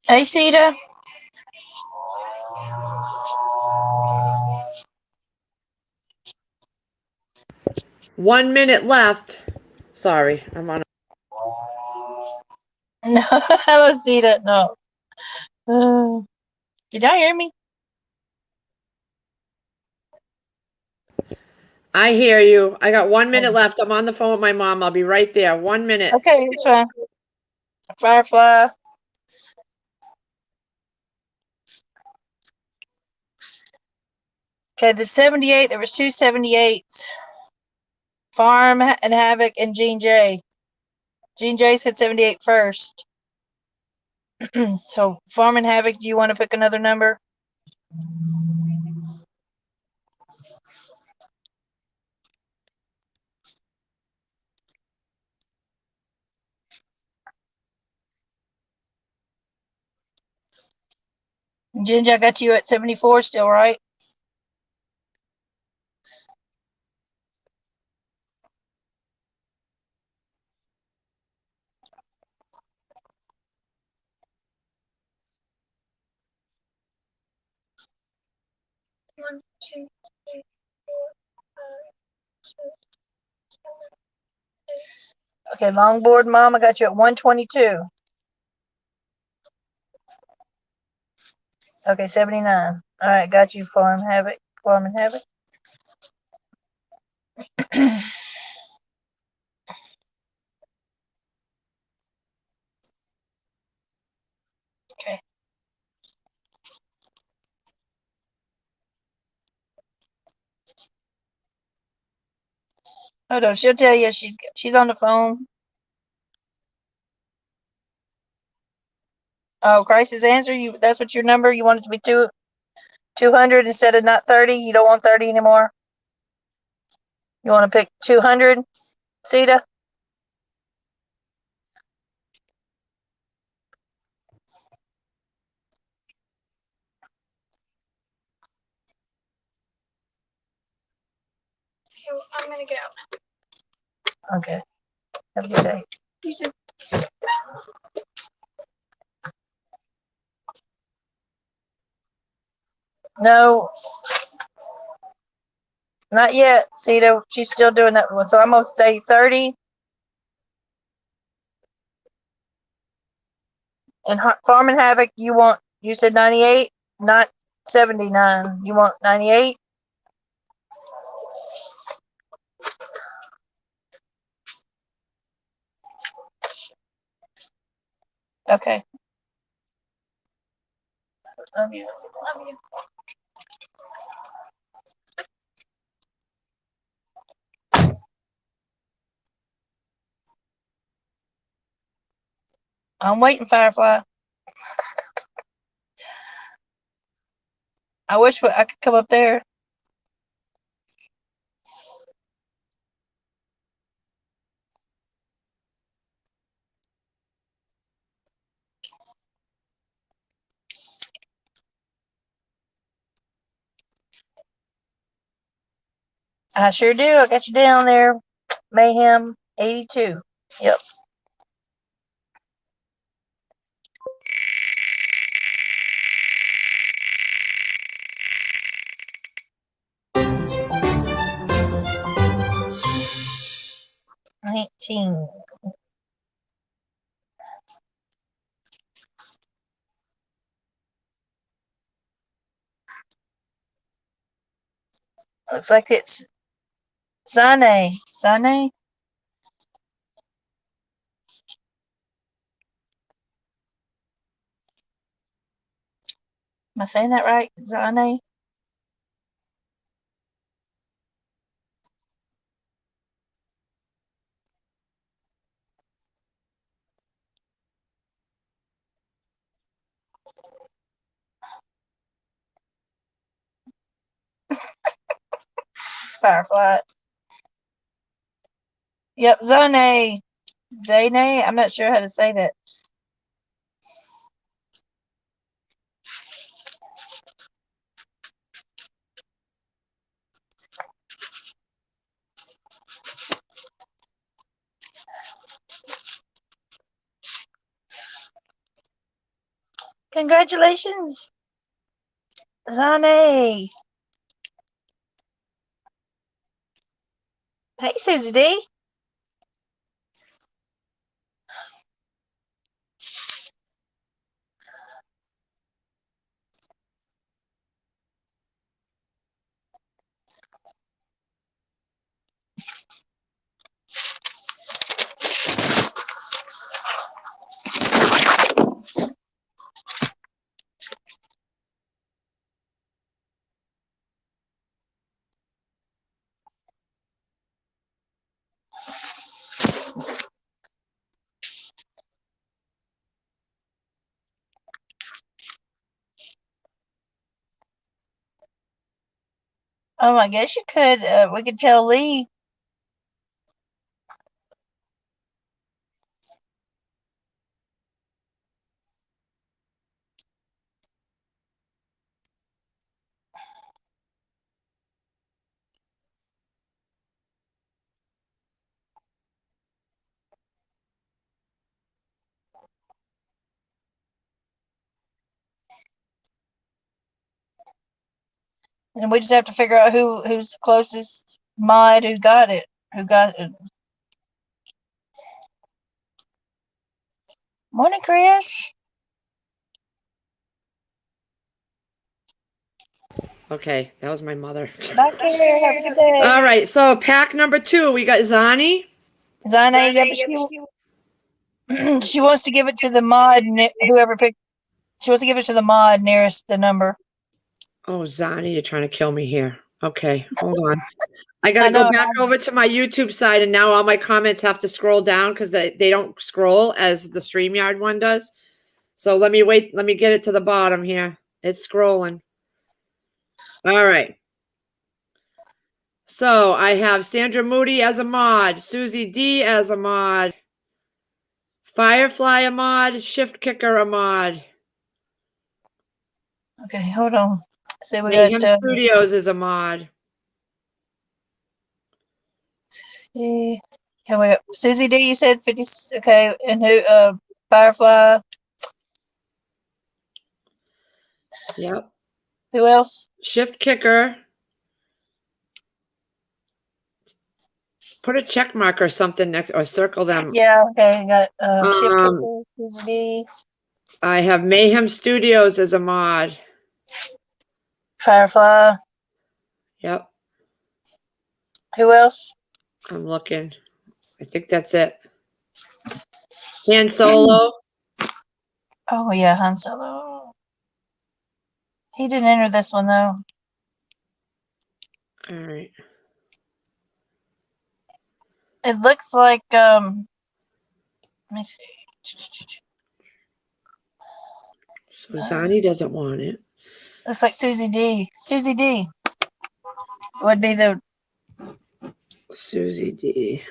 Hey, Sita. One minute left. Sorry, I'm on. No, hello, Sita. No. Did y'all hear me? I hear you. I got 1 minute left. I'm on the phone with my mom. I'll be right there. 1 minute. Okay, it's fine. Firefly. Okay, the 78. There was two 78s. Farm and Havoc and Jean J. Jean J said 78 first. So Farm and Havoc, do you want to pick another number? Ginger, I got you at 74 still, right? One, two, three, 4, 5, 6, 7, 8. Okay, longboard mom, I got you at 122. Okay, 79. All right, got you, Farm Havoc. Farm and Havoc. Okay. Hold on, she'll tell you she's on the phone. Oh, crisis answer. That's what your number. You want it to be 200 instead of not 30. You don't want 30 anymore. You want to pick 200, Sita? I'm gonna get out. Okay. Have a good day. You too. No, not yet. Sita, she's still doing that one. So I'm gonna say 30. And Farm and Havoc, you said 98, not 79. You want 98? Okay. Love you. Love you. I'm waiting, Firefly. I wish I could come up there. I sure do. I got you down there. Mayhem 82. Yep. $19. Looks like it's Sane. Sane? Am I saying that right? Zane? Firefly. Yep, Zane. Zane. I'm not sure how to say that. Congratulations, Zane. Hey, Susie D. I guess you could. We could tell Lee. And we just have to figure out who's the closest mod who got it. Who got it? Morning, Chris. Okay, that was my mother. Bye, care. Have a good day. All right, so pack number 2, we got Zani. Zane, yeah, but she wants to give it to the mod. Whoever picked. She wants to give it to the mod nearest the number. Oh, Zani, you're trying to kill me here. Okay, hold on. I got to go back over to my YouTube side, and now all my comments have to scroll down because they don't scroll as the StreamYard one does. So let me wait. Let me get it to the bottom here. It's scrolling. All right. So I have Sandra Moody as a mod, Susie D as a mod, Firefly a mod, Shift Kicker a mod. Okay, hold on. So we Mayhem got Studios is a mod. okay, we got Susie D. You said 50. Okay, and who? Firefly. Yep. Who else? Shift Kicker. Put a check mark or something next, or circle them. Yeah. Okay. Got Shift Kicker, Susie D. I have Mayhem Studios as a mod. Firefly. Yep. Who else? I'm looking. I think that's it. Han Solo. Oh yeah, Han Solo. He didn't enter this one though. All right. It looks like let me see. So Zani doesn't want it. Looks like Susie D. Susie D. Would be the. Susie D.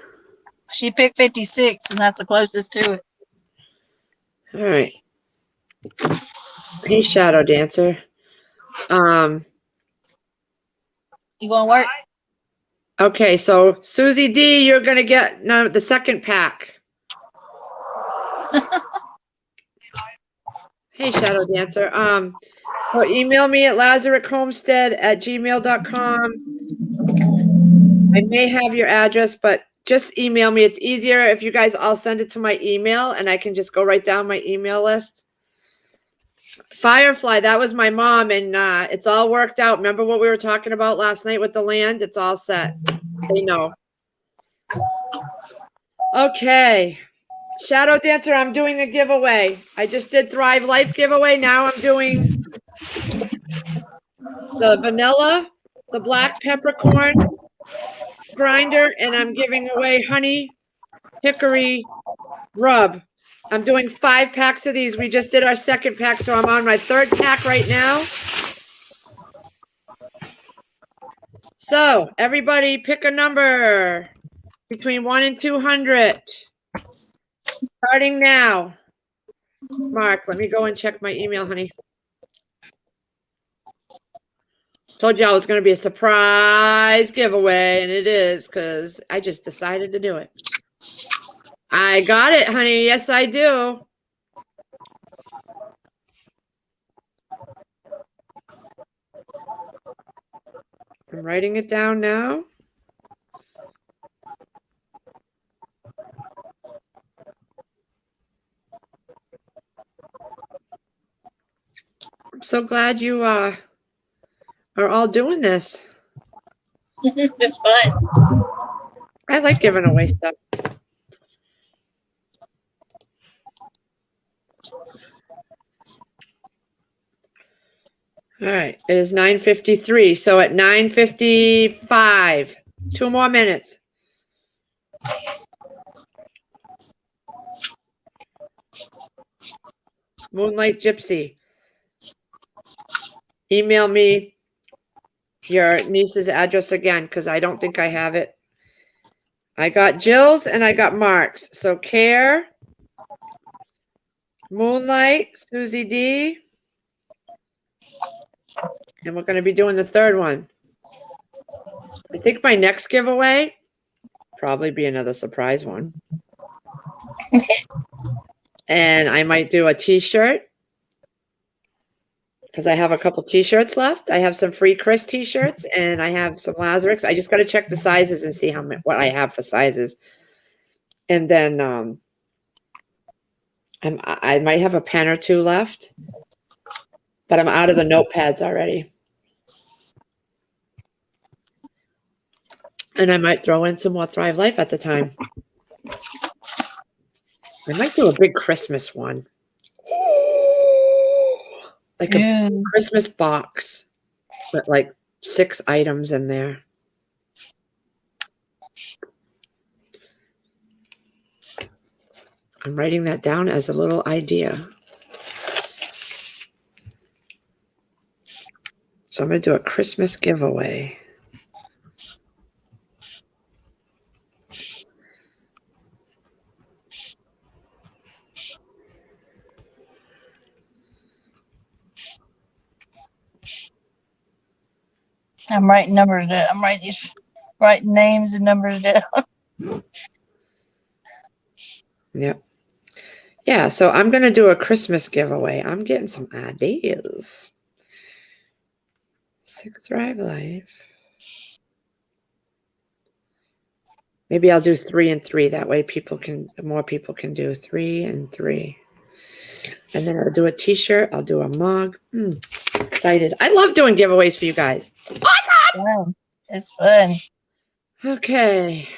She picked 56, and that's the closest to it. All right. Hey, Shadow Dancer. You gonna work? Okay, so Susie D, you're gonna get the second pack. Hey, Shadow Dancer. So email me at lazarichomestead@gmail.com. I may have your address, but just email me. It's easier if you guys all send it to my email, and I can just go right down my email list. Firefly, that was my mom, and it's all worked out. Remember what we were talking about last night with the land? It's all set. They know. Okay. Shadow Dancer, I'm doing a giveaway. I just did Thrive Life giveaway. Now I'm doing the vanilla, the black peppercorn grinder, and I'm giving away honey hickory rub. I'm doing 5 packs of these. We just did our second pack, so I'm on my 3rd pack right now. So everybody pick a number between 1 and 200. Starting now. Mark, let me go and check my email, honey. Told y'all it was going to be a surprise giveaway, and it is because I just decided to do it. I got it, honey. Yes, I do. I'm writing it down now. I'm so glad you are all doing this. It's fun. I like giving away stuff. All right, it is 9:53. So at 9:55, 2 more minutes. Moonlight Gypsy. Email me your niece's address again because I don't think I have it. I got Jill's and I got Mark's. So Care, Moonlight, Susie D. And we're going to be doing the third one. I think my next giveaway probably be another surprise one. And I might do a t-shirt because I have a couple t-shirts left. I have some free Chris t-shirts and I have some Lazarus. I just got to check the sizes and see what I have for sizes. And then I might have a pen or two left, but I'm out of the notepads already. And I might throw in some more Thrive Life at the time. I might do a big Christmas one. Like a Christmas box with like 6 items in there. I'm writing that down as a little idea. So I'm going to do a Christmas giveaway. I'm writing numbers down. I'm writing names and numbers down. Yep. Yeah, so I'm going to do a Christmas giveaway. I'm getting some ideas. 6 Thrive Life. Maybe I'll do 3 and 3. That way more people can do 3 and 3. And then I'll do a t-shirt. I'll do a mug. Excited. I love doing giveaways for you guys. Awesome. It's fun. Okay.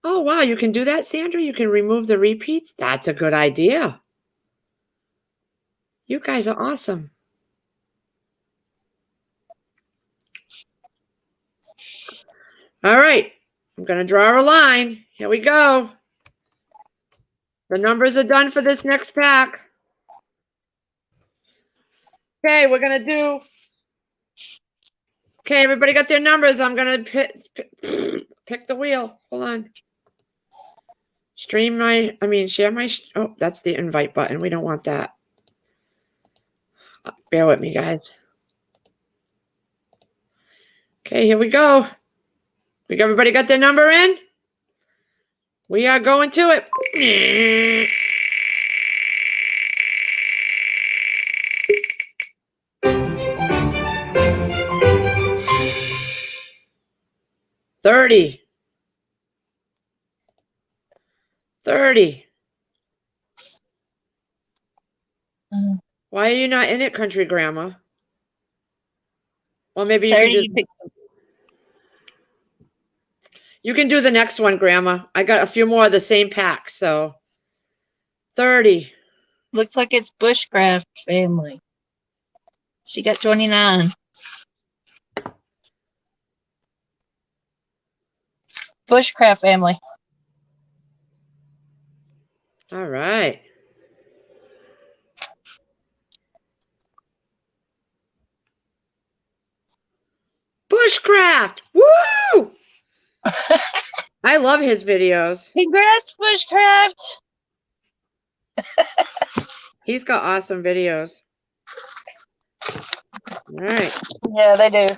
Oh, wow. You can do that, Sandra? You can remove the repeats? That's a good idea. You guys are awesome. All right. I'm going to draw a line. Here we go. The numbers are done for this next pack. Okay, we're going to do... Okay, everybody got their numbers. I'm going to pick the wheel. Hold on. Share my... Oh, that's the invite button. We don't want that. Bear with me, guys. Okay, here we go. Everybody got their number in? We are going to it. 30. 30. Why are you not in it, Country Grandma? Well, maybe you can do the next one, Grandma. I got a few more of the same pack, so 30. Looks like it's Bushcraft family. She got 29. Bushcraft family. All right. Bushcraft. Woo! I love his videos. Congrats, Bushcraft. He's got awesome videos. All right. Yeah, they do.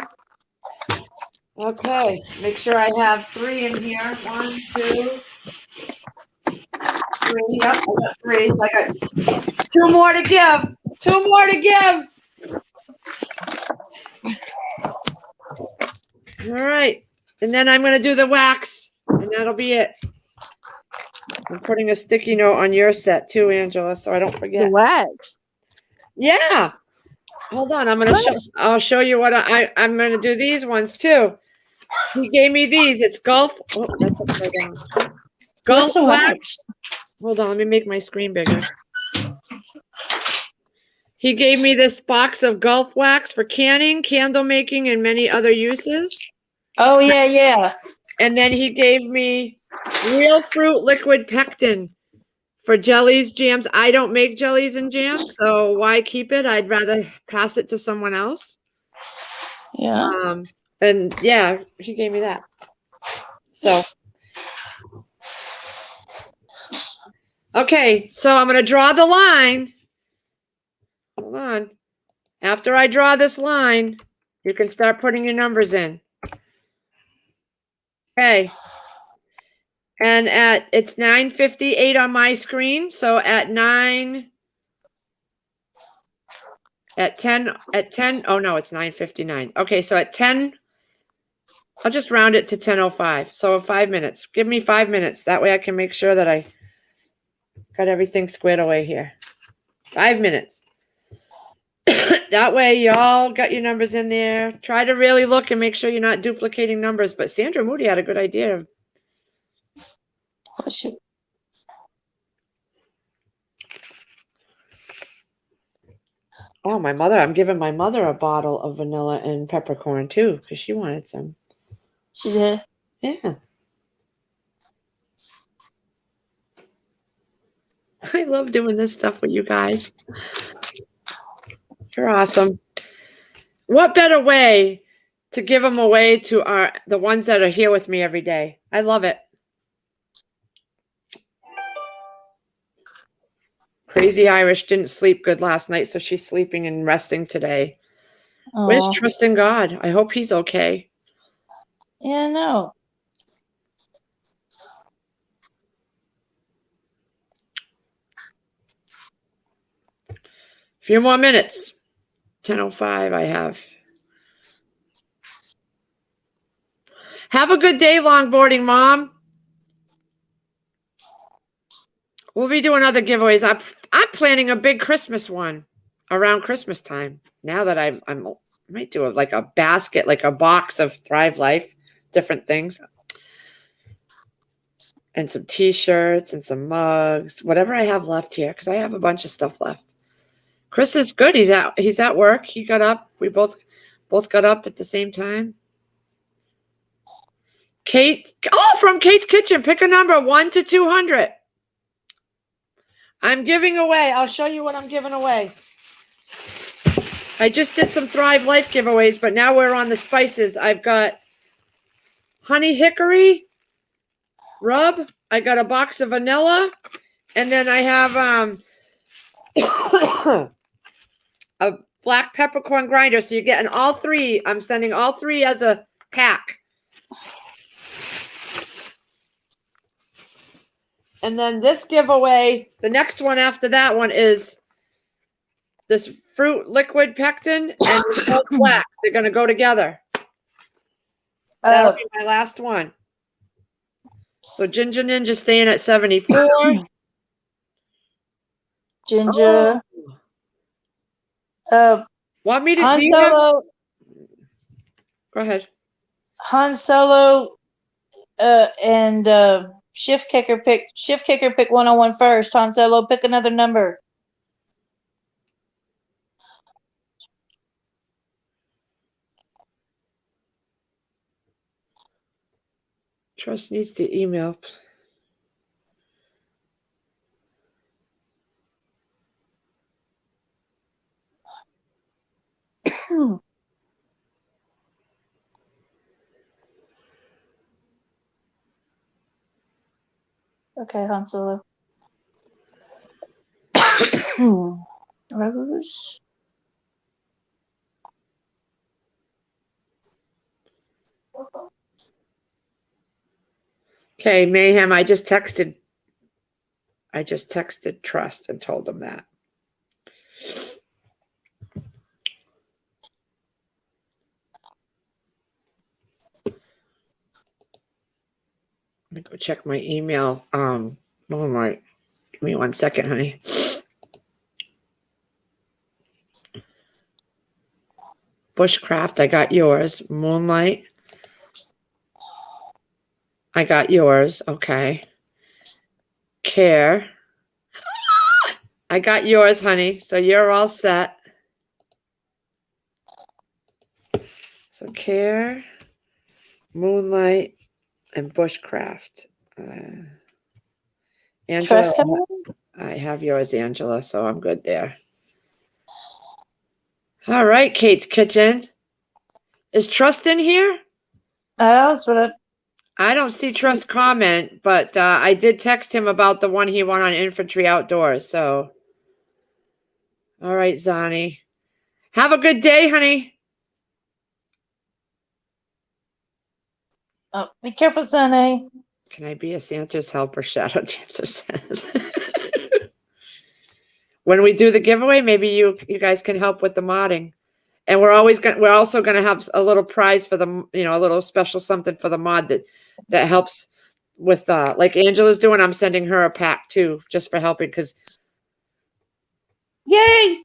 Okay. Make sure I have 3 in here. 1, 2, 3. Yep, I got 3. So I got 2 more to give. 2 more to give. All right. And then I'm going to do the wax, and that'll be it. I'm putting a sticky note on your set too, Angela, so I don't forget. The wax. Yeah. Hold on. I'll show you what I'm going to do these ones too. He gave me these. It's Gulf. Oh, that's upside down. Gulf What's the wax. Hold on. Let me make my screen bigger. He gave me this box of Gulf wax for canning, candle making, and many other uses. Oh, yeah, yeah. And then he gave me real fruit liquid pectin for jellies, jams. I don't make jellies and jams, so why keep it? I'd rather pass it to someone else. Yeah. And yeah, he gave me that. So, okay, so I'm going to draw the line. Hold on. After I draw this line, you can start putting your numbers in. Okay. And it's 9:58 on my screen. So at 10, oh no, it's 9:59. Okay, so at 10, I'll just round it to 10:05. So 5 minutes. Give me 5 minutes. That way I can make sure that I got everything squared away here. 5 minutes. That way you all got your numbers in there. Try to really look and make sure you're not duplicating numbers. But Sandra Moody had a good idea. Oh, my mother. I'm giving my mother a bottle of vanilla and peppercorn too, because she wanted some. She did? Yeah. I love doing this stuff with you guys. You're awesome. What better way to give them away to the ones that are here with me every day? I love it. Crazy Irish didn't sleep good last night, so she's sleeping and resting today. Where's trust in God? I hope he's okay. Yeah, no. Few more minutes. 10:05 I have. Have a good day, longboarding mom. We'll be doing other giveaways. I'm planning a big Christmas one around Christmas time. Now that I might do like a basket, like a box of Thrive Life, different things. And some t-shirts and some mugs, whatever I have left here, because I have a bunch of stuff left. Chris is good. He's at work. He got up. We both got up at the same time. Kate, from Kate's Kitchen, pick a number 1 to 200. I'm giving away. I'll show you what I'm giving away. I just did some Thrive Life giveaways, but now we're on the spices. I've got honey hickory rub. I got a box of vanilla, and then I have a black peppercorn grinder. So you're getting all three. I'm sending all three as a pack. And then this giveaway, the next one after that one is this fruit liquid pectin and the wax. They're going to go together. That'll be my last one. So Ginger Ninja staying at 74. Ginger. Want me to Han Solo. Go ahead. Han Solo and Shift Kicker pick 101 first. Han Solo, pick another number. Trust needs to email. Okay, Han Solo. Rose. Okay, Mayhem, I just texted Trust and told them that. me go check my email. Moonlight. Give me 1 second, honey. Bushcraft, I got yours. Moonlight, I got yours. Okay. Care, I got yours, honey. So you're all set. So Care, Moonlight, and Bushcraft. Angela, Trust coming? I have yours, Angela, so I'm good there. All right, Kate's Kitchen. Is Trust in here? That's what I don't see Trust comment, but I did text him about the one he won on Infantry Outdoors. So, all right, Zani. Have a good day, honey. Oh, be careful, Sonny. Can I be a Santa's helper? Shadow Dancer says. When we do the giveaway, maybe you guys can help with the modding. And we're also gonna have a little prize for the, a little special something for the mod that helps with like Angela's doing. I'm sending her a pack too, just for helping, because Yay!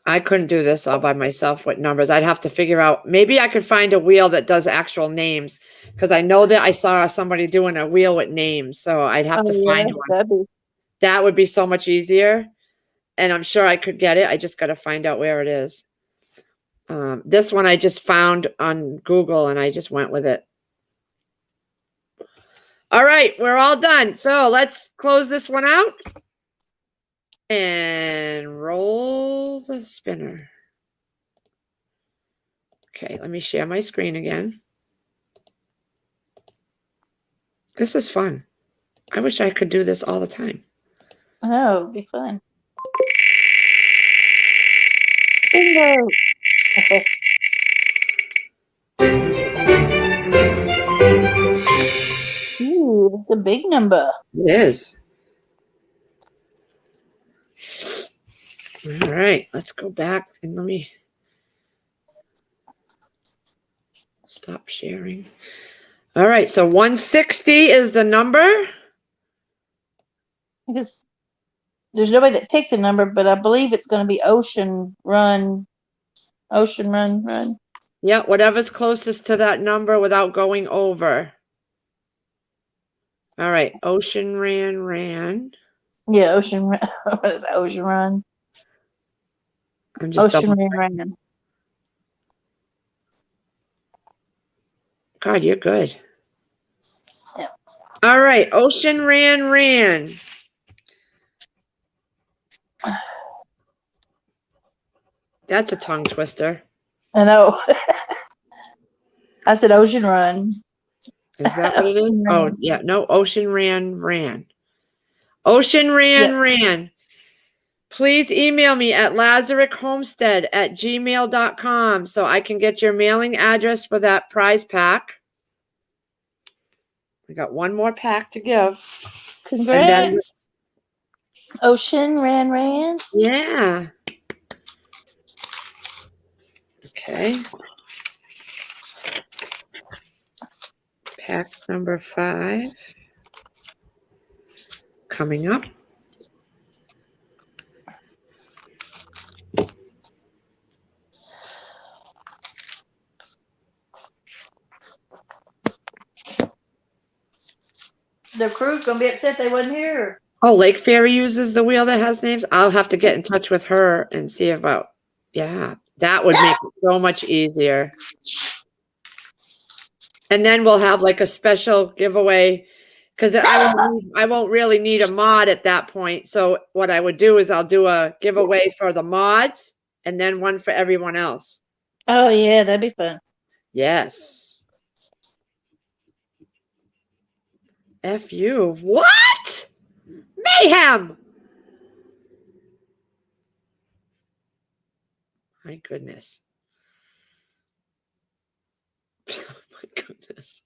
I couldn't do this all by myself with numbers. I'd have to figure out, maybe I could find a wheel that does actual names, because I know that I saw somebody doing a wheel with names. So I'd have to find one. That would be so much easier. And I'm sure I could get it. I just got to find out where it is. This one I just found on Google and I just went with it. All right, we're all done. So let's close this one out and roll the spinner. Okay, let me share my screen again. This is fun. I wish I could do this all the time. Oh, it'd be fun. Bingo! Ooh, that's a big number. It is. All right, let's go back and let me stop sharing. All right, so 160 is the number. Because there's nobody that picked the number, but I believe it's going to be Ocean Run. Ocean Run. Yeah, whatever's closest to that number without going over. All right, Ocean ran. Yeah, Ocean Run. What is that? Ocean Run? I'm just Ocean ran. God, you're good. Yeah. All right, Ocean ran. That's a tongue twister. I know. I said Ocean Run. Is that what it is? Oh, yeah. No, Ocean ran. Ocean ran. Please email me at lazarichomestead@gmail.com so I can get your mailing address for that prize pack. We got one more pack to give. Congrats. Ocean ran. Yeah. Okay. Pack number 5 coming up. The crew's gonna be upset they wasn't here. Oh, Lake Fairy uses the wheel that has names. I'll have to get in touch with her and see about. Yeah, that would make it so much easier. And then we'll have like a special giveaway, because I won't really need a mod at that point. So what I would do is I'll do a giveaway for the mods and then one for everyone else. Oh yeah, that'd be fun. Yes. F you. What? Mayhem. My goodness. Oh my goodness.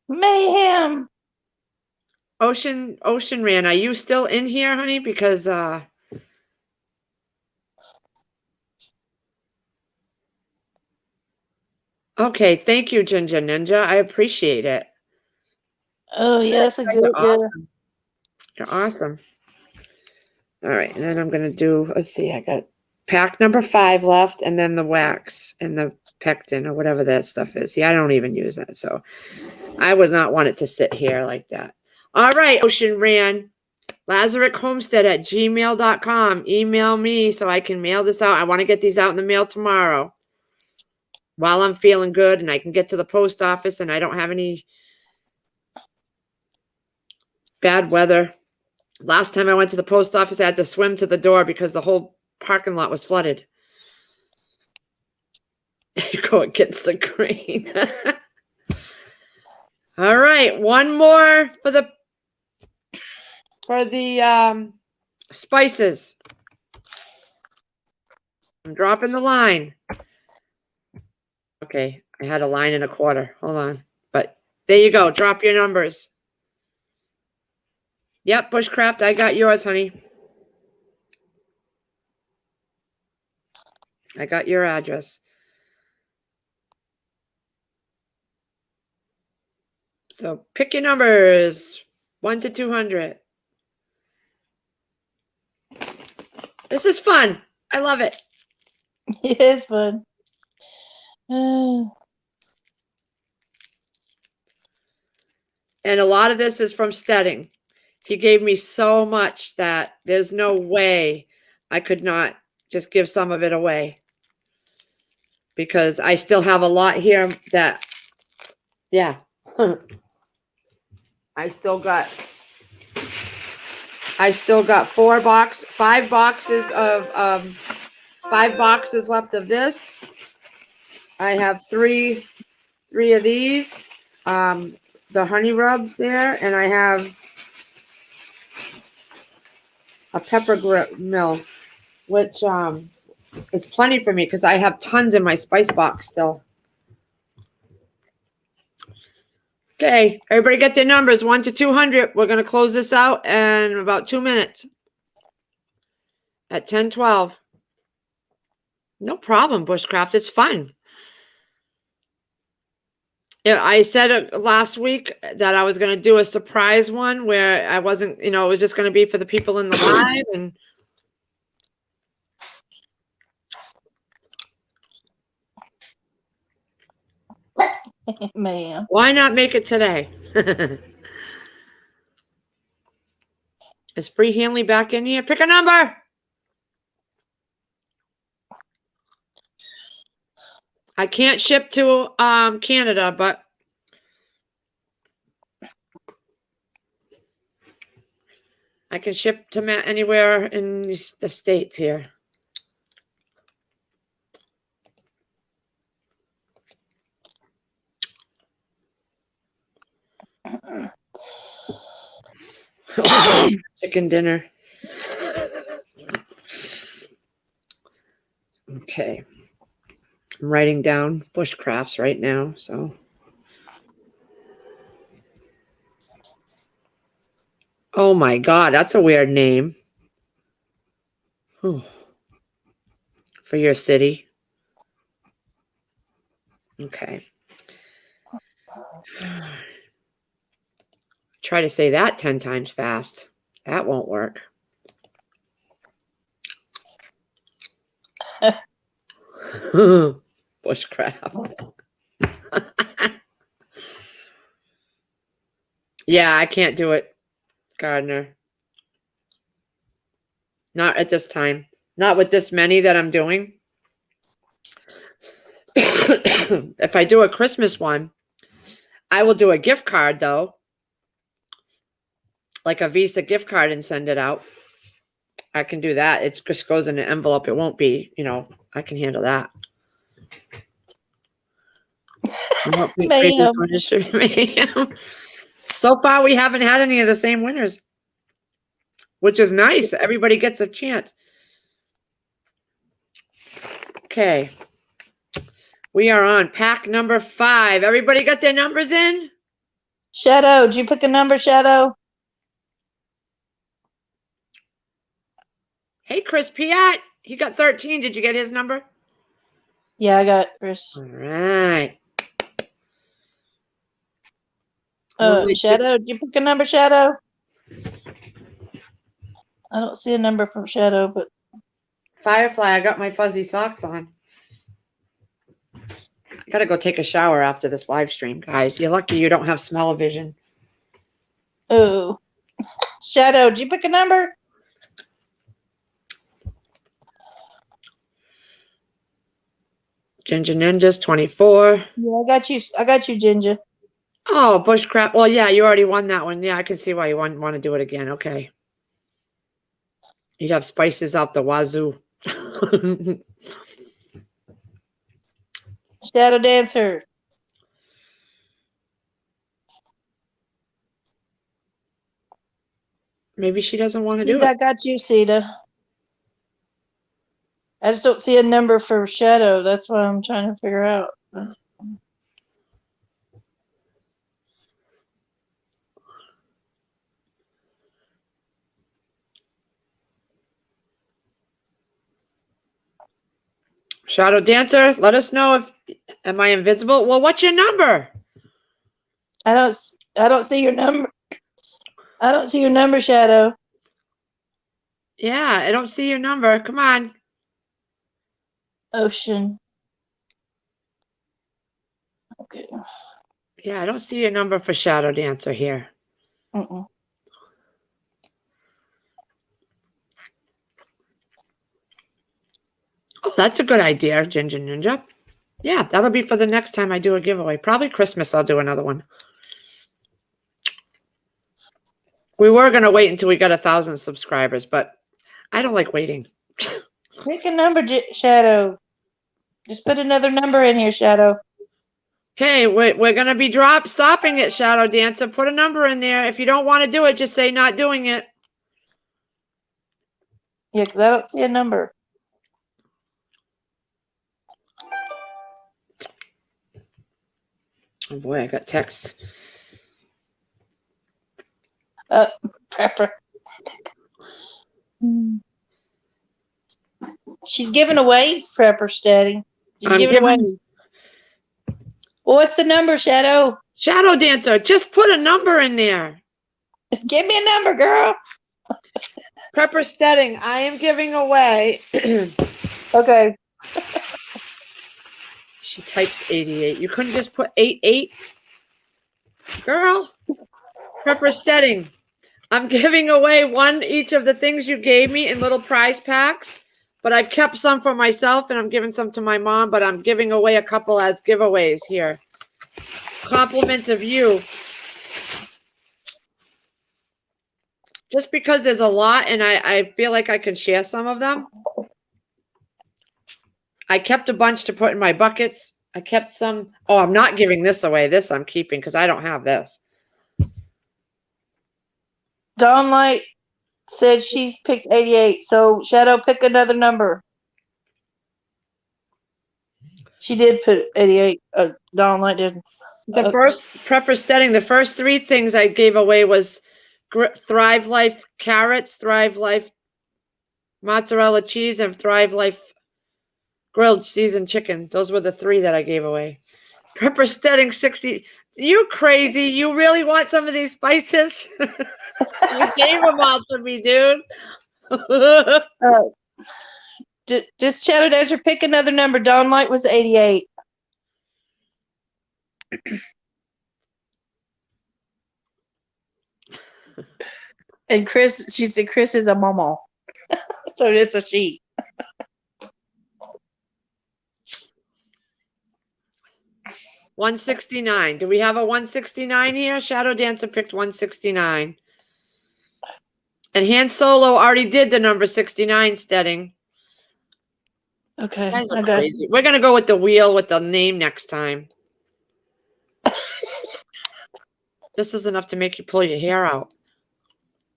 Mayhem. Ocean ran. Are you still in here, honey? Because Okay, thank you, Ginger Ninja. I appreciate it. Oh, yes, a You guys good, are awesome. You're awesome. All right, and then I'm going to do, let's see, I got pack number 5 left, and then the wax and the pectin or whatever that stuff is. See, I don't even use that, so I would not want it to sit here like that. All right, Ocean Ran, LazarusHomestead@gmail.com. Email me so I can mail this out. I want to get these out in the mail tomorrow while I'm feeling good and I can get to the post office and I don't have any bad weather. Last time I went to the post office, I had to swim to the door because the whole parking lot was flooded. Go against the grain. All right, one more for the spices. I'm dropping the line. Okay, I had a line and a quarter. Hold on. But there you go. Drop your numbers. Yep, Bushcraft, I got yours, honey. I got your address. So pick your numbers. 1 to 200. This is fun. I love it. It's fun. And a lot of this is from Stedding. He gave me so much that there's no way I could not just give some of it away. Because I still have a lot here that, yeah. I still got 5 boxes left of this. I have three of these, the honey rubs there, and I have a pepper mill, which is plenty for me because I have tons in my spice box still. Okay, everybody get their numbers, 1 to 200. We're going to close this out in about 2 minutes at 10:12. No problem, Bushcraft. It's fun. Yeah, I said last week that I was going to do a surprise one where I wasn't, it was just going to be for the people in the live. And Man. why not make it today? Is Free Hanley back in here? Pick a number. I can't ship to Canada, but I can ship to anywhere in the States here. Chicken dinner. Okay. I'm writing down Bushcrafts right now, so. Oh my God, that's a weird name. For your city. Okay. Try to say that 10 times fast. That won't work. Bushcraft. Yeah, I can't do it, Gardner. Not at this time. Not with this many that I'm doing. If I do a Christmas one, I will do a gift card, though. Like a Visa gift card and send it out. I can do that. It just goes in an envelope. It won't be, I can handle that. So far, we haven't had any of the same winners, which is nice. Everybody gets a chance. Okay. We are on pack number 5. Everybody got their numbers in? Shadow, did you pick a number, Shadow? Hey, Chris Piat. He got 13. Did you get his number? Yeah, I got Chris. All right. Shadow, did you pick a number, Shadow? I don't see a number from Shadow, but Firefly, I got my fuzzy socks on. I gotta go take a shower after this live stream, guys. You're lucky you don't have smell-o-vision. oh, Shadow, did you pick a number? Ginger Ninja's 24. Yeah, I got you. I got you, Ginger. Oh, bushcraft. Well, yeah, you already won that one. Yeah, I can see why you want to do it again. Okay. You'd have spices out the wazoo. Shadow Dancer. Maybe she doesn't want to do Sita, I it. got you, Sita. I just don't see a number for Shadow. That's what I'm trying to figure out. Shadow Dancer, let us know if am I invisible? Well, what's your number? I don't see your number. I don't see your number, Shadow. Yeah, I don't see your number. Come on. Ocean. Okay. Yeah, I don't see your number for Shadow Dancer here. Mm-mm. Oh, that's a good idea, Ginger Ninja. Yeah, that'll be for the next time I do a giveaway. Probably Christmas I'll do another one. We were going to wait until we got 1,000 subscribers, but I don't like waiting. Pick a number, Shadow. Just put another number in here, Shadow. Okay, we're going to be stopping it, Shadow Dancer. Put a number in there. If you don't want to do it, just say not doing it. Yeah, because I don't see a number. Oh boy, I got texts. Pepper. She's giving away Prepper Steady. She's giving away. Well, what's the number, Shadow? Shadow Dancer, just put a number in there. Give me a number, girl. Prepper Steading, I am giving away. Okay. She types 88. You couldn't just put 88? Girl. Prepper Steading, I'm giving away one each of the things you gave me in little prize packs, but I've kept some for myself and I'm giving some to my mom, but I'm giving away a couple as giveaways here. Compliments of you. Just because there's a lot and I feel like I can share some of them. I kept a bunch to put in my buckets. I kept some. Oh, I'm not giving this away. This I'm keeping because I don't have this. Dawn Light said she's picked 88. So, Shadow, pick another number. She did put 88. Dawn Light did. The first Prepper Steading, the first three things I gave away was Thrive Life carrots, Thrive Life mozzarella cheese, and Thrive Life grilled seasoned chicken. Those were the three that I gave away. Prepper Steading 60. You crazy. You really want some of these spices? You gave them all to me, dude. Just Shadow Dancer, pick another number. Dawn Light was 88. And Chris, she said Chris is a mama. So it's a she. $169. Do we have a 169 here? Shadow Dancer picked 169. And Han Solo already did the number 69 Steading. Okay. Crazy. We're going to go with the wheel with the name next time. This is enough to make you pull your hair out.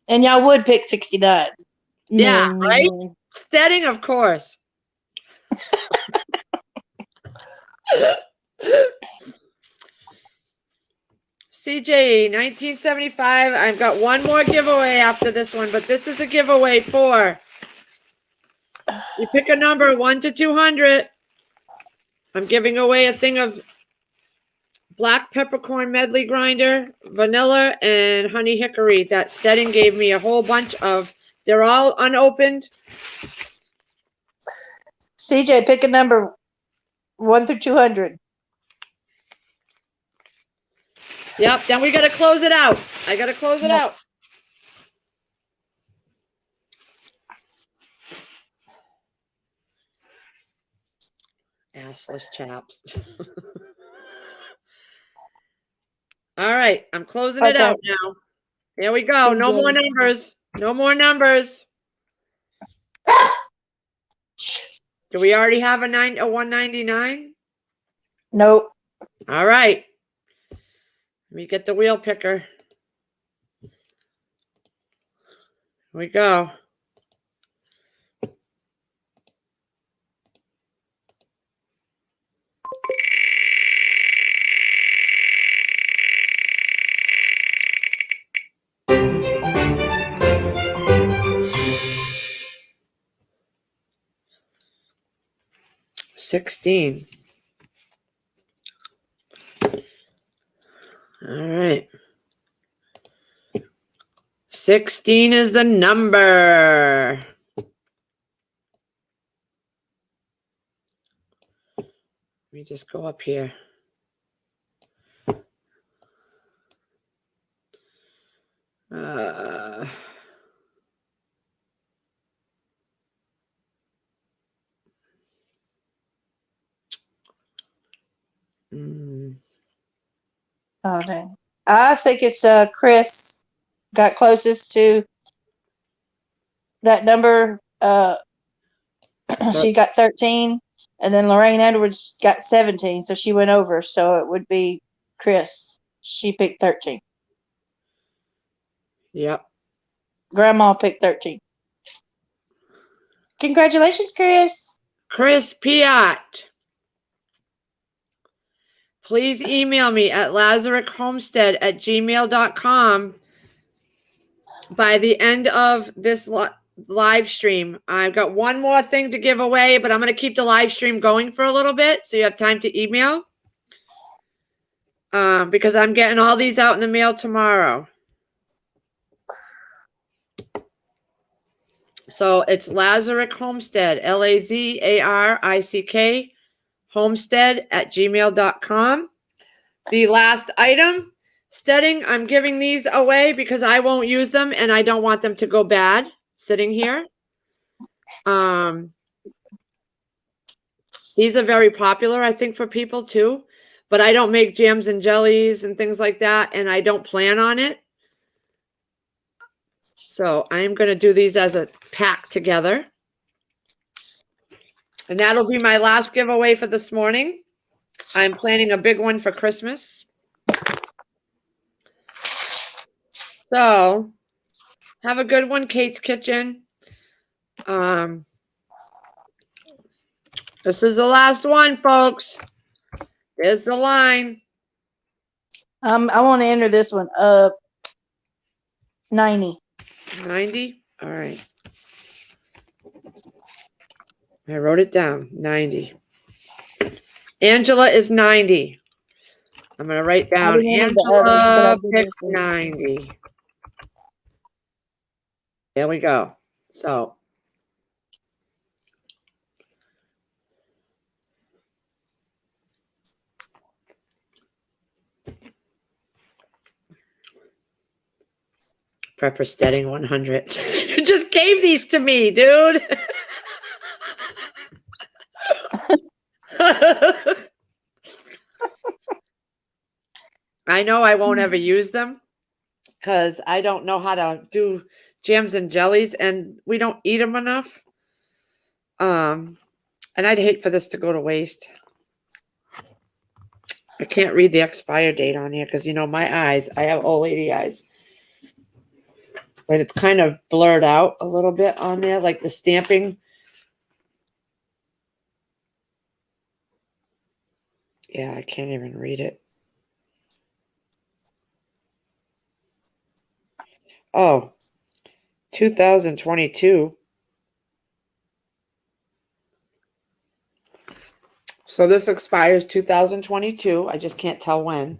And y'all would pick 69. Yeah, right? Steading, of course. CJ, 1975. I've got one more giveaway after this one, but this is a giveaway for. You pick a number 1 to 200. I'm giving away a thing of black peppercorn medley grinder, vanilla, and honey hickory that Stedding gave me a whole bunch of. They're all unopened. CJ, pick a number 1 through 200. Yep, then we got to close it out. I got to close it out. Assless chaps. All right, I'm closing it out now. There we go. No more numbers. No more numbers. Do we already have a 199? Nope. All right. Let me get the wheel picker. Here we go. $16. All right. 16 is the number. Let me just go up here. Okay. I think it's Chris got closest to that number. She got 13, and then Lorraine Edwards got 17, so she went over. So it would be Chris. She picked 13. Yep. Grandma picked 13. Congratulations, Chris. Chris Piat. Please email me at lazarichomestead@gmail.com by the end of this live stream. I've got one more thing to give away, but I'm going to keep the live stream going for a little bit so you have time to email. Because I'm getting all these out in the mail tomorrow. So it's Lazarick Homestead, LAZARICK homestead@gmail.com. The last item, Stedding, I'm giving these away because I won't use them and I don't want them to go bad sitting here. These are very popular, I think, for people too, but I don't make jams and jellies and things like that, and I don't plan on it. So I'm going to do these as a pack together. And that'll be my last giveaway for this morning. I'm planning a big one for Christmas. So have a good one, Kate's Kitchen. This is the last one, folks. There's the line. I want to enter this one. 90. 90? All right. I wrote it down. 90. Angela is 90. I'm going to write down Angela picked 90. There we go. So Prepper Stedding 100. You just gave these to me, dude. I know I won't ever use them because I don't know how to do jams and jellies, and we don't eat them enough. And I'd hate for this to go to waste. I can't read the expire date on here because, you know, my eyes, I have old lady eyes. But it's kind of blurred out a little bit on there, like the stamping. Yeah, I can't even read it. Oh, 2022. So this expires 2022. I just can't tell when.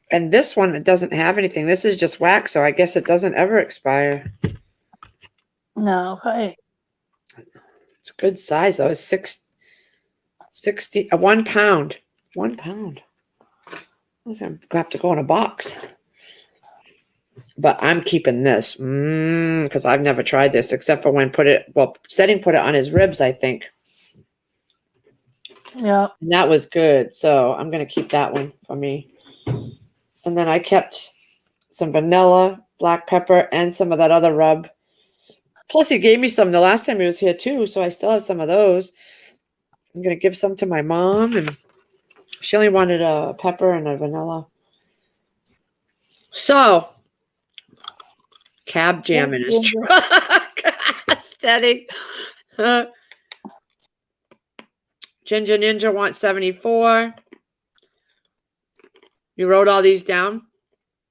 And this one, it doesn't have anything. This is just wax, so I guess it doesn't ever expire. No, hey. It's a good size, though. It's 1 pound. 1 pound. I'm going to have to go in a box. But I'm keeping this because I've never tried this except for when Setting put it on his ribs, I think. Yeah. And that was good. So I'm going to keep that one for me. And then I kept some vanilla, black pepper, and some of that other rub. Plus, he gave me some the last time he was here, too. So I still have some of those. I'm going to give some to my mom. And she only wanted a pepper and a vanilla. So, cab jam in his truck. Steady. Ginger Ninja wants 74. You wrote all these down?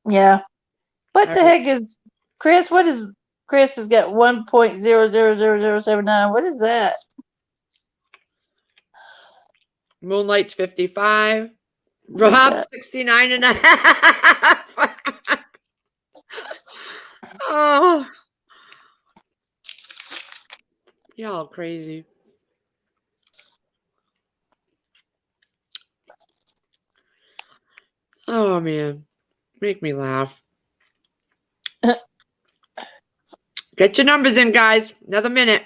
Yeah. What All the right. heck is Chris? What is Chris has got 1.000079. What is that? Moonlight's 55. What's Rob that? 69 and a half. Oh. Y'all crazy. Oh man. Make me laugh. Get your numbers in, guys. Another minute.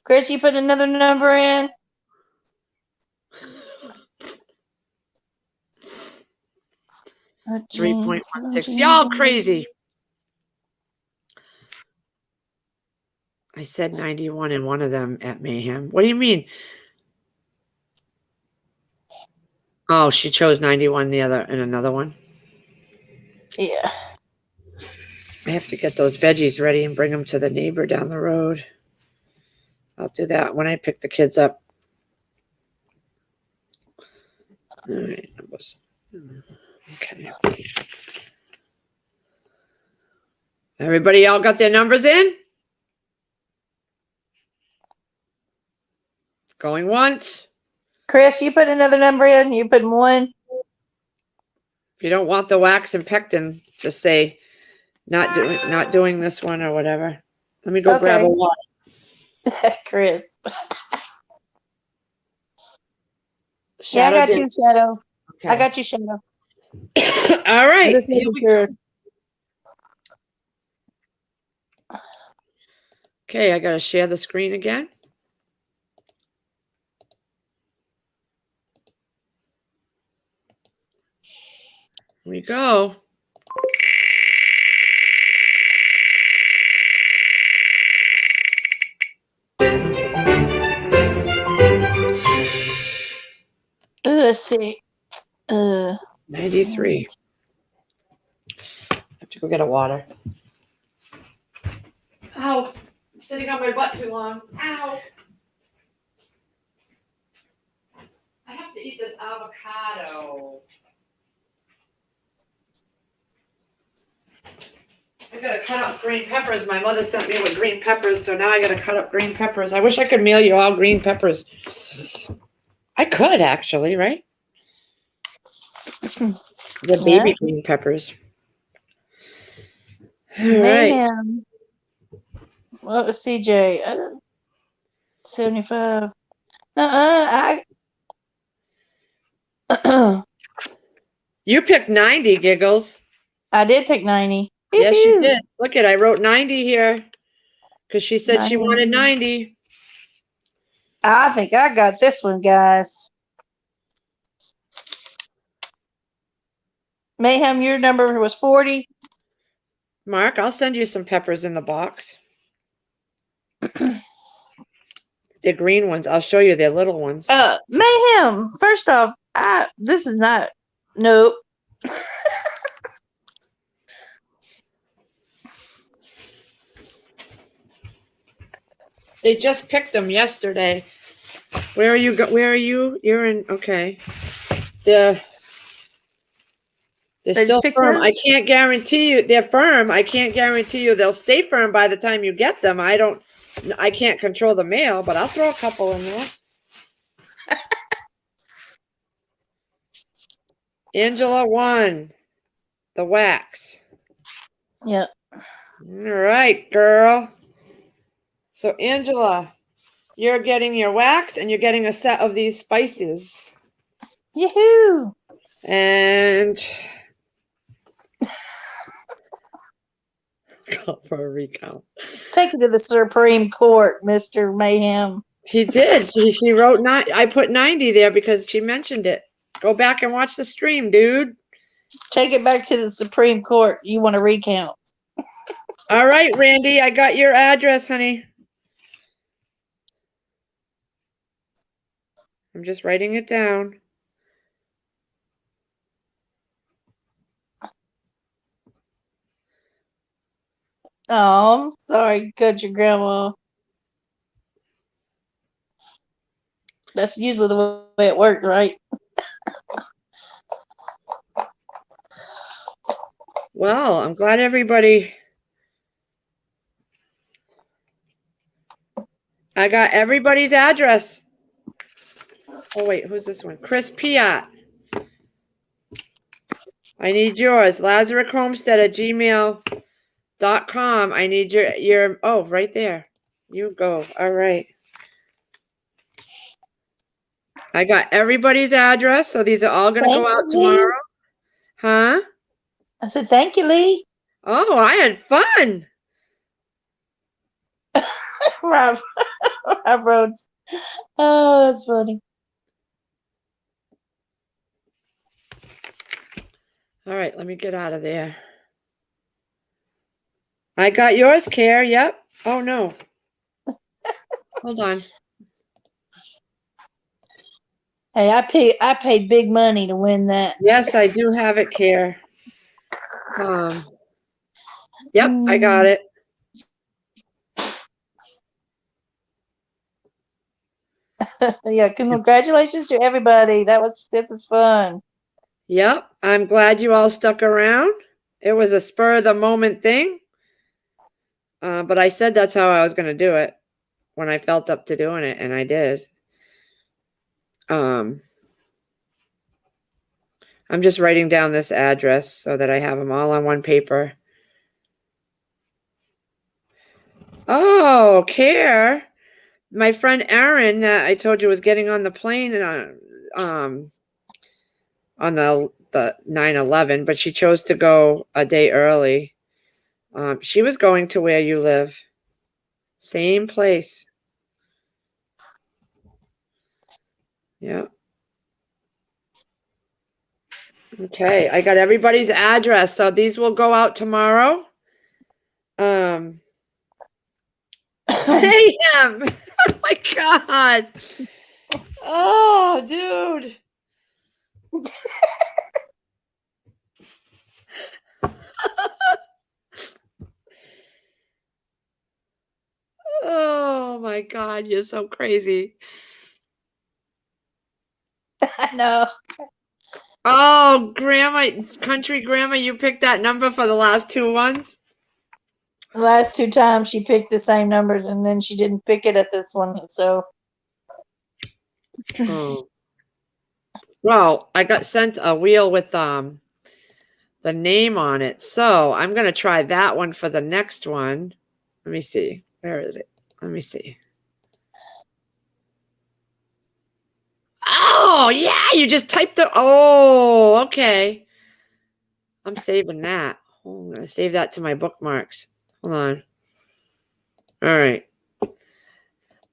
Chris, you put another number in? Oh, 3.16. Y'all crazy. I said 91 in one of them at Mayhem. What do you mean? Oh, she chose 91 in another one. Yeah. I have to get those veggies ready and bring them to the neighbor down the road. I'll do that when I pick the kids up. All right. Okay. Everybody all got their numbers in? Going once. Chris, you put another number in. You put 1. If you don't want the wax and pectin, just say not doing this one or whatever. Let me go grab a water. Chris. Yeah, I Shadow got did. you, Shadow. Okay. I got you, Shadow. All right. I'm just making sure. Okay, I got to share the screen again. Here we go. Let's see. 93. I have to go get a water. Ow. I'm sitting on my butt too long. Ow. I have to eat this avocado. I gotta cut up green peppers. My mother sent me with green peppers, so now I gotta cut up green peppers. I wish I could mail you all green peppers. I could actually, right? The baby green peppers. All Mayhem. What was CJ? 75. You picked 90, Giggles. I did pick 90. Yes, you did. Look at I wrote 90 here because she said she wanted 90. I think I got this one, guys. Mayhem, your number was 40. Mark, I'll send you some peppers in the box. The green ones. I'll show you their little ones. Mayhem, first off, this is not, nope. They just picked them yesterday. Where are you? Where are you? You're in. Okay. They're still firm. I can't guarantee you they're firm. I can't guarantee you they'll stay firm by the time you get them. I don't I can't control the mail, but I'll throw a couple in there. Angela won the wax. Yep. All right, girl. So Angela, you're getting your wax and you're getting a set of these spices. Yahoo! And call for a recount. Take it to the Supreme Court, Mr. Mayhem. He did. She wrote I put 90 there because she mentioned it. Go back and watch the stream, dude. Take it back to the Supreme Court. You want to recount. All right, Randy, I got your address, honey. I'm just writing it down. Oh, I'm sorry, Country Grandma. That's usually the way it works, right? Well, I'm glad everybody. I got everybody's address. Oh, wait, who's this one? Chris Piat. I need yours. Lazarus Homestead at gmail.com. I need your, oh, right there. You go. All right. I got everybody's address, so these are all going to go out tomorrow. Huh? I said, thank you, Lee. Oh, I had fun. Rob Rhodes. Oh, that's funny. All right, let me get out of there. I got yours, Care. Yep. Oh, no. Hold on. Hey, I paid big money to win that. Yes, I do have it, Care. Yep, I got it. Yeah, congratulations to everybody. This is fun. Yep, I'm glad you all stuck around. It was a spur of the moment thing. But I said that's how I was going to do it when I felt up to doing it, and I did. I'm just writing down this address so that I have them all on one paper. Oh, Care. My friend Erin that I told you was getting on the plane on the 9/11, but she chose to go a day early. She was going to where you live. Same place. Yeah. Okay, I got everybody's address, so these will go out tomorrow. Mayhem. Oh my God. Oh, dude. Oh my God, you're so crazy. I know. Oh, Country Grandma, you picked that number for the last two ones? The last two times she picked the same numbers, and then she didn't pick it at this one. So, Oh. Well, I got sent a wheel with the name on it, so I'm gonna try that one for the next one. Let me see. Where is it? Let me see. Oh, yeah, you just typed it. Oh, okay. I'm saving that. Oh, I'm gonna save that to my bookmarks. Hold on. All right.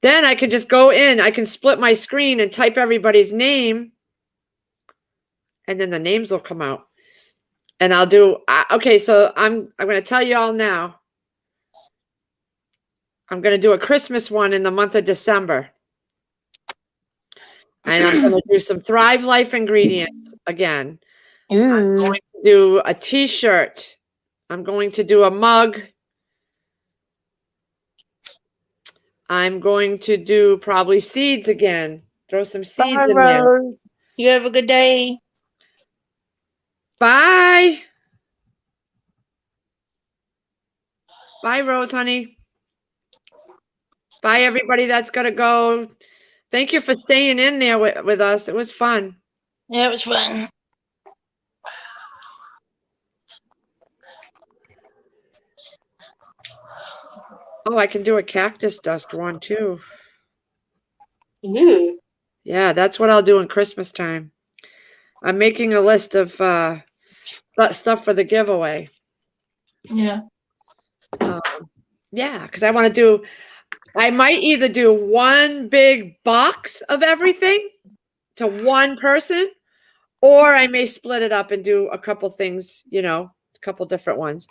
Then I can just go in. I can split my screen and type everybody's name, and then the names will come out. And I'll do. Okay, so I'm going to tell you all now. I'm going to do a Christmas one in the month of December, and I'm going to do some Thrive Life ingredients again. I'm going to do a T-shirt. I'm going to do a mug. I'm going to do probably seeds again. Throw some seeds in there. You have a good day. Bye. Bye, Rose, honey. Bye, everybody that's got to go. Thank you for staying in there with us. It was fun. Yeah, it was fun. Oh, I can do a cactus dust one too. Ooh. Yeah, that's what I'll do in Christmas time. I'm making a list of stuff for the giveaway. Yeah. Yeah, because I might either do one big box of everything to one person, or I may split it up and do a couple things, a couple different ones.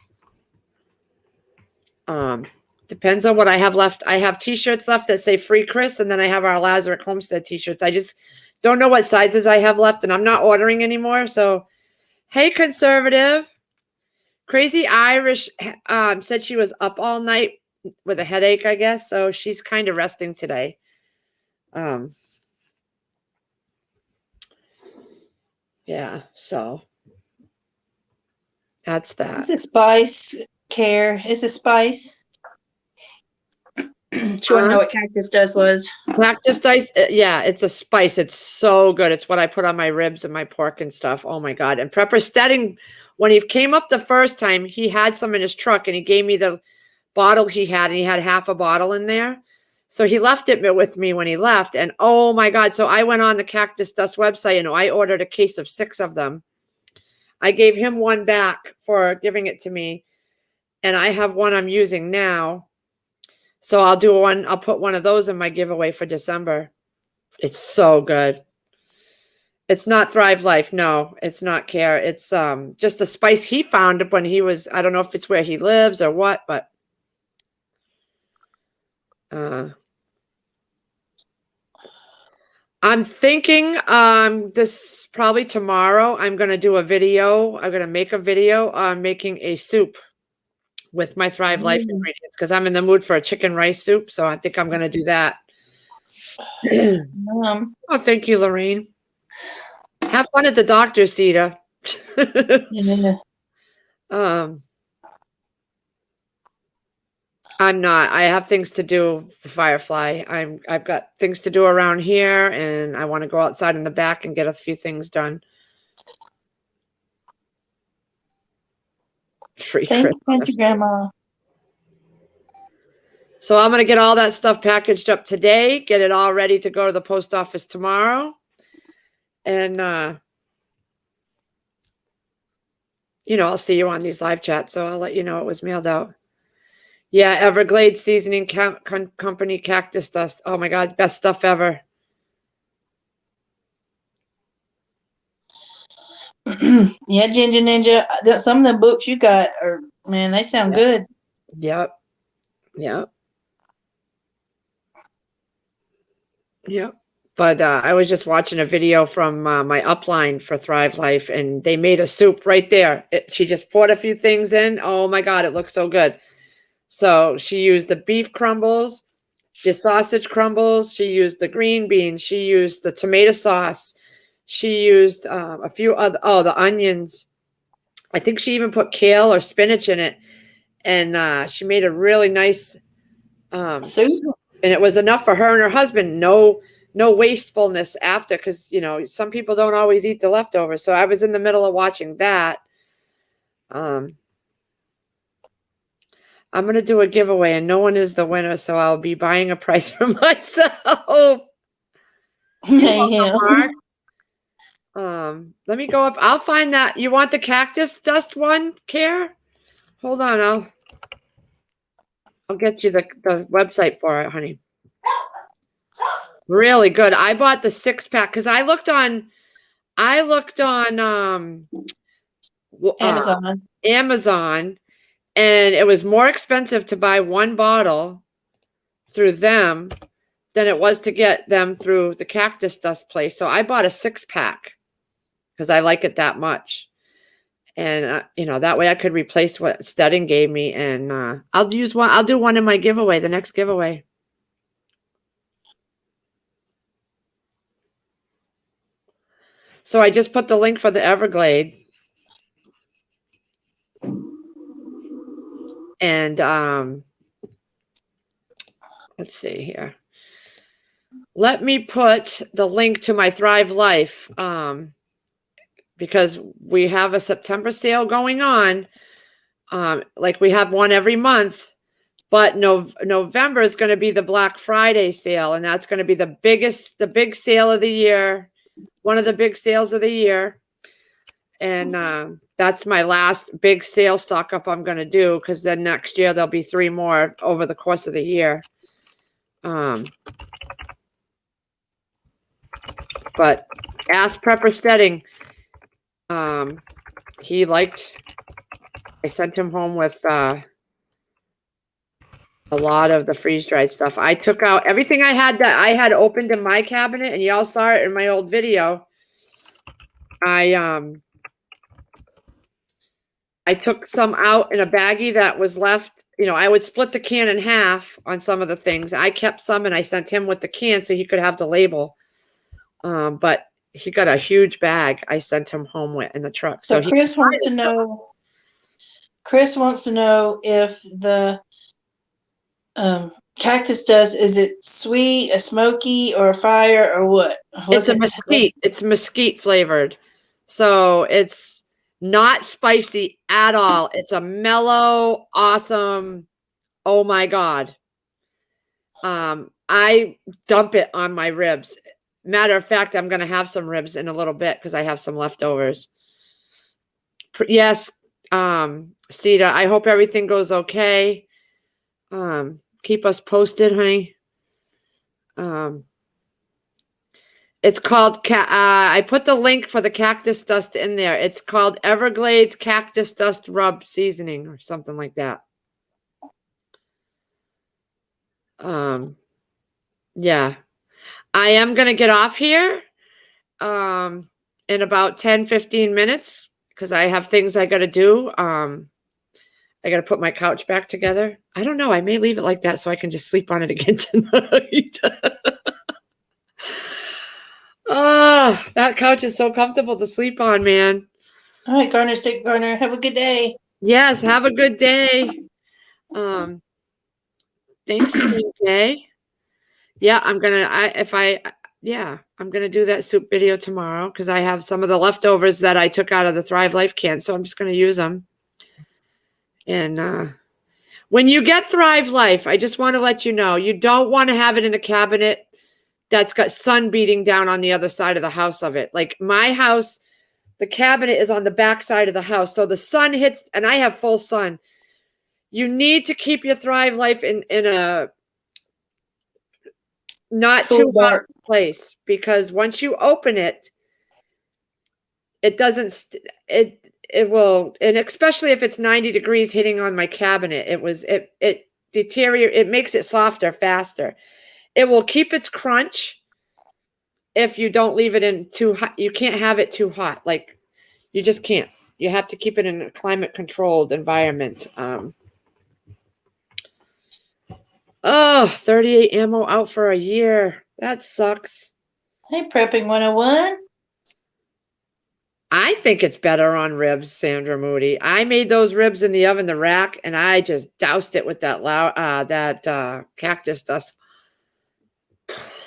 Depends on what I have left. I have t-shirts left that say Free Chris, and then I have our Lazarus Homestead t-shirts. I just don't know what sizes I have left, and I'm not ordering anymore. So, hey, conservative. Crazy Irish said she was up all night with a headache, I guess. So she's kind of resting today. Yeah, so that's that. It's a spice, Care. It's a spice. She wanted to know what cactus dust was. Cactus dust, yeah, it's a spice. It's so good. It's what I put on my ribs and my pork and stuff. Oh my God. And Prepper Stedding, when he came up the first time, he had some in his truck and he gave me the bottle he had, and he had half a bottle in there. So he left it with me when he left. And oh my God. So I went on the Cactus Dust website and I ordered a case of 6 of them. I gave him one back for giving it to me. And I have one I'm using now. So I'll put one of those in my giveaway for December. It's so good. It's not Thrive Life. No, it's not Care. It's just a spice he found when he was, I don't know if it's where he lives or what, but I'm thinking this probably tomorrow I'm going to do a video. I'm going to make a video on making a soup with my Thrive Life ingredients because I'm in the mood for a chicken rice soup. So I think I'm going to do that. Oh, thank you, Lorraine. Have fun at the doctor's, Sita. Yeah. I'm not. I have things to do for Firefly. I've got things to do around here, and I want to go outside in the back and get a few things done. Thank you, Grandma. So I'm going to get all that stuff packaged up today, get it all ready to go to the post office tomorrow. And, I'll see you on these live chats, so I'll let you know it was mailed out. Yeah, Everglades Seasoning Company Cactus Dust. Oh, my God, best stuff ever. Yeah, Ginger Ninja. Some of the books you got are, man, they sound good. Yep. But I was just watching a video from my upline for Thrive Life, and they made a soup right there. She just poured a few things in. Oh, my God, it looks so good. So she used the beef crumbles, the sausage crumbles. She used the green beans. She used the tomato sauce. She used a few other, the onions. I think she even put kale or spinach in it. And she made a really nice soup. And it was enough for her and her husband. No wastefulness after, because, some people don't always eat the leftovers. So I was in the middle of watching that. I'm going to do a giveaway and no one is the winner. So I'll be buying a prize for myself. Yeah. Let me go up. I'll find that. You want the cactus dust one, Care? Hold on. I'll get you the website for it, honey. Really good. I bought the 6-pack because I looked on Amazon, and it was more expensive to buy one bottle through them than it was to get them through the Cactus Dust place. So I bought a 6-pack because I like it that much. And, that way I could replace what Stedding gave me. And I'll do one in my giveaway, the next giveaway. So I just put the link for the Everglade. And let's see here. Let me put the link to my Thrive Life because we have a September sale going on. Like we have one every month, but November is going to be the Black Friday sale, and that's going to be the big sale of the year, one of the big sales of the year. And that's my last big sale stock up I'm going to do, because then next year there'll be 3 more over the course of the year. But ask Prepper Stedding. He liked, I sent him home with a lot of the freeze-dried stuff. I took out everything I had opened in my cabinet, and y'all saw it in my old video. I took some out in a baggie that was left. You know, I would split the can in half on some of the things. I kept some and I sent him with the can so he could have the label. But he got a huge bag I sent him home with in the truck. So Chris wants to know. Chris wants to know if the cactus dust, is it sweet, a smoky, or a fire, or what? It's a mesquite. It's mesquite flavored. So it's not spicy at all. It's a mellow, awesome. Oh my God. I dump it on my ribs. Matter of fact, I'm going to have some ribs in a little bit because I have some leftovers. Yes, Sita, I hope everything goes okay. Keep us posted, honey. It's called, I put the link for the cactus dust in there. It's called Everglades Cactus Dust Rub Seasoning or something like that. Yeah. I am going to get off here in about 10, 15 minutes because I have things I got to do. I got to put my couch back together. I don't know. I may leave it like that so I can just sleep on it again tonight. Oh, that couch is so comfortable to sleep on, man. All right, Garner, Stick Garner. Have a good day. Yes, have a good day. Thanks, TJ. Yeah, I'm gonna do that soup video tomorrow because I have some of the leftovers that I took out of the Thrive Life can, so I'm just gonna use them. And when you get Thrive Life, I just want to let you know, you don't want to have it in a cabinet that's got sun beating down on the other side of the house of it. Like my house, the cabinet is on the back side of the house, so the sun hits, and I have full sun. You need to keep your Thrive Life in a not too hot place, because once you open it, it doesn't, it will, and especially if it's 90 degrees hitting on my cabinet, it deteriorates, it makes it softer faster. It will keep its crunch if you don't leave it in too hot. You can't have it too hot. Like, you just can't. You have to keep it in a climate controlled environment. 38 ammo out for a year. That sucks. Hey, Prepping 101. I think it's better on ribs, Sandra Moody. I made those ribs in the oven, the rack, and I just doused it with that cactus dust.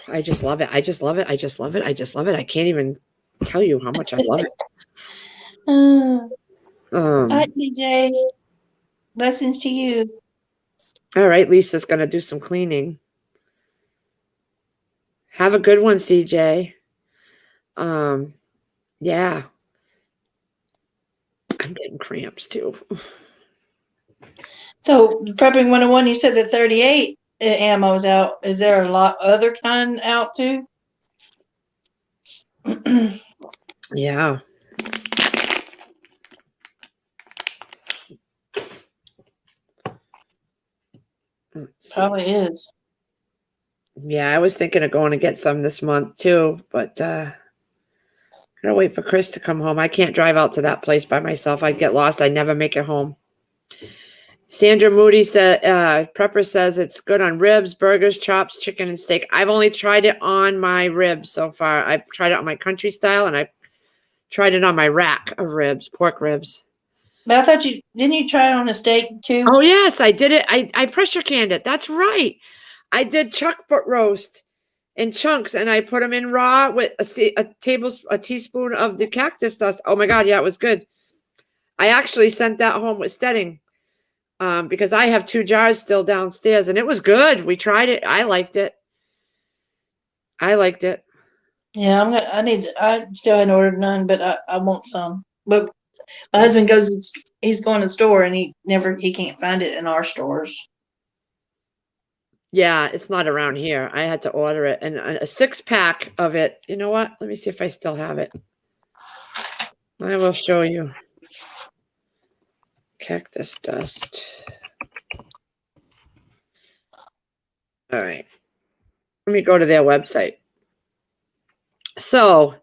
I just love it. I just love it. I just love it. I just love it. I can't even tell you how much I love it. All right, CJ. Blessings to you. All right, Lisa's going to do some cleaning. Have a good one, CJ. Yeah. I'm getting cramps too. So, Prepping 101, you said the 38 ammo's out. Is there a lot other kind out too? Yeah. Probably is. Yeah, I was thinking of going to get some this month too, but gotta wait for Chris to come home. I can't drive out to that place by myself. I'd get lost. I'd never make it home. Sandra Moody said, Prepper says it's good on ribs, burgers, chops, chicken, and steak. I've only tried it on my ribs so far. I've tried it on my country style, and I've tried it on my rack of ribs, pork ribs. But I thought didn't you try it on a steak too? Oh yes, I did it. I pressure canned it. That's right. I did chuck roast in chunks, and I put them in raw with a teaspoon of the cactus dust. Oh my God, yeah, it was good. I actually sent that home with Stedding because I have 2 jars still downstairs, and it was good. We tried it. I liked it. Yeah, I still hadn't ordered none, but I want some. But my husband he's going to the store and he can't find it in our stores. Yeah, it's not around here. I had to order it, and a 6-pack of it. You know what? Let me see if I still have it. I will show you. Cactus dust. All right. Let me go to their website. So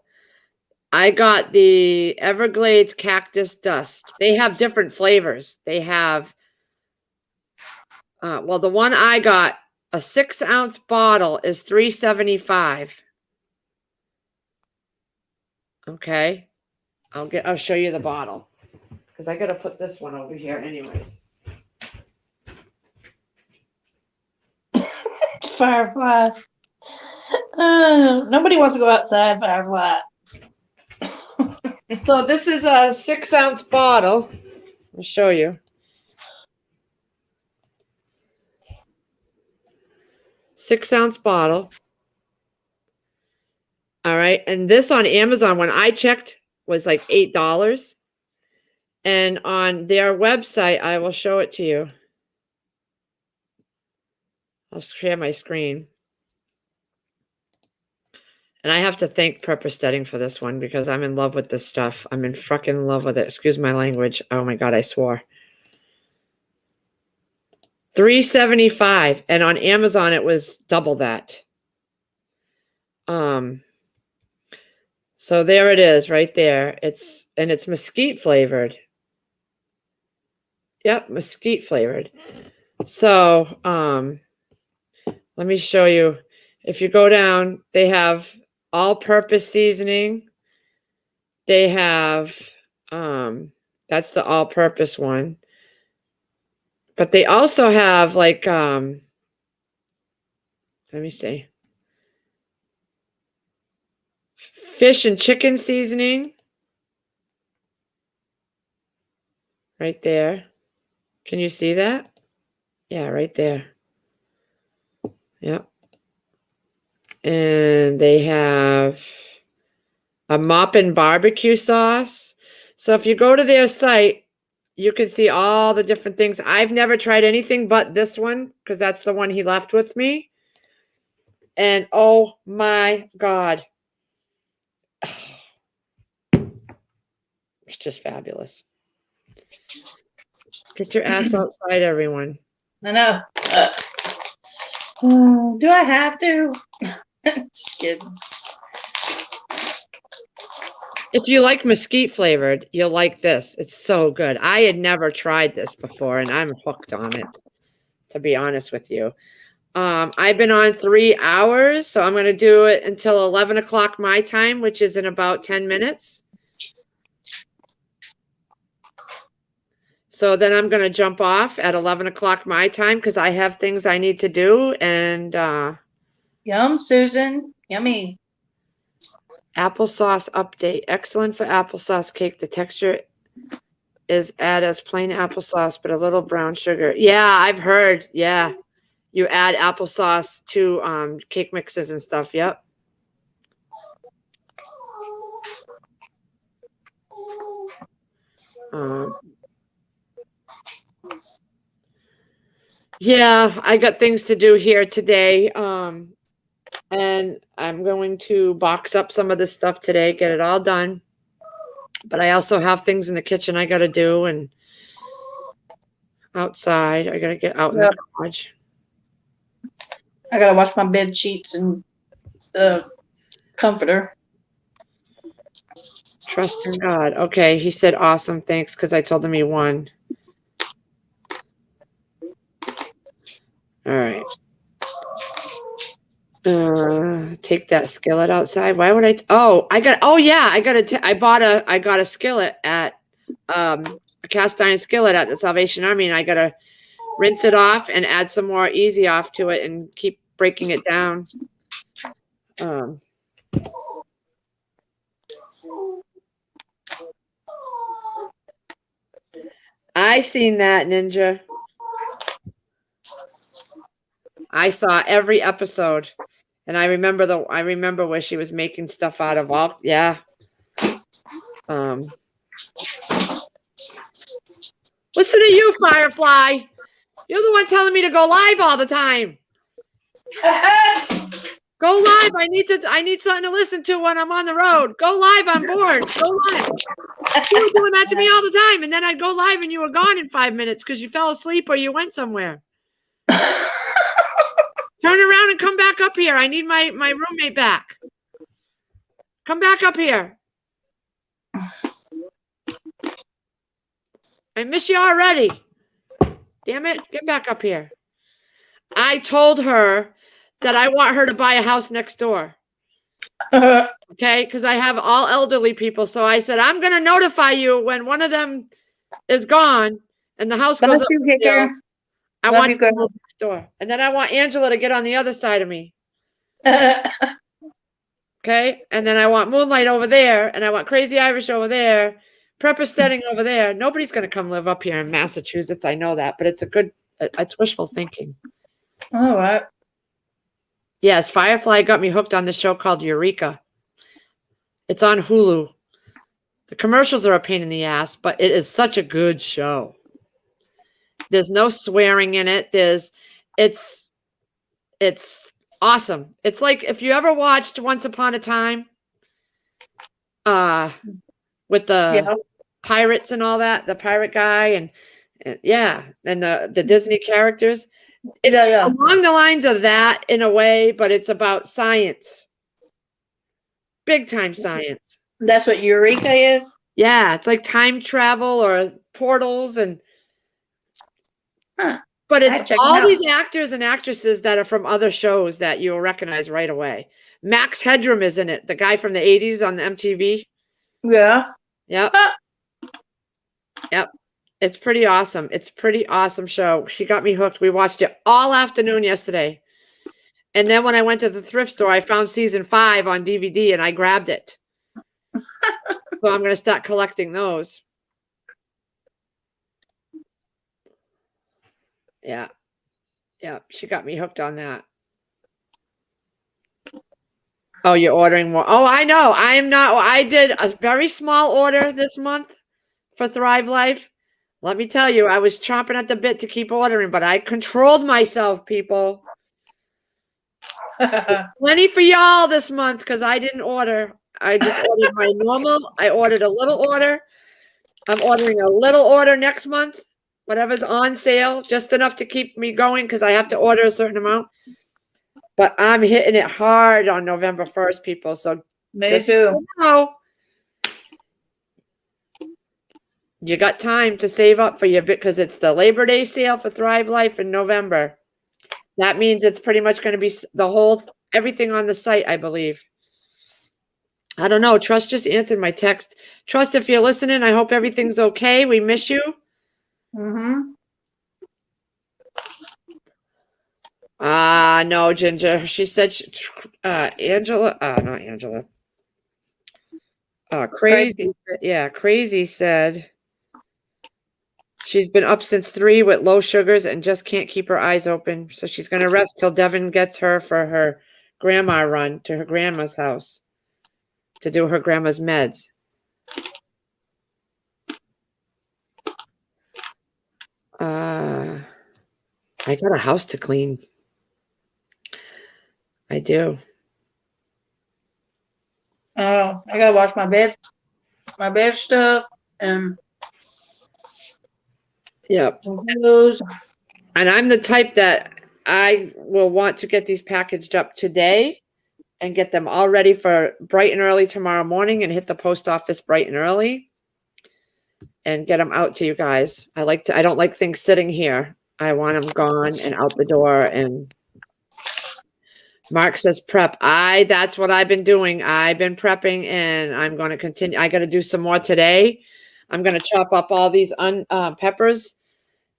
I got the Everglades cactus dust. They have different flavors. They have, well, the one I got, a 6-ounce bottle is $3.75. Okay. I'll show you the bottle because I got to put this one over here anyways. Firefly. Nobody wants to go outside, Firefly. So this is a 6-ounce bottle. I'll show you. 6-ounce bottle. All right. And this on Amazon, when I checked, was like $8. And on their website, I will show it to you. I'll share my screen. And I have to thank Prepper Stedding for this one because I'm in love with this stuff. I'm in fucking love with it. Excuse my language. Oh my God, I swore. $3.75, and on Amazon it was double that. So there it is, right there. It's mesquite flavored. Yep, mesquite flavored. So let me show you. If you go down, they have all-purpose seasoning. They have that's the all-purpose one. But they also have like let me see. Fish and chicken seasoning. Right there. Can you see that? Yeah, right there. Yep. And they have a Moppin' barbecue sauce. So if you go to their site, you can see all the different things. I've never tried anything but this one because that's the one he left with me. And oh my God. It's just fabulous. Get your ass outside, everyone. I know. Do I have to? Just kidding. If you like mesquite flavored, you'll like this. It's so good. I had never tried this before, and I'm hooked on it, to be honest with you. I've been on 3 hours, so I'm going to do it until 11 o'clock my time, which is in about 10 minutes. So then I'm going to jump off at 11 o'clock my time because I have things I need to do. And yum, Susan. Yummy. Applesauce update. Excellent for applesauce cake. The texture is add as plain applesauce, but a little brown sugar. Yeah, I've heard. Yeah. You add applesauce to cake mixes and stuff. Yep. Yeah, I got things to do here today. And I'm going to box up some of this stuff today, get it all done. But I also have things in the kitchen I got to do and outside. I got to get out in the garage. I got to wash my bed sheets and the comforter. Trust in God. Okay, he said awesome. Thanks, because I told him he won. All right. Take that skillet outside. Why would I? I got a skillet at a cast iron skillet at the Salvation Army, and I got to rinse it off and add some more Easy Off to it and keep breaking it down. I seen that, Ninja. I saw every episode, and I remember where she was making stuff out of all. Yeah. Listen to you, Firefly. You're the one telling me to go live all the time. Go live. I need something to listen to when I'm on the road. Go live on board. Go live. You were doing that to me all the time, and then I'd go live and you were gone in 5 minutes because you fell asleep or you went somewhere. Turn around and come back up here. I need my roommate back. Come back up here. I miss you already. Damn it. Get back up here. I told her that I want her to buy a house next door. Okay? Because I have all elderly people. So I said, I'm going to notify you when one of them is gone and the house goes up. I want you to move next door. And then I want Angela to get on the other side of me. Okay? And then I want Moonlight over there. And I want Crazy Irish over there. Prepper Stedding over there. Nobody's going to come live up here in Massachusetts. I know that. But it's wishful thinking. All right. Yes, Firefly got me hooked on the show called Eureka. It's on Hulu. The commercials are a pain in the ass, but it is such a good show. There's no swearing in it. It's awesome. It's like if you ever watched Once Upon a Time, with the pirates and all that, the pirate guy and the Disney characters. It's along the lines of that in a way, but it's about science. Big time science. That's what Eureka is? Yeah, it's like time travel or portals but it's all these actors and actresses that are from other shows that you'll recognize right away. Max Headroom is in it, the guy from the 80s on the MTV. Yeah. Yep. Yep. It's pretty awesome. It's a pretty awesome show. She got me hooked. We watched it all afternoon yesterday. And then when I went to the thrift store, I found season 5 on DVD and I grabbed it. So I'm going to start collecting those. Yeah. Yeah. She got me hooked on that. Oh, you're ordering more. Oh, I know. I did a very small order this month for Thrive Life. Let me tell you, I was chomping at the bit to keep ordering, but I controlled myself, people. There's plenty for y'all this month because I didn't order. I just ordered my normal. I ordered a little order. I'm ordering a little order next month, whatever's on sale, just enough to keep me going because I have to order a certain amount. But I'm hitting it hard on November 1st, people. So me too. You got time to save up for your bit because it's the Labor Day sale for Thrive Life in November. That means it's pretty much going to be everything on the site, I believe. I don't know. Trust just answered my text. Trust, if you're listening, I hope everything's okay. We miss you. Mm-hmm. No, Ginger. She said, Angela. Not Angela. Crazy. Yeah, Crazy said she's been up since 3 with low sugars and just can't keep her eyes open. So she's going to rest till Devin gets her for her grandma run to her grandma's house to do her grandma's meds. I got a house to clean. I do. Oh, I gotta wash my bed stuff and yep. Clothes. And I'm the type that I will want to get these packaged up today and get them all ready for bright and early tomorrow morning and hit the post office bright and early and get them out to you guys. I don't like things sitting here. I want them gone and out the door. And Mark says prep. That's what I've been doing. I've been prepping and I'm going to continue. I got to do some more today. I'm going to chop up all these peppers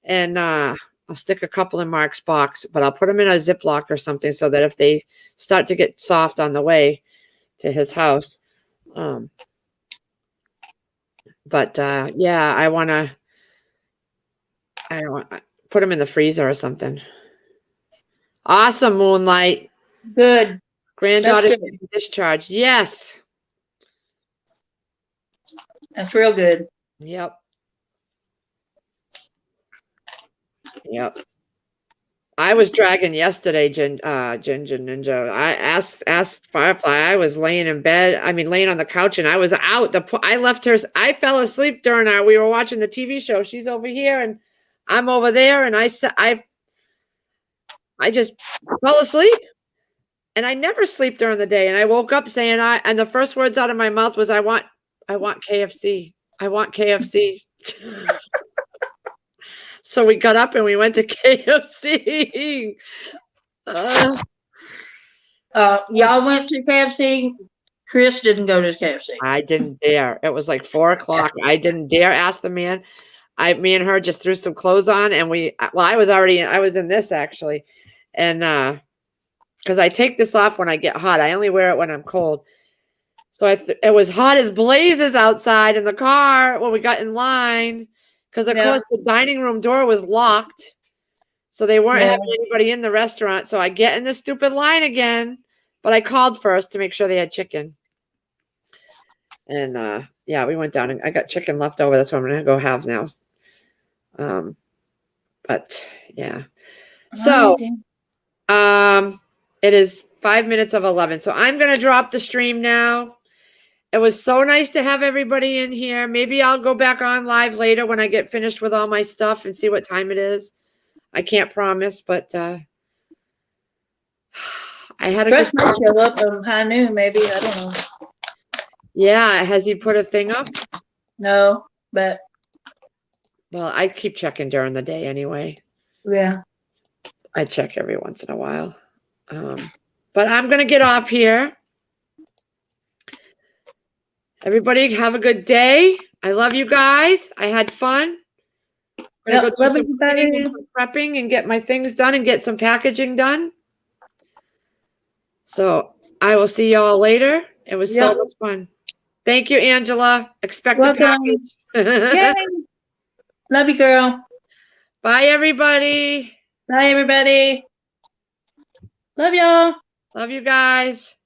and I'll I'll stick a couple in Mark's box, but I'll put them in a Ziploc or something so that if they start to get soft on the way to his house. But yeah, I want to put them in the freezer or something. Awesome, Moonlight. Good. Granddaughter discharged. Yes. That's real good. Yep. Yep. I was dragging yesterday, Ginger Ninja. I asked Firefly. I was laying in bed. I mean, laying on the couch, and I was out. I left her. I fell asleep during we were watching the TV show. She's over here, and I'm over there, and I just fell asleep. And I never sleep during the day. And I woke up saying and the first words out of my mouth was I want KFC. I want KFC. So we got up and we went to KFC. Y'all went to KFC. Chris didn't go to KFC. I didn't dare. It was like 4:00. I didn't dare ask the man. Me and her just threw some clothes on, and I was in this actually, and because I take this off when I get hot. I only wear it when I'm cold. So it was hot as blazes outside in the car when we got in line. Because, of course, the dining room door was locked. So they weren't having anybody in the restaurant. So I get in the stupid line again. But I called first to make sure they had chicken. And, yeah, we went down. And I got chicken left over. That's what I'm going to go have now. But, yeah. So, it is 5 minutes of 11. So I'm going to drop the stream now. It was so nice to have everybody in here. Maybe I'll go back on live later when I get finished with all my stuff and see what time it is. I can't promise, but I had Trust might show up high noon, maybe. I don't know. Yeah, has he put a thing up? No, but well, I keep checking during the day anyway. Yeah. I check every once in a while. But I'm gonna get off here. Everybody have a good day. I love you guys. I had fun. I'm going to go do some cleaning and some prepping and get my things done and get some packaging done. So I will see y'all later. It was so much fun. Thank you, Angela. Expect a package. Yay. Love you, girl. Bye, everybody. Bye, everybody. Love y'all. Love you guys.